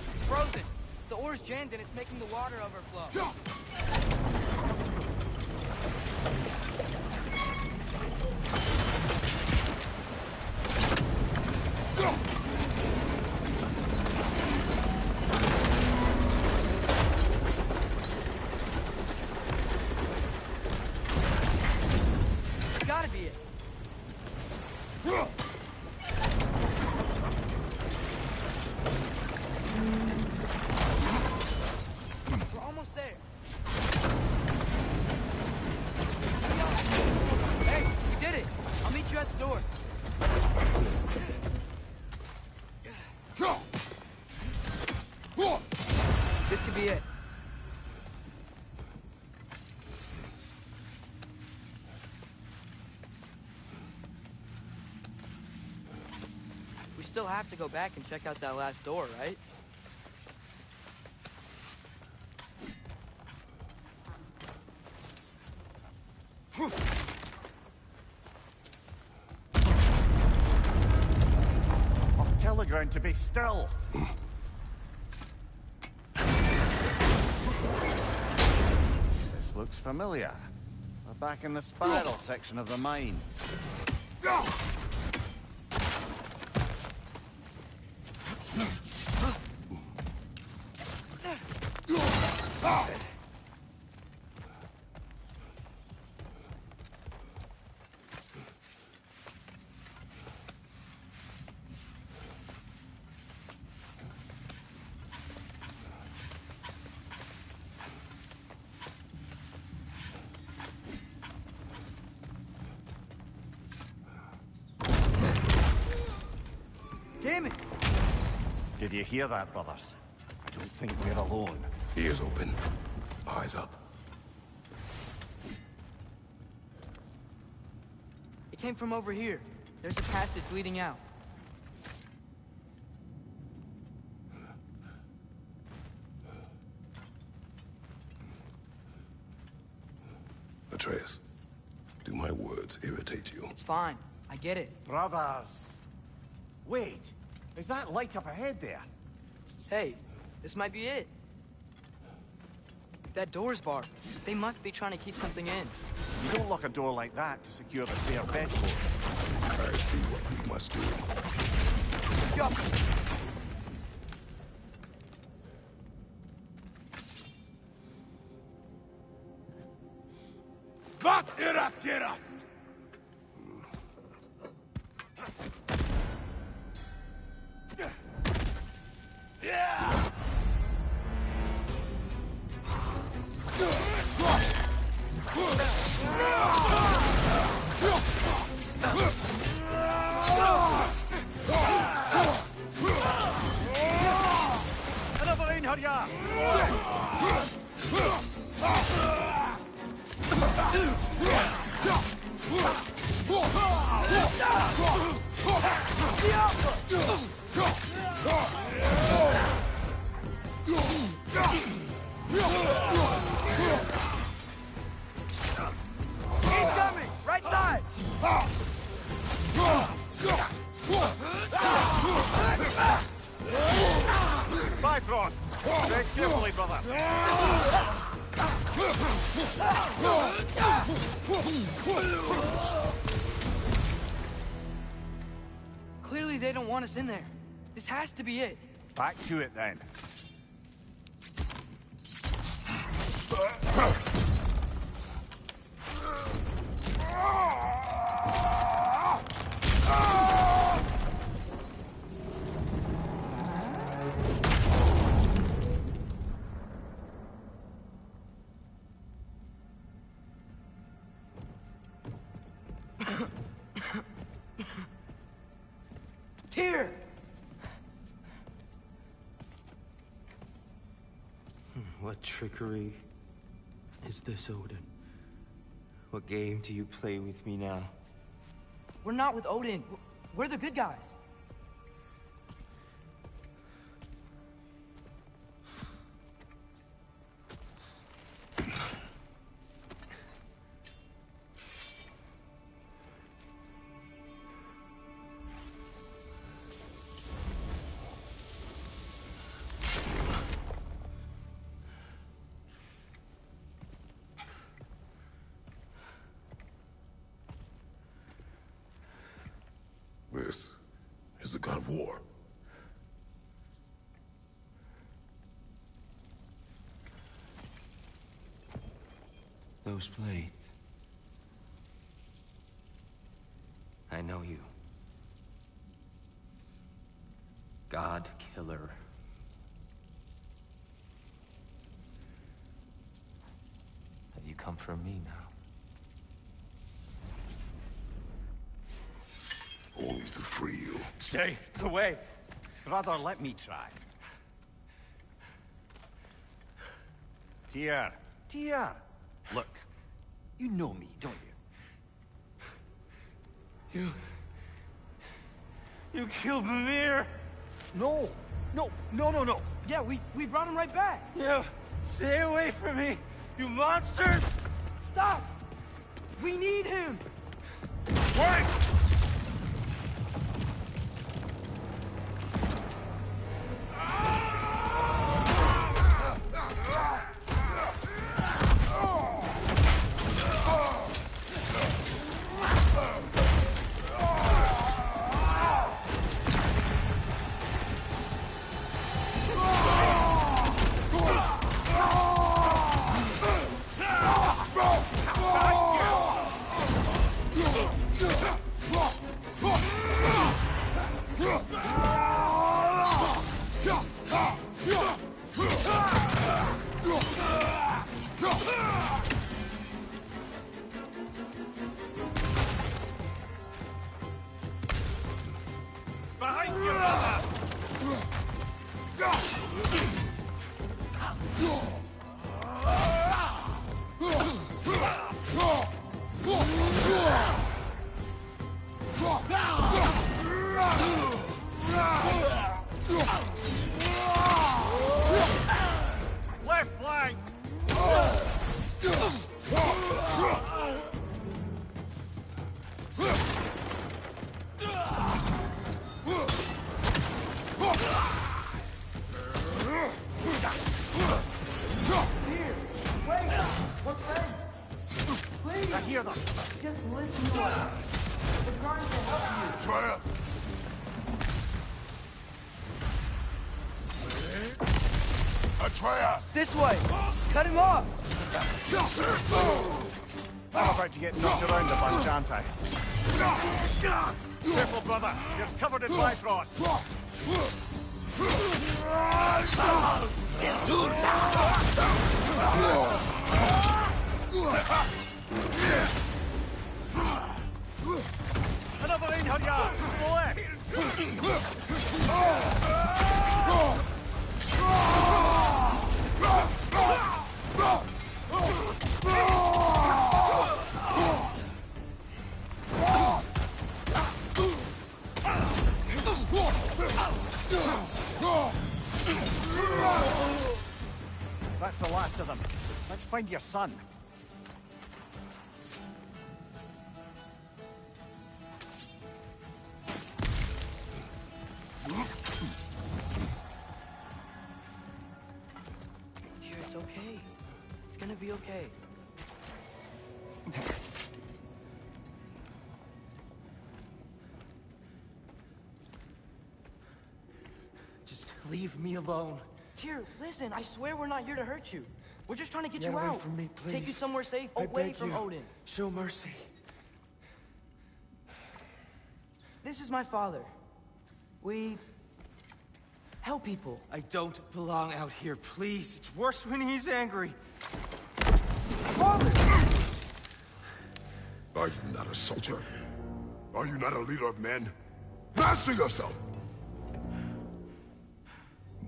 It's frozen. The ore's jammed and it's making the water overflow. It's gotta be it. We're almost there. We still have to go back and check out that last door, right? I'll tell the ground to be still. This looks familiar. We're back in the spiral section of the mine. Damn it! Did you hear that, brothers? I don't think we're alone. Ears open. Eyes up. It came from over here. There's a passage leading out. Atreus, do my words irritate you? It's fine. I get it. Brothers! Wait, is that light up ahead there? Hey, this might be it. That door's barred. They must be trying to keep something in. You don't lock a door like that to secure the spare bedpost. I see what we must do. Yup. Was gerast? Another Einherjar! Incoming! Right side! Bifrost! Tread carefully, brother. Clearly they don't want us in there. This has to be it. Back to it, then. Tyr! What trickery is this, Odin? What game do you play with me now? We're not with Odin. We're the good guys. This is the god of war. Those blades. I know you. God Killer. Have you come for me now? Only to free you. Stay away. Brother, let me try. Tyr. Tyr. Look, you know me, don't you? You killed Mimir! No! No! No, no, no! Yeah, we brought him right back. You stay away from me, you monsters! Stop! We need him! Wait! Behind you! Left flank! I hear them. Just listen to us. We're trying to help you. Try us! Atreus! This way! Cut him off! I'm about to get knocked around a bunch, aren't I? Careful, brother. You're covered in Bifrost. Another Einherjar! To the left! That's the last of them. Let's find your son. Dear, it's okay. It's gonna be okay. Just leave me alone. Tyr, listen, I swear we're not here to hurt you. We're just trying to get Get you away out. from me, Take you please. somewhere safe, I away beg from you. Odin. Show mercy. This is my father. We help people. I don't belong out here, please. It's worse when he's angry. Father! Are you not a soldier? Are you not a leader of men? Master yourself!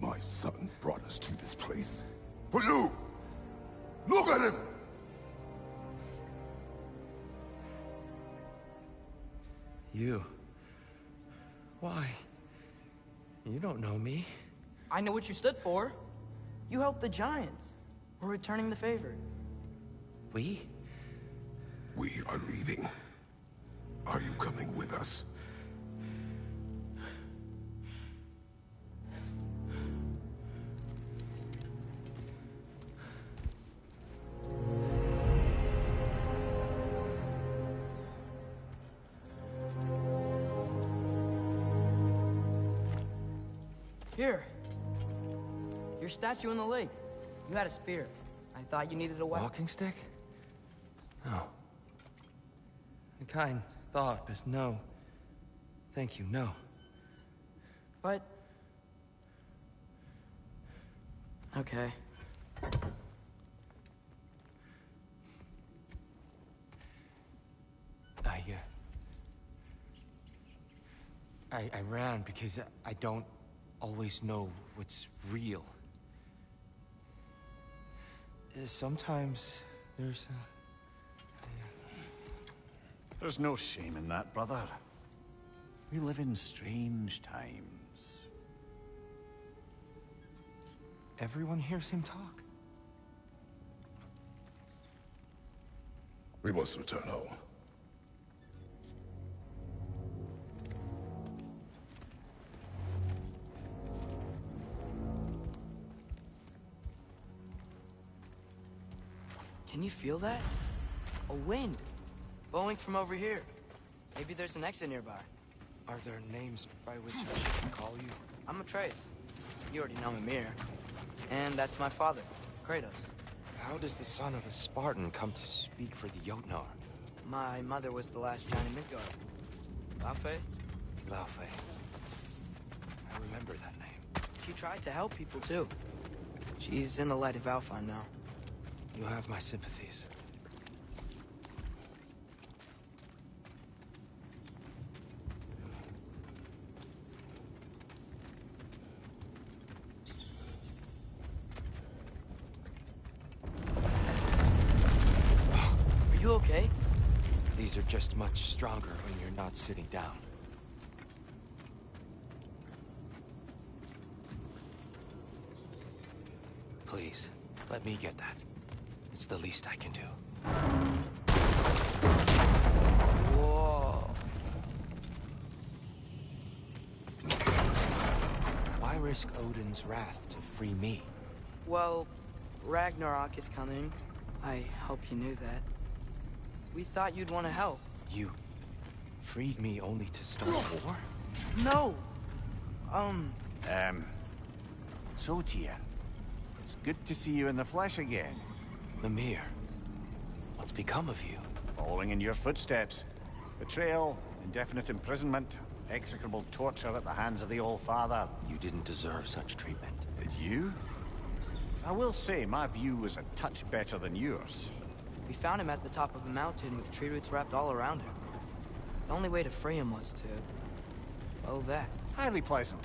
My son brought us to this place. For you! Look at him! You? Why? You don't know me. I know what you stood for. You helped the Giants. We're returning the favor. We? We are leaving. Are you coming with us? Here. Your statue in the lake. You had a spear. I thought you needed a weapon. Walking stick? No. A kind thought, but no. Thank you, no. But... okay. I ran because I don't always know what's real. Sometimes there's There's no shame in that, brother. We live in strange times. Everyone hears him talk. We must return home. Can you feel that? A wind. Blowing from over here. Maybe there's an exit nearby. Are there names by which I should call you? I'm Atreus. You already know Mimir. And that's my father, Kratos. How does the son of a Spartan come to speak for the Jotnar? My mother was the last giant in Midgard. Laufey? Laufey. I remember that name. She tried to help people too. She's in the light of Alphon now. You have my sympathies. Are you okay? These are just much stronger when you're not sitting down. Please, let me get that. It's the least I can do. Whoa. Why risk Odin's wrath to free me? Well, Ragnarok is coming. I hope you knew that. We thought you'd want to help. You freed me only to start a war? No! So, Tyr, it's good to see you in the flesh again. Mimir, what's become of you? Following in your footsteps. Betrayal, indefinite imprisonment, execrable torture at the hands of the Old Father. You didn't deserve such treatment. Did you? I will say, my view was a touch better than yours. We found him at the top of a mountain with tree roots wrapped all around him. The only way to free him was to... well, that. Highly pleasant.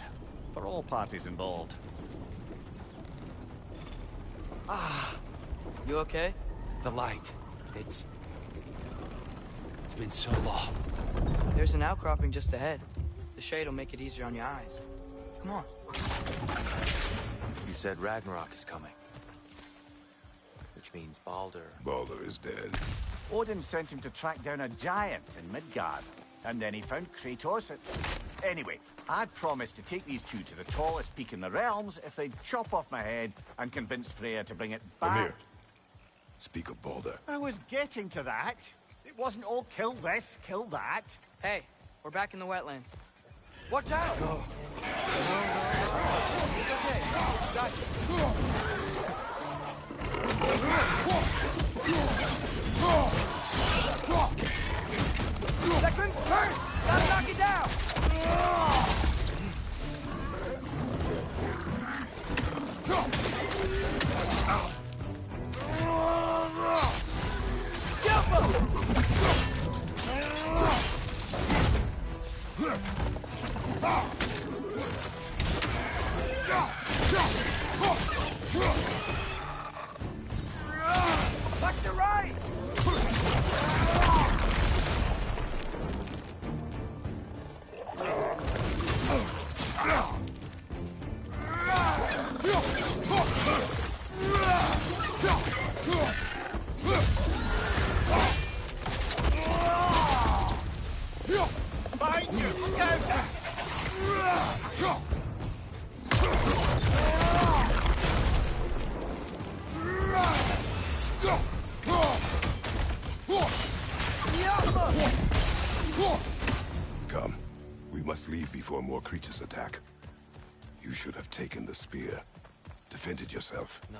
For all parties involved. You okay? The light. It's been so long. There's an outcropping just ahead. The shade will make it easier on your eyes. Come on. You said Ragnarok is coming. Which means Baldur. Baldur is dead. Odin sent him to track down a giant in Midgard, and then he found Kratos. Anyway, I'd promised to take these two to the tallest peak in the realms if they'd chop off my head and convince Freya to bring it back. Mimir, speak of Baldur. I was getting to that. It wasn't all kill this, kill that. Hey, we're back in the wetlands. Watch out! It's okay. Got you. That couldn't hurt! Gotta knock it down! Back to right! Behind you! Look out! Come. We must leave before more creatures attack. You should have taken the spear. Defended yourself. No.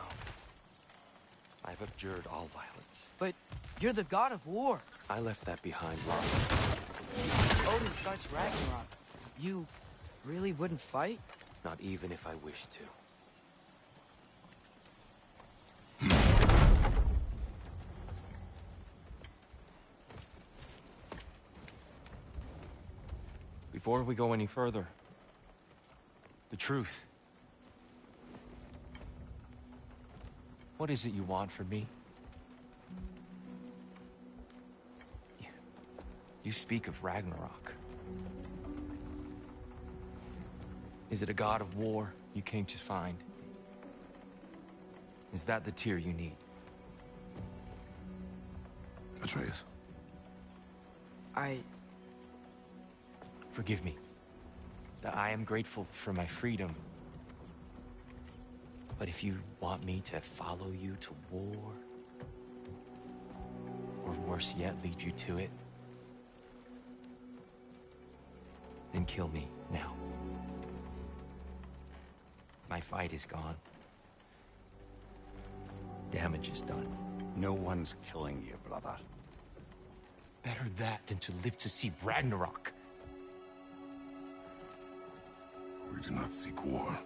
I've abjured all violence. But you're the god of war. I left that behind long ago. Odin starts Ragnarok. You really wouldn't fight? Not even if I wished to. Before we go any further, the truth. What is it you want from me? You speak of Ragnarok. Is it a god of war you came to find? Is that the Tyr you need? Atreus. Forgive me. I am grateful for my freedom. But if you want me to follow you to war, or worse yet, lead you to it, then kill me now. My fight is gone. Damage is done. No one's killing you, brother. Better that than to live to see Ragnarok. We do not seek war.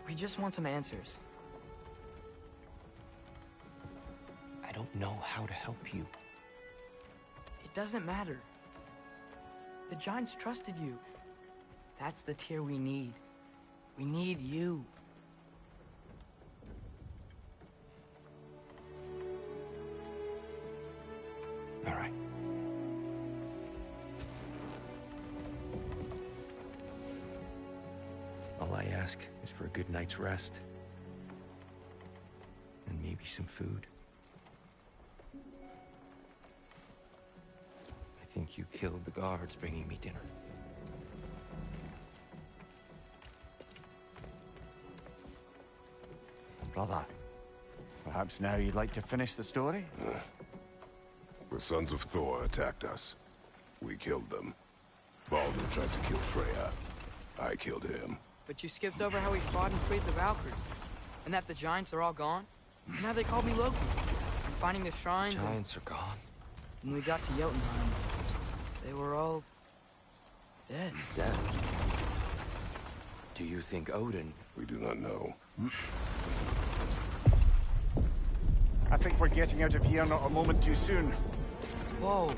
We just want some answers. I don't know how to help you. It doesn't matter. The Giants trusted you. That's the Tyr we need. We need you. All right. All I ask is for a good night's rest. And maybe some food. I think you killed the guards bringing me dinner. Brother, perhaps now you'd like to finish the story? The sons of Thor attacked us. We killed them. Baldur tried to kill Freya. I killed him. But you skipped over how we fought and freed the Valkyries. And that the Giants are all gone. And now they called me Loki. And finding the shrines Giants are gone. and we got to Jotunheim. They were all... dead. Dead. Do you think Odin... We do not know. I think we're getting out of here not a moment too soon. Whoa,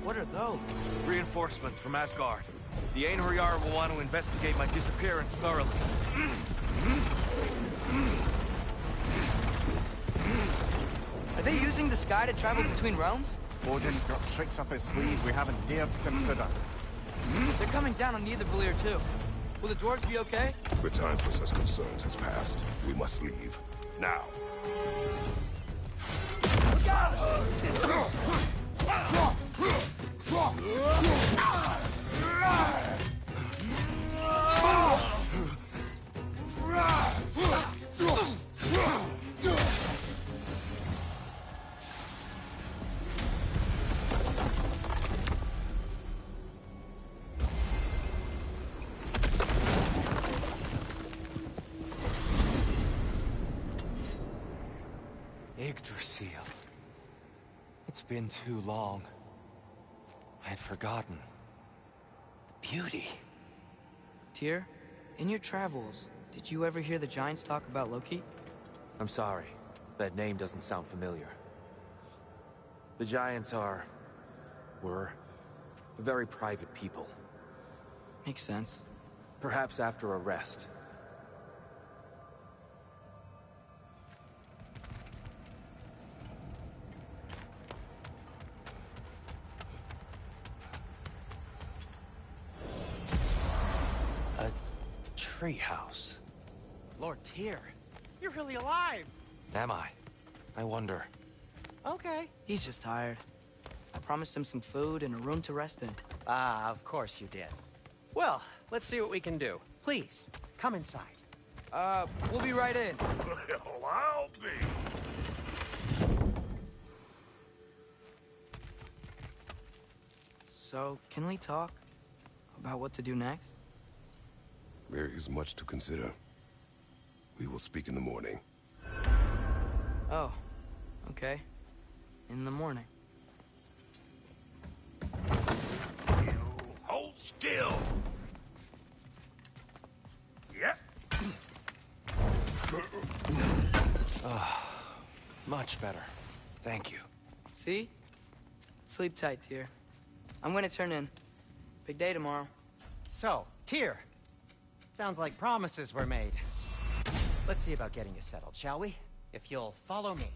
what are those? Reinforcements from Asgard. The Einherjar will want to investigate my disappearance thoroughly. Are they using the sky to travel between realms? Odin's got tricks up his sleeve we haven't dared to consider. They're coming down on either Valir too. Will the dwarves be okay? The time for such concerns has passed. We must leave. Now. Look out! Yggdrasil. It's been too long. I had forgotten. The beauty. Tyr, in your travels, did you ever hear the Giants talk about Loki? I'm sorry. That name doesn't sound familiar. The Giants were very private people. Makes sense. Perhaps after a rest. Treehouse. Lord Tyr, you're really alive. Am I? I wonder. Okay. He's just tired. I promised him some food and a room to rest in. Ah, of course you did. Well, let's see what we can do. Please, come inside. We'll be right in. Well, I'll be. So, can we talk about what to do next? There is much to consider. We will speak in the morning. Oh, okay. In the morning. You hold still. Yep. Much better. Thank you. See? Sleep tight, Tyr. I'm gonna turn in. Big day tomorrow. So, Tyr. Sounds like promises were made. Let's see about getting you settled, shall we? If you'll follow me.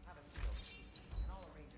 Have a seat, and I'll arrange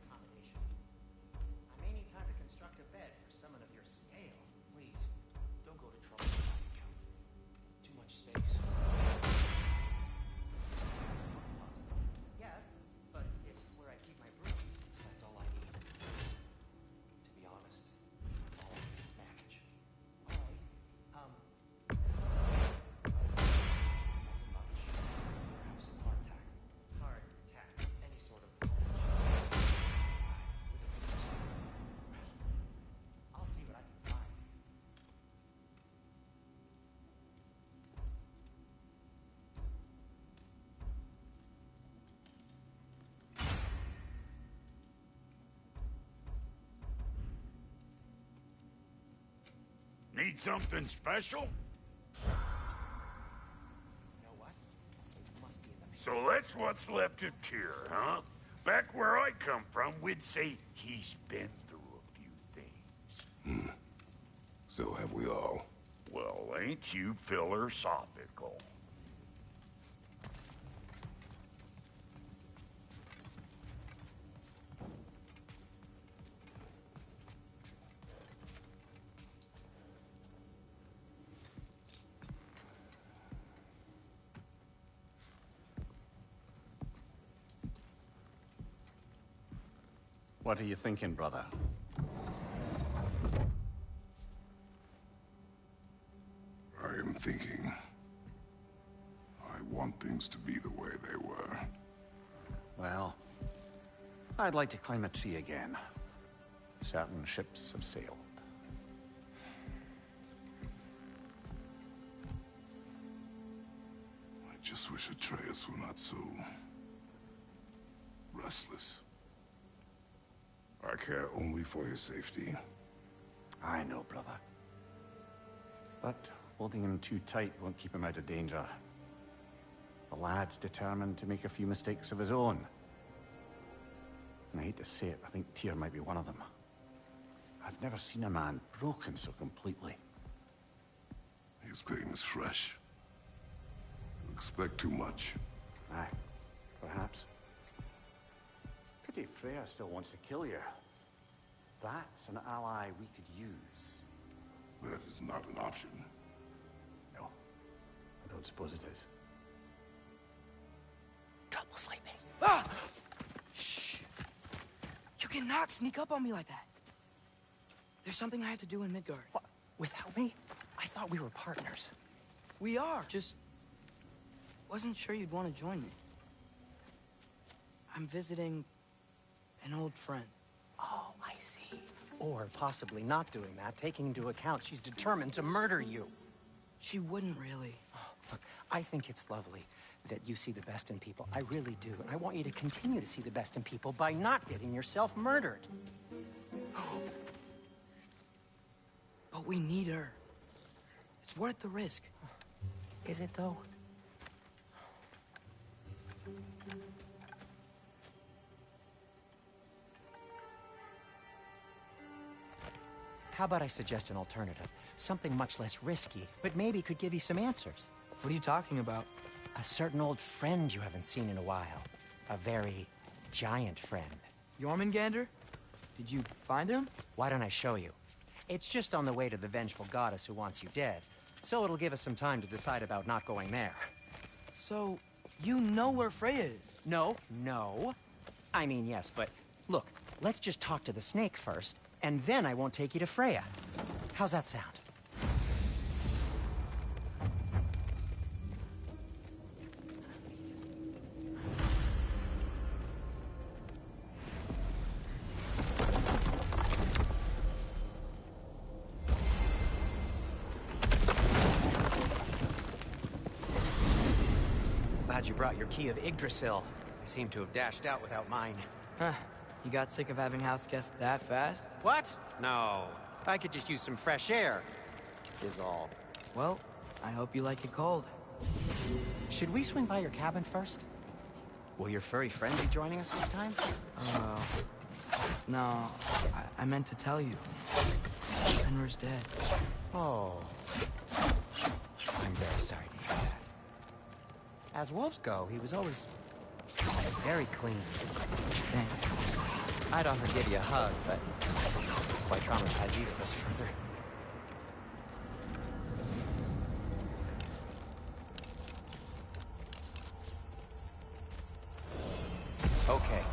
Need something special? You know what? It must be in the... So that's what's left of Tyr, huh? Back where I come from, we'd say he's been through a few things. So have we all. Well, ain't you philosophical? What are you thinking, brother? I am thinking. I want things to be the way they were. Well, I'd like to climb a tree again. Certain ships have sailed. I just wish Atreus were not so... restless. I care only for his safety. I know, brother. But holding him too tight won't keep him out of danger. The lad's determined to make a few mistakes of his own. And I hate to say it, I think Tyr might be one of them. I've never seen a man broken so completely. His pain is fresh. You expect too much. Aye, perhaps. Pity Freya still wants to kill you. That's an ally we could use. That is not an option. No, I don't suppose it is. Trouble sleeping. Ah! Shh. You cannot sneak up on me like that. There's something I have to do in Midgard. What? Without me? I thought we were partners. We are. Just wasn't sure you'd want to join me. I'm visiting an old friend. Oh, I see. Or possibly not doing that, taking into account she's determined to murder you. She wouldn't really. Oh, look, I think it's lovely that you see the best in people. I really do. And I want you to continue to see the best in people by not getting yourself murdered. But we need her. It's worth the risk. Is it, though? How about I suggest an alternative? Something much less risky, but maybe could give you some answers. What are you talking about? A certain old friend you haven't seen in a while. A very giant friend. Jormungandr? Did you find him? Why don't I show you? It's just on the way to the vengeful goddess who wants you dead. So it'll give us some time to decide about not going there. So, you know where Freya is? No. I mean, yes, but look, let's just talk to the snake first, and then I won't take you to Freya. How's that sound? Glad you brought your key of Yggdrasil. I seem to have dashed out without mine. Huh. You got sick of having house guests that fast? What? No. I could just use some fresh air, is all. Well, I hope you like it cold. Should we swing by your cabin first? Will your furry friend be joining us this time? No, I meant to tell you. Fenrir's dead. Oh. I'm very sorry to hear that. As wolves go, he was always very clean. Thanks. I'd offer to give you a hug, but why traumatize either of us further? Okay.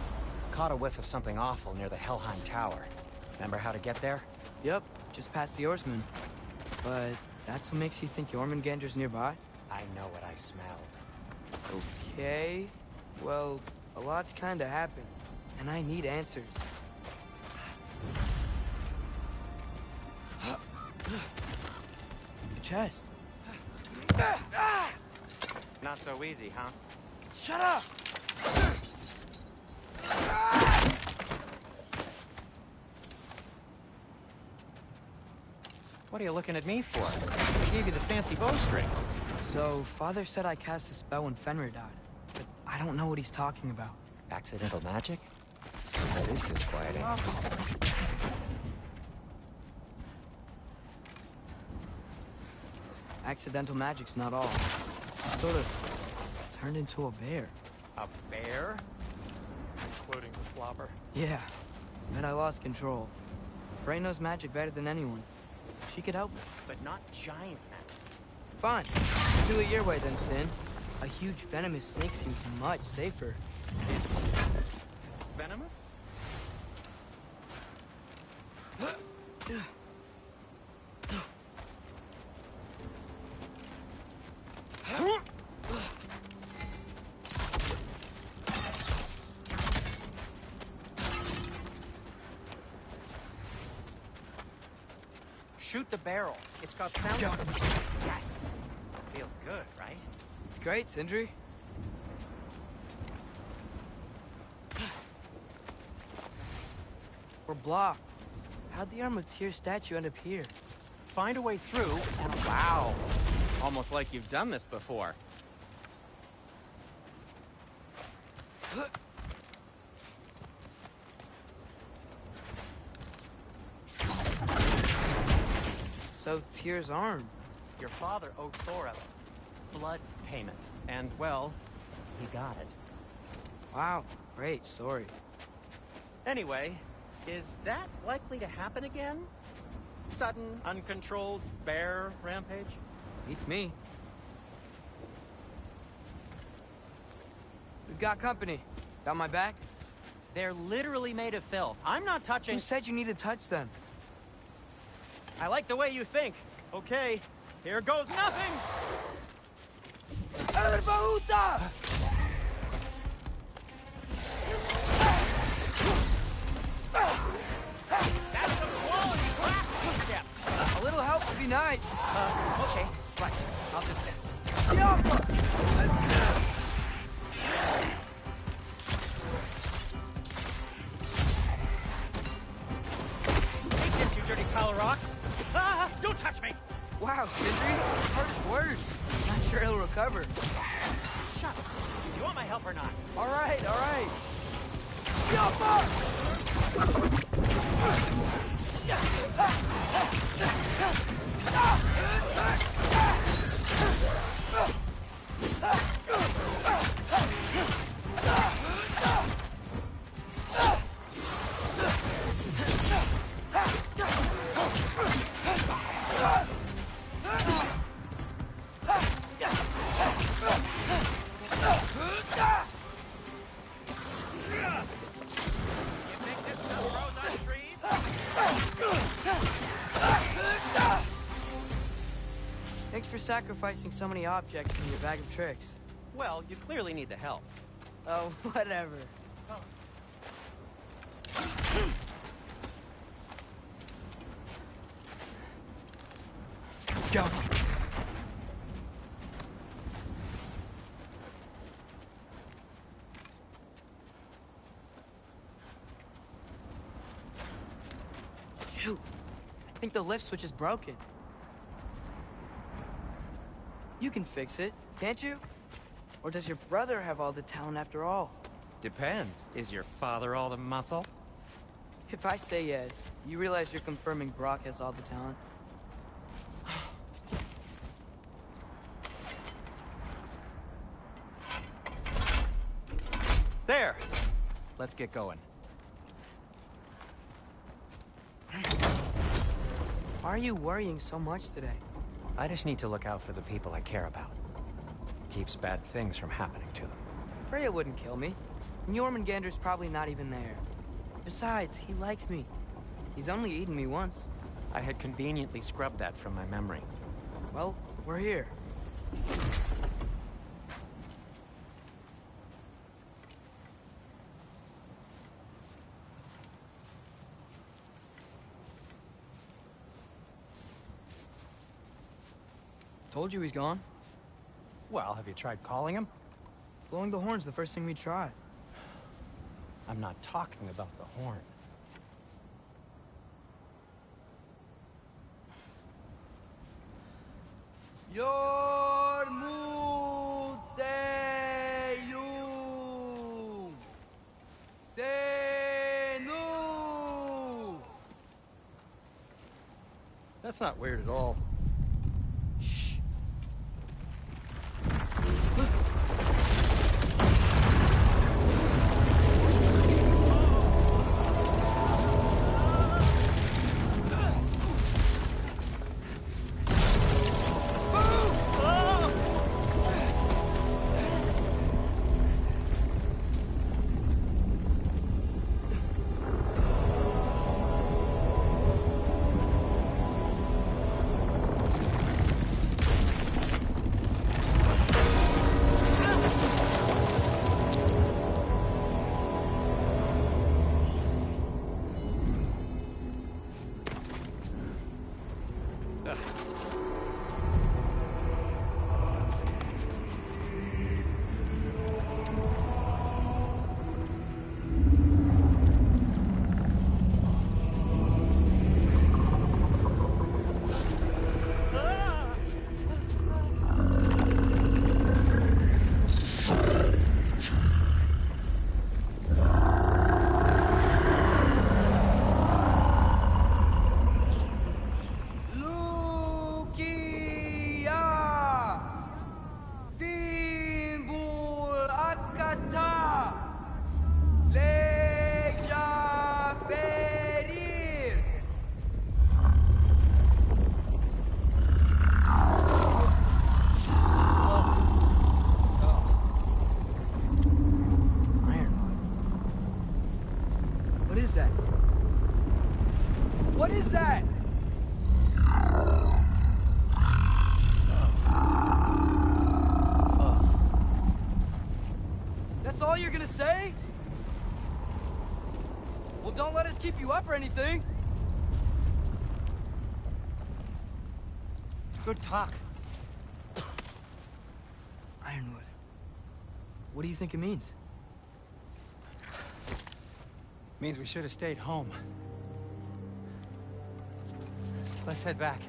Caught a whiff of something awful near the Helheim Tower. Remember how to get there? Yep, just past the Oarsman. But that's what makes you think Jormungandr's nearby? I know what I smelled. Okay. Well, a lot's kinda happened, and I need answers. The chest. Not so easy, huh? Shut up! What are you looking at me for? I gave you the fancy bowstring. So, Father said I cast a spell when Fenrir died, but I don't know what he's talking about. Accidental magic? That is disquieting. Accidental magic's not all. I sort of turned into a bear. A bear? Including the slobber. Yeah, but I lost control. Frey knows magic better than anyone. She could help me. But not giant magic. Fine. Do it your way then, Sin. A huge venomous snake seems much safer. Venomous? Shoot the barrel. It's got sound. Yes. Feels good, right? It's great, Sindri. We're blocked. How'd the Arm of Tears statue end up here? Find a way through, and wow. Almost like you've done this before. So, Tyr's arm. Your father owed Thor a blood payment. And, well, he got it. Wow, great story. Anyway, is that likely to happen again? Sudden, uncontrolled bear rampage? Beats me. We've got company. Got my back? They're literally made of filth. I'm not touching... Who said you need to touch them? I like the way you think. Okay, here goes nothing! El Bahuta! That's some quality craftsmanship! A little help would be nice. Okay, right. I'll just stand. Take this, you dirty pile of rocks! Ah, don't touch me! Wow, Sindri, harsh words. Not sure he'll recover. Shut up. You want my help or not? All right, all right. Thanks for sacrificing so many objects from your bag of tricks. Well, you clearly need the help. Oh, whatever. Let's go. Shoot. I think the lift switch is broken. You can fix it, can't you? Or does your brother have all the talent after all? Depends. Is your father all the muscle? If I say yes, you realize you're confirming Brock has all the talent? There! Let's get going. Why are you worrying so much today? I just need to look out for the people I care about. Keeps bad things from happening to them. Freya wouldn't kill me. And Jormungandr's probably not even there. Besides, he likes me. He's only eaten me once. I had conveniently scrubbed that from my memory. Well, we're here. Told you he's gone. Well, have you tried calling him? Blowing the horn's the first thing we tried. I'm not talking about the horn. Yormuteum Senu. That's not weird at all. Shh. What is that? What is that? That's all you're gonna say? Well, don't let us keep you up or anything. Good talk. Ironwood. What do you think it means? Means we should have stayed home. Let's head back.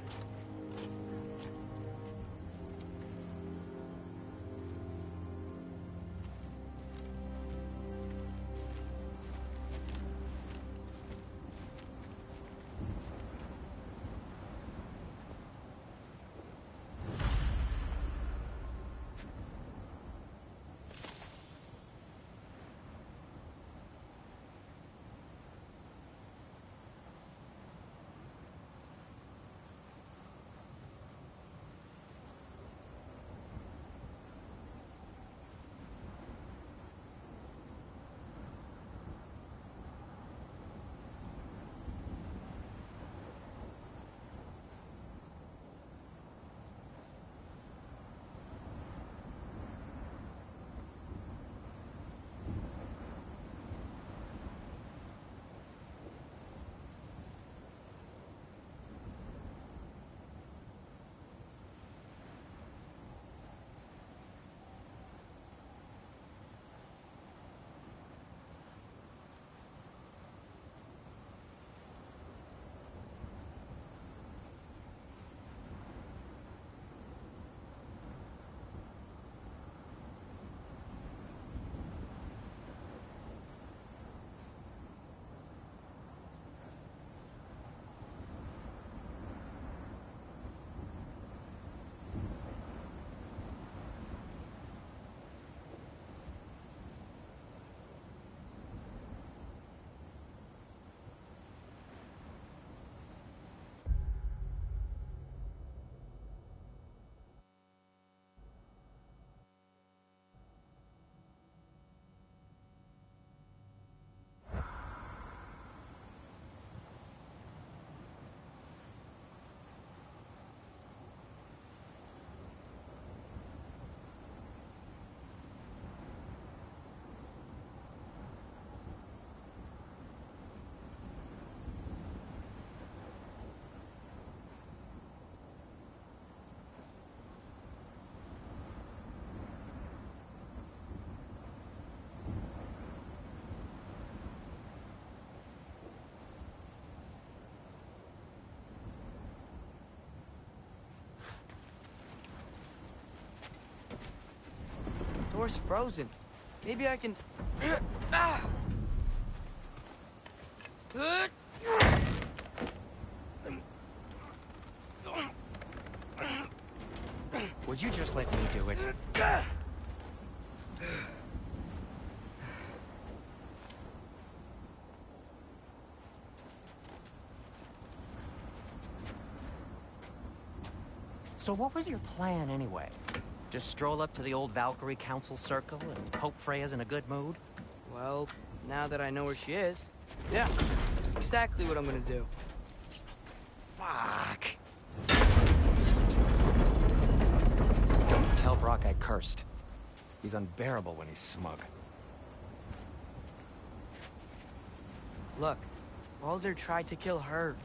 door's frozen. Maybe I can... Ah! Would you just let me do it? So what was your plan anyway? Just stroll up to the old Valkyrie Council Circle and hope Freya's in a good mood? Well, now that I know where she is, yeah, exactly what I'm gonna do. Fuck. Don't tell Brock I cursed. He's unbearable when he's smug. Look, Baldur tried to kill her.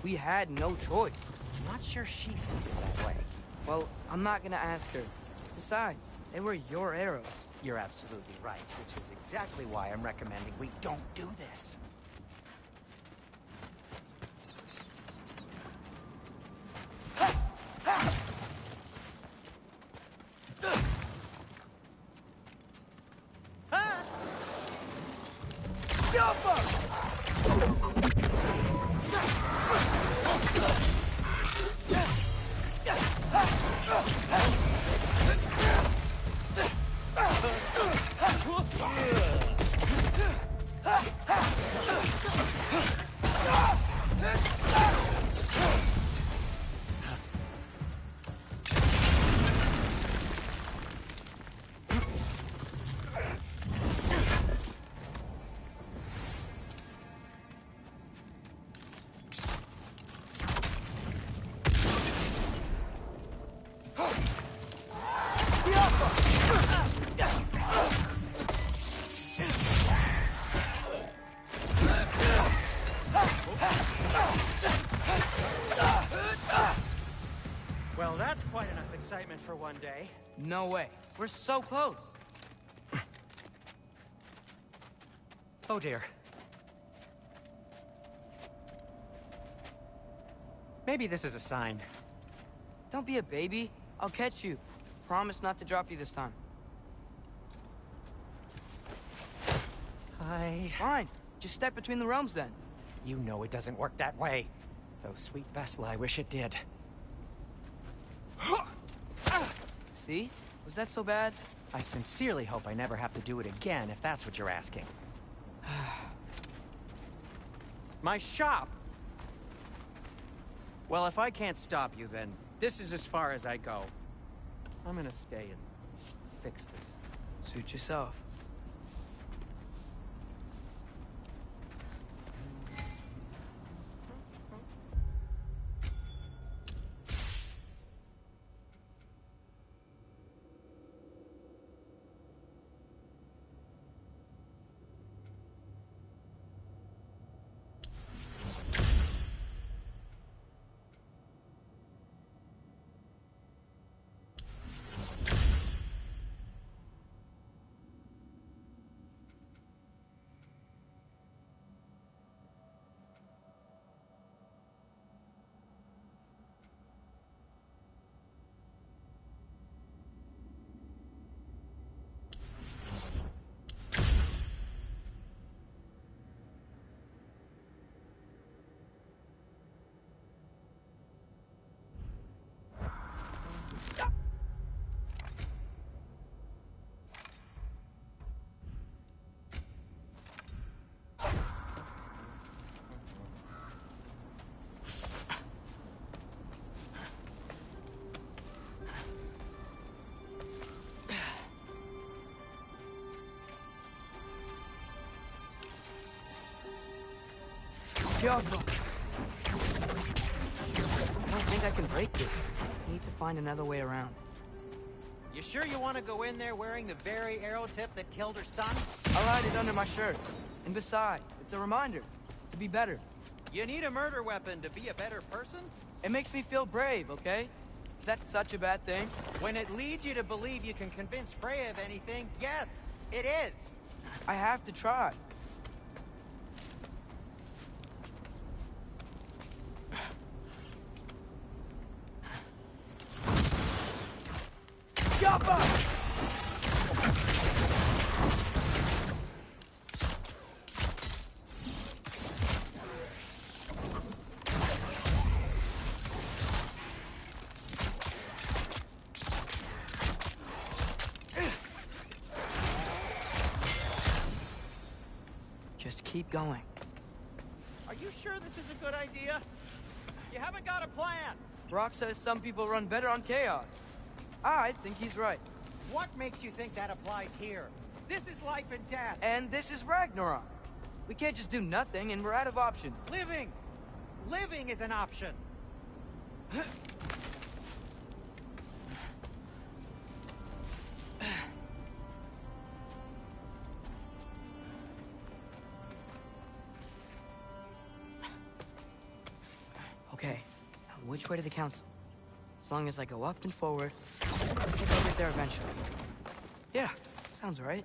We had no choice. I'm not sure she sees it that way. Well, I'm not gonna ask her. Besides, they were your arrows. You're absolutely right, which is exactly why I'm recommending we don't do this. Well, that's quite enough excitement for one day. No way. We're so close. Oh dear. Maybe this is a sign. Don't be a baby. I'll catch you. Promise not to drop you this time. Fine. Just step between the realms then. You know it doesn't work that way. Though, sweet Bessel, I wish it did. See? Was that so bad? I sincerely hope I never have to do it again, if that's what you're asking. My shop! Well, if I can't stop you, then this is as far as I go. I'm gonna stay and fix this. Suit yourself. Careful. I don't think I can break it. Need to find another way around. You sure you want to go in there wearing the very arrow tip that killed her son? I'll hide it under my shirt. And besides, it's a reminder to be better. You need a murder weapon to be a better person? It makes me feel brave, okay? Is that such a bad thing? When it leads you to believe you can convince Freya of anything, yes, it is. I have to try. Jump up! keep going. Are you sure this is a good idea? You haven't got a plan. Brock says some people run better on chaos. I think he's right. What makes you think that applies here? This is life and death. And this is Ragnarok. We can't just do nothing, and we're out of options. Living! Living is an option. Okay, now which way to the council? As long as I go up and forward, I think I'll get there eventually. Yeah, sounds right.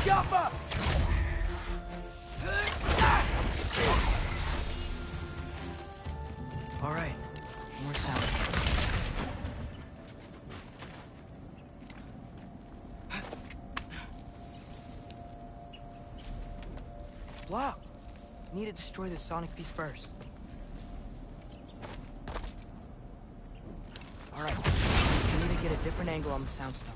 Jumper! All right, more sound. Block. Need to destroy the sonic beast first. All right, we need to get a different angle on the soundstone.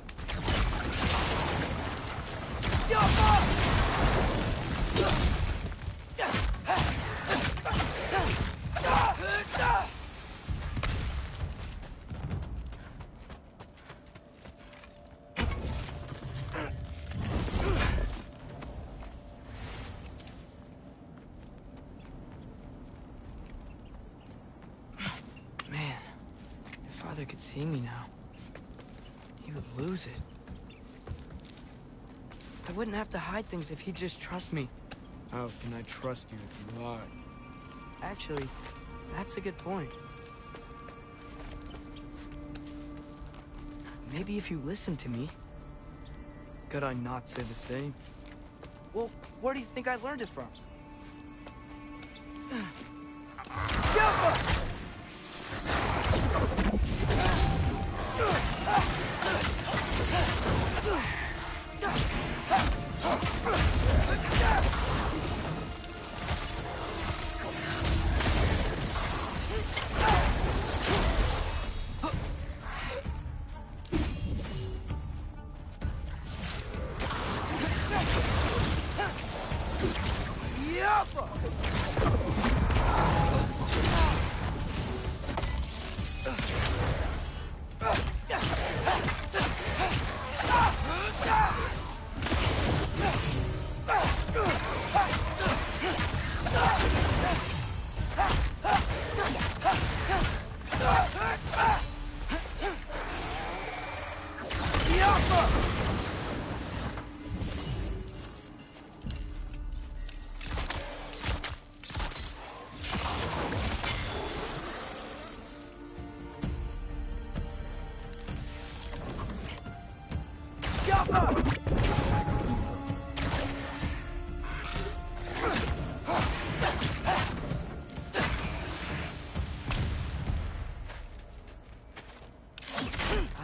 Man, if Father could see me now, he would lose it. I wouldn't have to hide things if he'd just trust me. How can I trust you if you lie? Actually, that's a good point. Maybe if you listen to me. Could I not say the same? Well, where do you think I learned it from?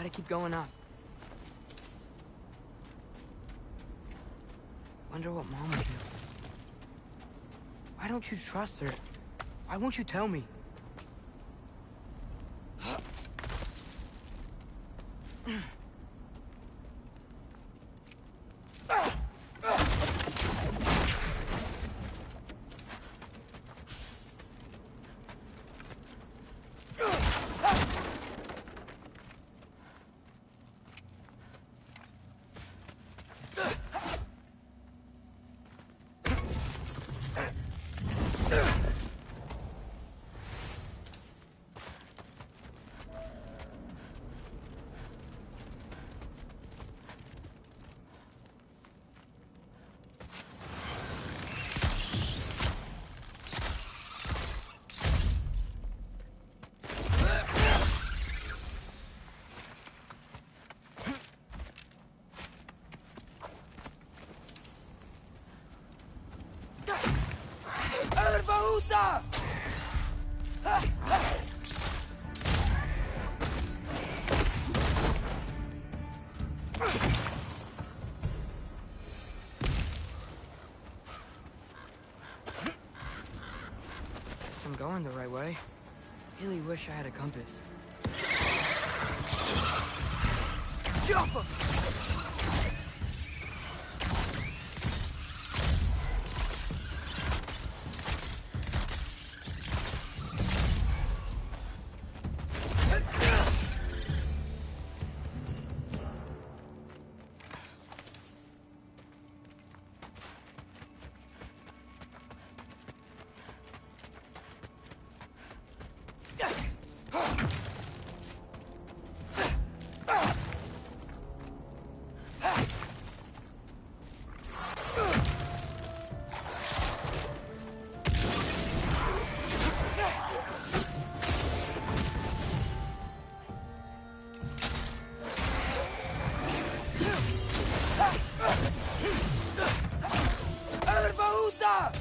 Gotta keep going up. Wonder what Mom would do. Why don't you trust her? Why won't you tell me? I'm going the right way. Really wish I had a compass. Jump him! Yakuza!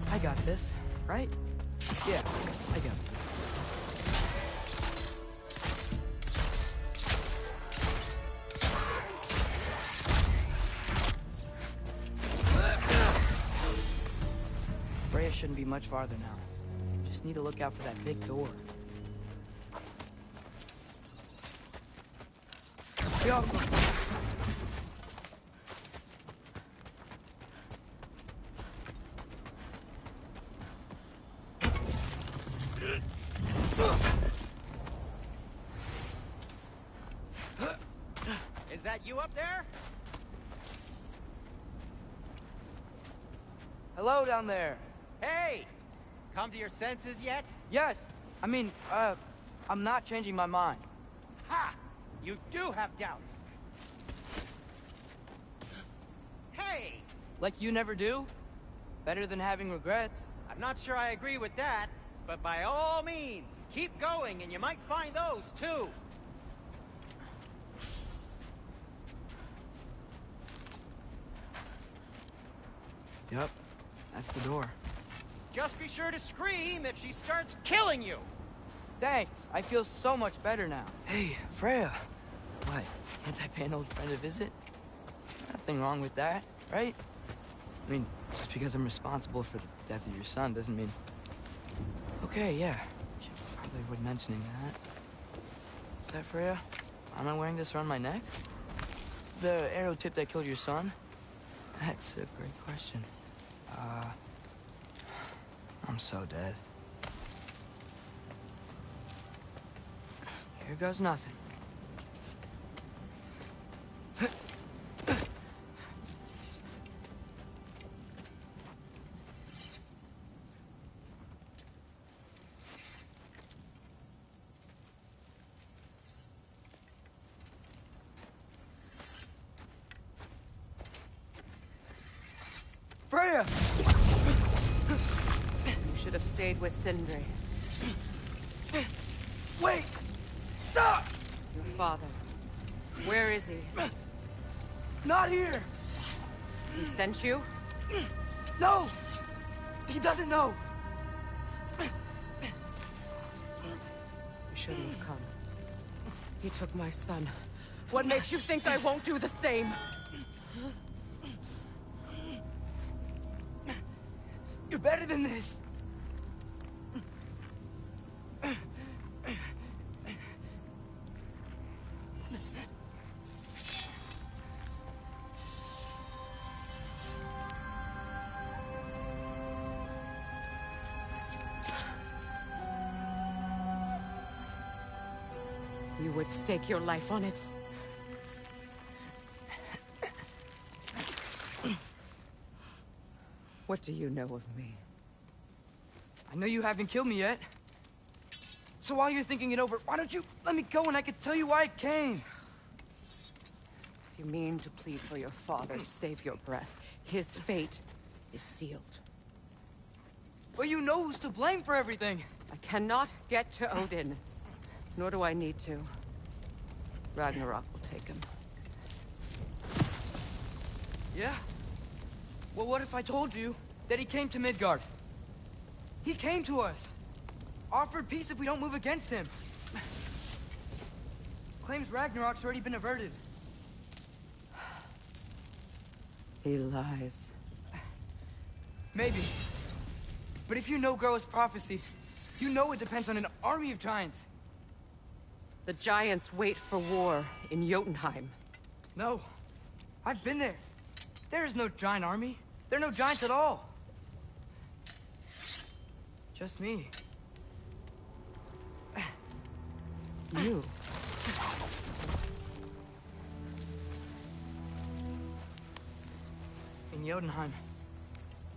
I got this, right? Yeah, I got it. Freya shouldn't be much farther now. Just need to look out for that big door. Is that you up there? Hello down there. Hey! Come to your senses yet? Yes. I mean, I'm not changing my mind. Ha! You do have doubts. Hey! Like you never do? Better than having regrets. I'm not sure I agree with that, but by all means, keep going and you might find those too. Yep, that's the door. Just be sure to scream if she starts killing you. Thanks, I feel so much better now. Hey, Freya. What, can't I pay an old friend a visit? Nothing wrong with that, right? I mean, just because I'm responsible for the death of your son doesn't mean... Okay, yeah. Should probably avoid mentioning that. Is that Freya? Am I wearing this around my neck? The arrow tip that killed your son? That's a great question. I'm so dead. Here goes nothing. Freya! You should have stayed with Sindri. Wait! Stop! Your father. Where is he? Not here! He sent you? No! He doesn't know! You shouldn't have come. He took my son. What makes you think I won't do the same? You're better than this! You would stake your life on it? What do you know of me? I know you haven't killed me yet. So while you're thinking it over, why don't you let me go and I can tell you why I came? You mean to plead for your father, save your breath. His fate is sealed. But you know who's to blame for everything. I cannot get to Odin. Nor do I need to. Ragnarok will take him. Yeah? Well, what if I told you that he came to Midgard? He came to us. Offered peace if we don't move against him. Claims Ragnarok's already been averted. He lies. Maybe. But if you know Groa's prophecy, you know it depends on an army of giants. The giants wait for war in Jotunheim. No. I've been there. There is no giant army. There are no giants at all. Just me. You. In Jotunheim,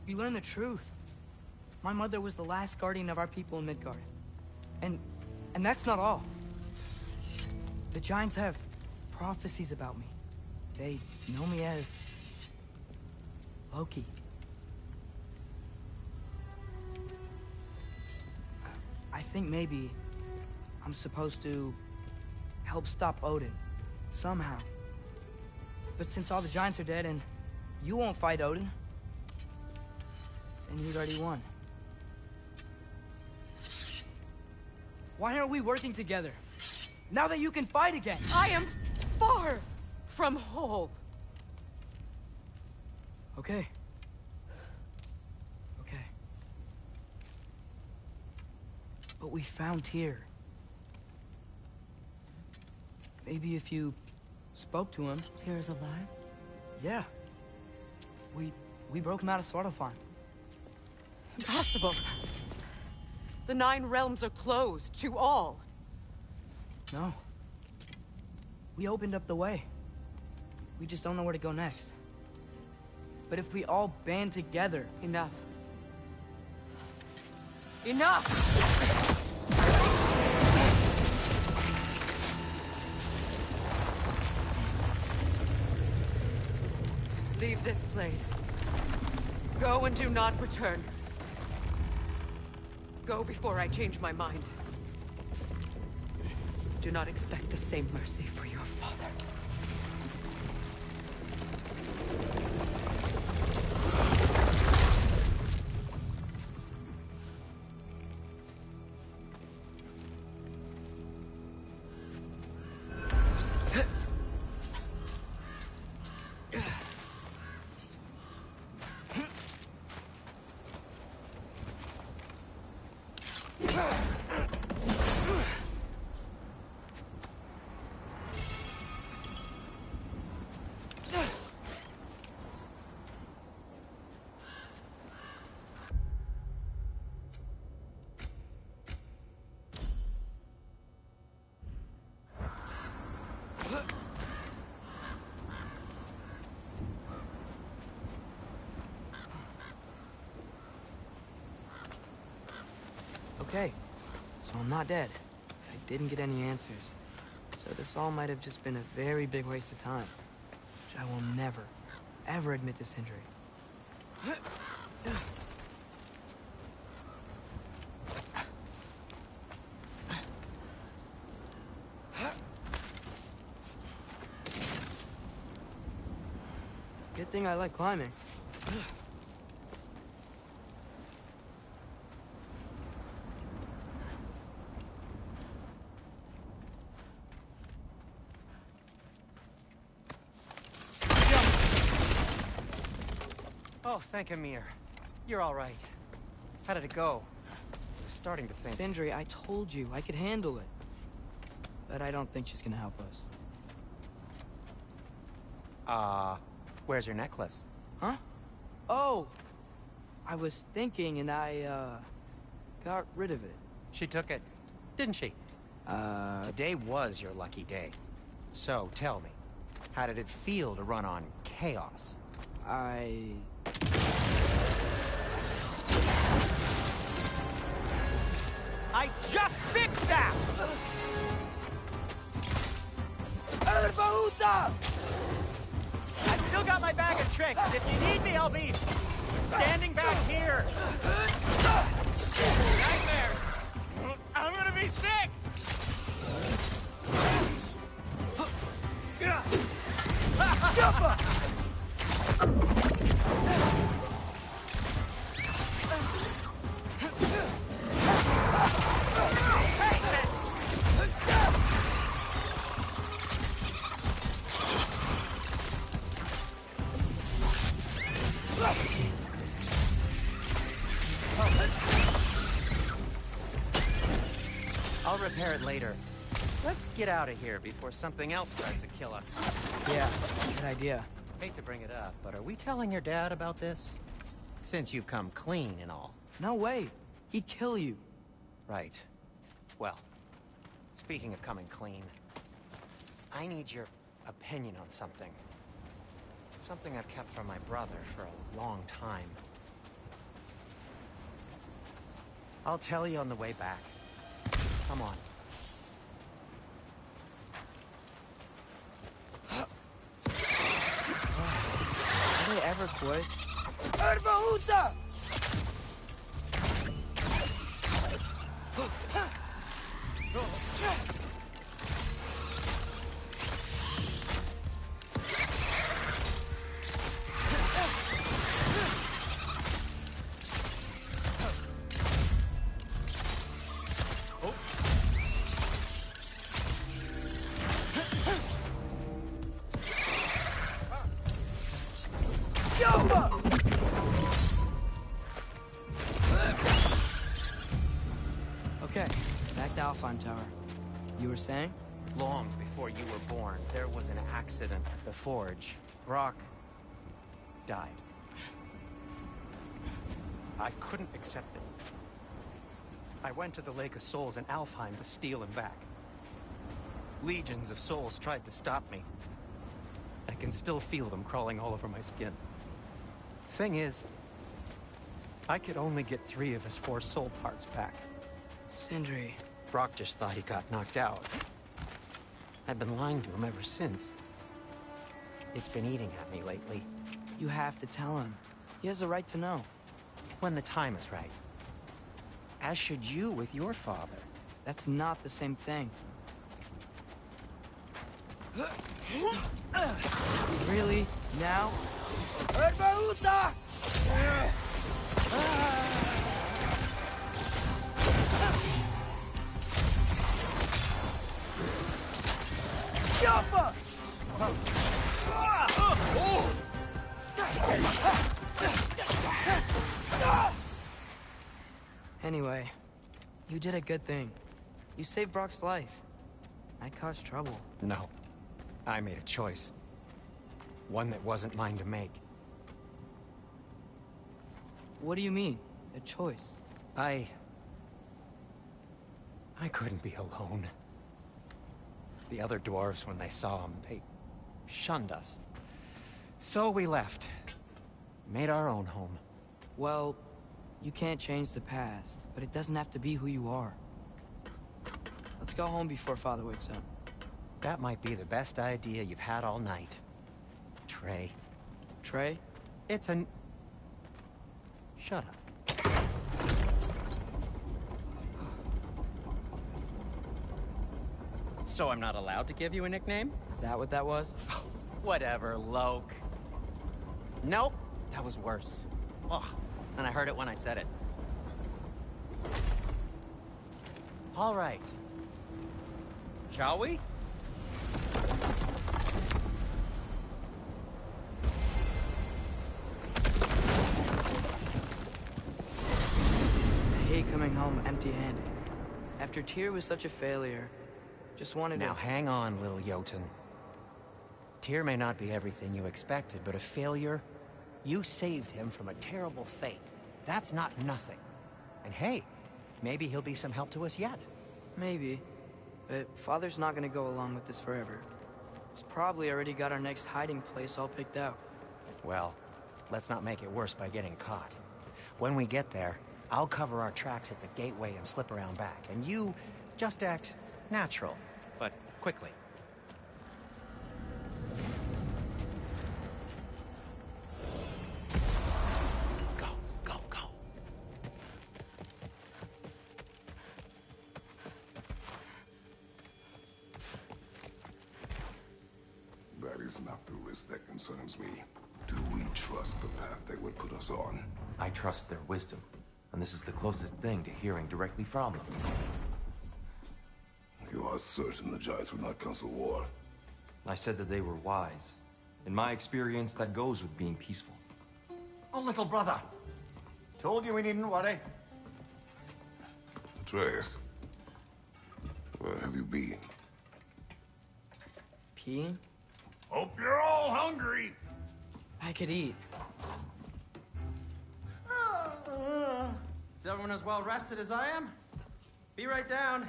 you learn the truth. My mother was the last guardian of our people in Midgard. And that's not all. The giants have prophecies about me. They know me as Loki. I think maybe I'm supposed to help stop Odin, somehow. But since all the giants are dead and you won't fight Odin, then you'd already won. Why aren't we working together? Now that you can fight again! I am far from whole. Okay. Okay. But we found Tyr. Maybe if you spoke to him... Tyr is alive? Yeah. We broke him out of Svartalfheim. Impossible. The 9 realms are closed to all. No. We opened up the way. We just don't know where to go next. But if we all band together... Enough. Enough! Leave this place. Go and do not return. Go before I change my mind. Do not expect the same mercy for your father. Okay, so I'm not dead. I didn't get any answers. So this all might have just been a very big waste of time. Which I will never, ever admit to Sindri. It's a good thing I like climbing. Oh, thank Amir. You're all right. How did it go? I was starting to think... Sindri, I told you I could handle it. But I don't think she's gonna help us. Where's your necklace? Huh? Oh! I was thinking and I, got rid of it. She took it, didn't she? Today was your lucky day. So, tell me, how did it feel to run on chaos? I just fixed that! I've still got my bag of tricks. If you need me, I'll be standing back here. Nightmare! I'm gonna be sick! Jumper! I'll repair it later. Let's get out of here before something else tries to kill us. Yeah, good idea. Hate to bring it up, but are we telling your dad about this? Since you've come clean and all. No way. He'd kill you. Right. Well, speaking of coming clean, I need your opinion on something. Something I've kept from my brother for a long time. I'll tell you on the way back. Come on. Did they ever quit? Erbahuta! Okay, back to Alpine Tower. You were saying? Long before you were born, there was an accident at the forge. Brock died. I couldn't accept it. I went to the Lake of Souls in Alfheim to steal him back. Legions of souls tried to stop me. I can still feel them crawling all over my skin. Thing is, I could only get 3 of his 4 soul parts back. Sindri. Brock just thought he got knocked out. I've been lying to him ever since. It's been eating at me lately. You have to tell him. He has a right to know. When the time is right. As should you with your father. That's not the same thing. Really? Now? Erbahuta! Jumper! Anyway, you did a good thing. You saved Brock's life. I caused trouble. No. I made a choice. One that wasn't mine to make. What do you mean? A choice? I couldn't be alone. The other dwarves, when they saw him, they shunned us. So we left. Made our own home. Well, you can't change the past, but it doesn't have to be who you are. Let's go home before Father wakes up. That might be the best idea you've had all night. Trey. Trey? It's an... Shut up. So I'm not allowed to give you a nickname? Is that what that was? Whatever, Loke. Nope, that was worse. Ugh, and I heard it when I said it. All right. Shall we? I hate coming home empty-handed. After Tyr was such a failure, just wanted Now to... hang on, little Jotun. Tyr may not be everything you expected, but a failure? You saved him from a terrible fate. That's not nothing. And hey, maybe he'll be some help to us yet. Maybe. But Father's not gonna go along with this forever. He's probably already got our next hiding place all picked out. Well, let's not make it worse by getting caught. When we get there, I'll cover our tracks at the gateway and slip around back, and you just act natural, but quickly. Go, go, go. That is not the risk that concerns me. Do we trust the path they would put us on? I trust their wisdom, and this is the closest thing to hearing directly from them. You are certain the Giants would not counsel war? I said that they were wise. In my experience, that goes with being peaceful. Oh, little brother. Told you we needn't worry. Atreus, where have you been? Peeing? Hope you're all hungry. I could eat. Is everyone as well rested as I am? Be right down.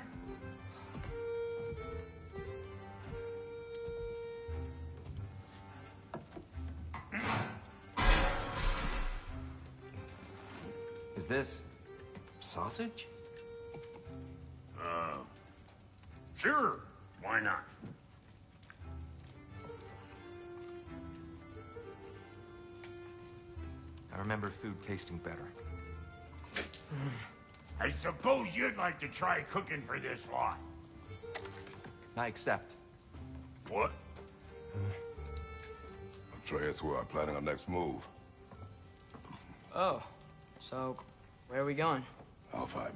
Is this sausage? Sure. Why not? I remember food tasting better. I suppose you'd like to try cooking for this lot. I accept. What? Atreus, we are planning our next move. Oh, so where are we going? Alfheim.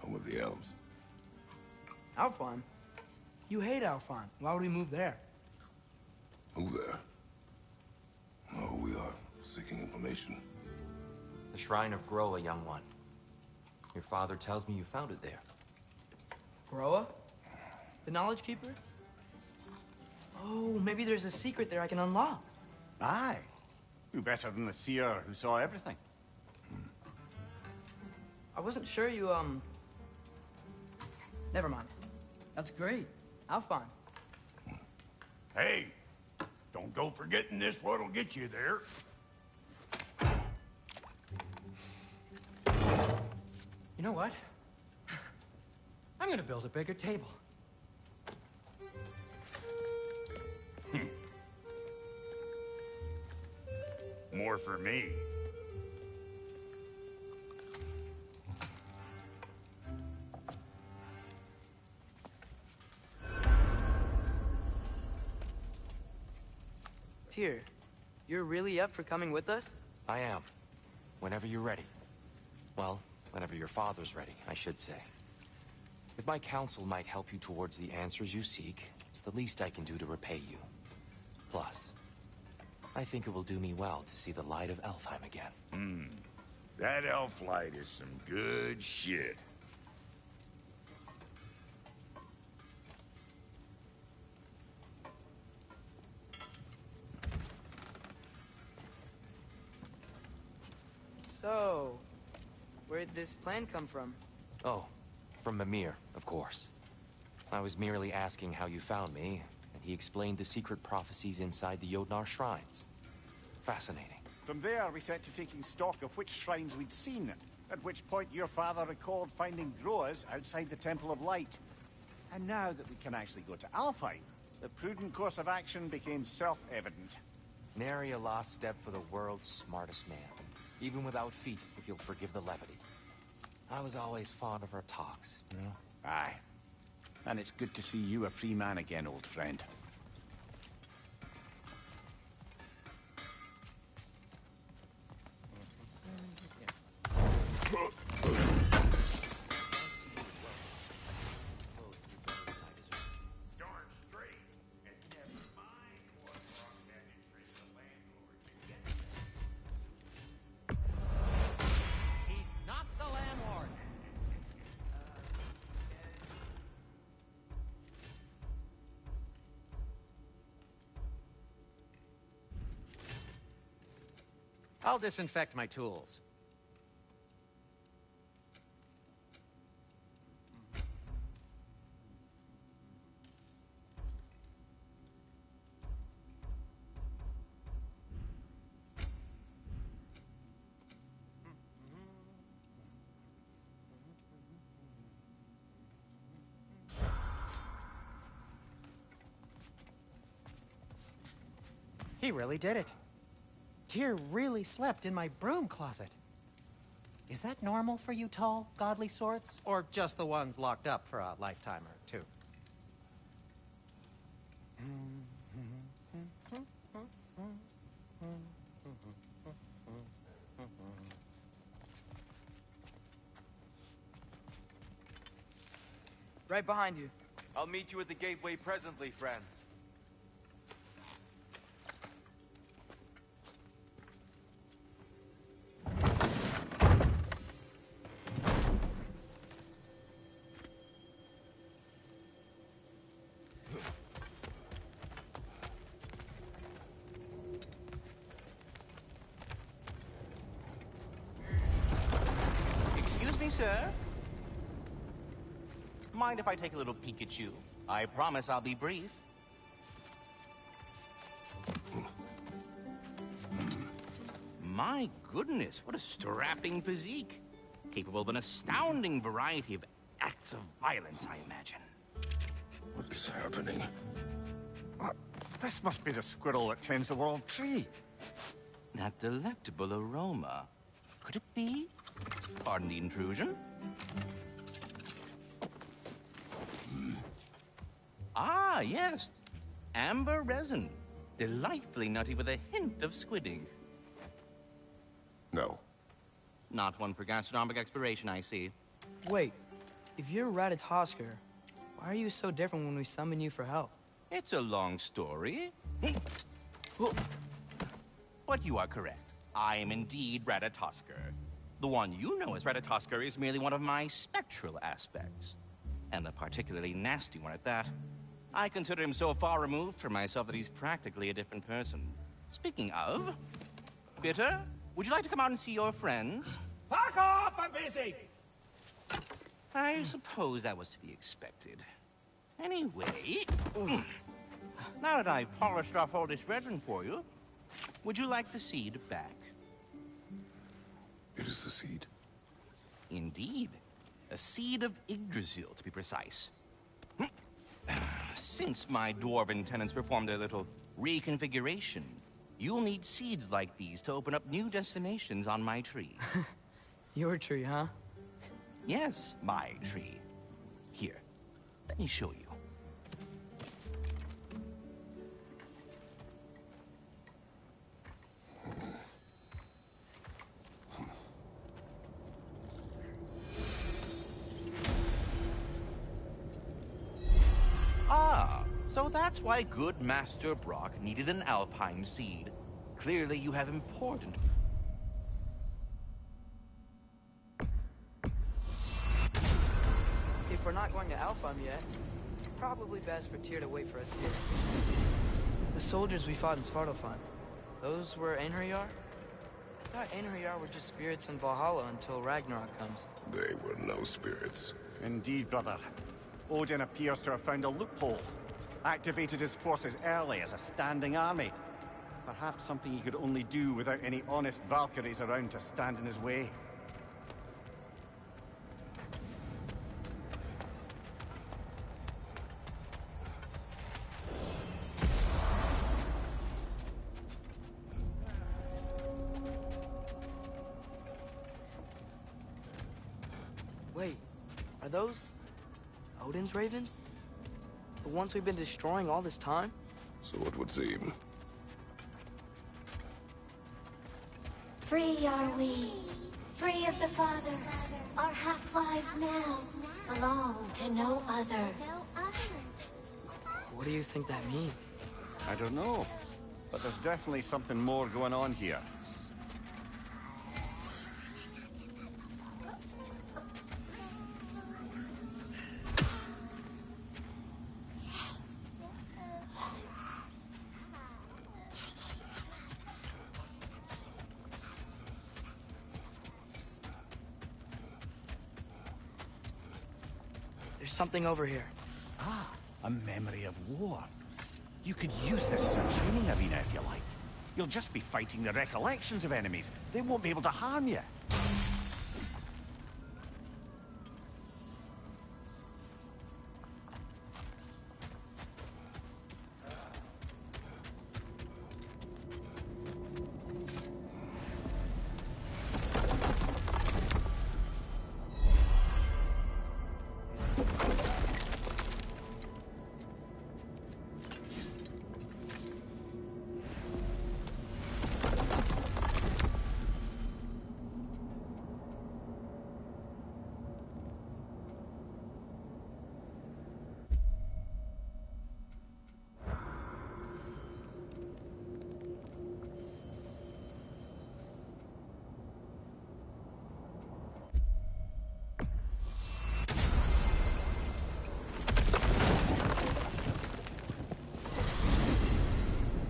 Home of the elves. Alfheim? You hate Alfheim. Why would we move there? Who there? No, we are seeking information. The Shrine of Groa, young one. Your father tells me you found it there. Groa? The Knowledge Keeper? Oh, maybe there's a secret there I can unlock. Aye. Who better than the seer who saw everything? I wasn't sure you, Never mind. That's great. Alfheim. Hey, don't go forgetting this what'll get you there. You know what? I'm gonna build a bigger table. More for me. Tyr, you're really up for coming with us? I am. Whenever you're ready. Well, whenever your father's ready, I should say. If my counsel might help you towards the answers you seek, it's the least I can do to repay you. Plus, I think it will do me well to see the light of Elfheim again. That elf light is some good shit. So, where'd this plan come from? Oh, from Mimir, of course. I was merely asking how you found me, and he explained the secret prophecies inside the Jotnar shrines. Fascinating. From there, we set to taking stock of which shrines we'd seen, at which point your father recalled finding Groas outside the Temple of Light. And now that we can actually go to Alfheim, the prudent course of action became self-evident. Nary a lost step for the world's smartest man. Even without feet, if you'll forgive the levity. I was always fond of our talks, you know? Aye. And it's good to see you a free man again, old friend. I'll disinfect my tools. He really did it. Tyr really slept in my broom closet. Is that normal for you tall, godly sorts? Or just the ones locked up for a lifetime or two? Right behind you. I'll meet you at the gateway presently, friends. Excuse me, sir? Mind if I take a little peek at you? I promise I'll be brief. My goodness, what a strapping physique. Capable of an astounding variety of acts of violence, I imagine. What is happening? This must be the squirrel that tends the world tree. That delectable aroma. Could it be? Pardon the intrusion. Ah, yes. Amber resin. Delightfully nutty with a hint of squidding. No. Not one for gastronomic exploration, I see. Wait, if you're Ratatoskr, why are you so different when we summon you for help? It's a long story. But you are correct. I am indeed Ratatoskr. The one you know as Ratatoskr is merely one of my spectral aspects. And a particularly nasty one at that. I consider him so far removed from myself that he's practically a different person. Speaking of, Bitter, would you like to come out and see your friends? Fuck off! I'm busy! I suppose that was to be expected. Anyway, now that I've polished off all this resin for you, would you like the seed back? It is the seed. Indeed. A seed of Yggdrasil, to be precise. Since my dwarven tenants performed their little reconfiguration, you'll need seeds like these to open up new destinations on my tree. Your tree, huh? Yes, my tree. Here, let me show you. Ah, so that's why good Master Brock needed an Alpine seed. Clearly you have important... If we're not going to Alfheim yet, it's probably best for Tyr to wait for us here. The soldiers we fought in Svartalfheim, those were Einherjar? I thought Einherjar were just spirits in Valhalla until Ragnarok comes. They were no spirits. Indeed, brother. Odin appears to have found a loophole. Activated his forces early as a standing army. Perhaps something he could only do without any honest Valkyries around to stand in his way. Wait, are those Odin's ravens? The ones we've been destroying all this time? So it would seem. Free are we, free of the Father. Our half-lives now belong to no other. What do you think that means? I don't know, but there's definitely something more going on here. There's something over here. Ah, a memory of war. You could use this as a training arena if you like. You'll just be fighting the recollections of enemies. They won't be able to harm you.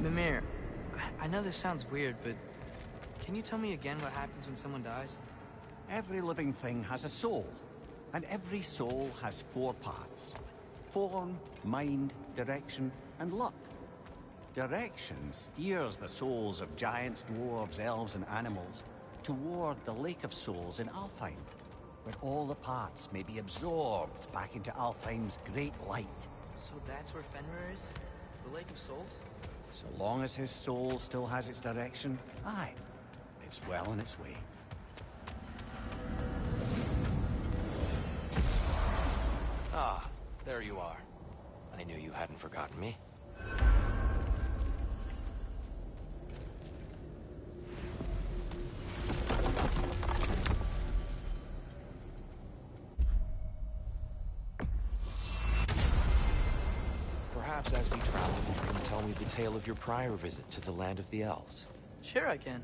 Mimir, I know this sounds weird, but can you tell me again what happens when someone dies? Every living thing has a soul, and every soul has 4 parts. Form, mind, direction, and luck. Direction steers the souls of giants, dwarves, elves, and animals toward the Lake of Souls in Alfheim, where all the parts may be absorbed back into Alfheim's great light. So that's where Fenrir is? The Lake of Souls? So long as his soul still has its direction, aye, it's well on its way. Ah, there you are. I knew you hadn't forgotten me. Perhaps as we travel, you can tell me the tale of your prior visit to the land of the elves. Sure I can.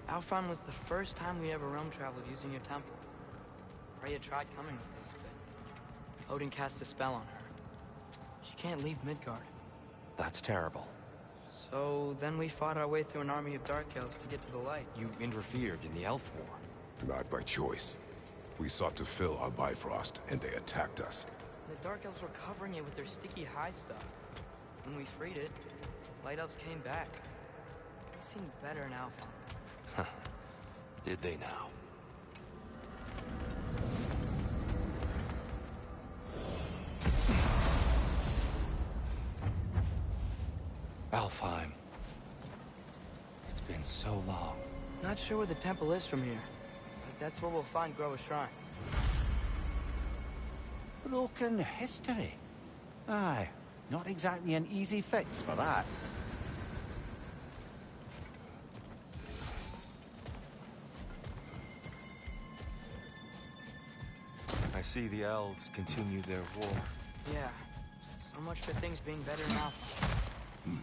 Alfheim was the first time we ever realm traveled using your temple. Freya tried coming with us, but Odin cast a spell on her. She can't leave Midgard. That's terrible. So then we fought our way through an army of dark elves to get to the light. You interfered in the elf war. Not by choice. We sought to fill our Bifrost, and they attacked us. The dark elves were covering it with their sticky hive stuff. When we freed it, light elves came back. They seemed better in Alfheim. Did they now? Alfheim. It's been so long. Not sure where the temple is from here, but that's where we'll find Groa's shrine. Broken history. Aye, not exactly an easy fix for that. I see the elves continue their war. Yeah, so much for things being better in Alfheim.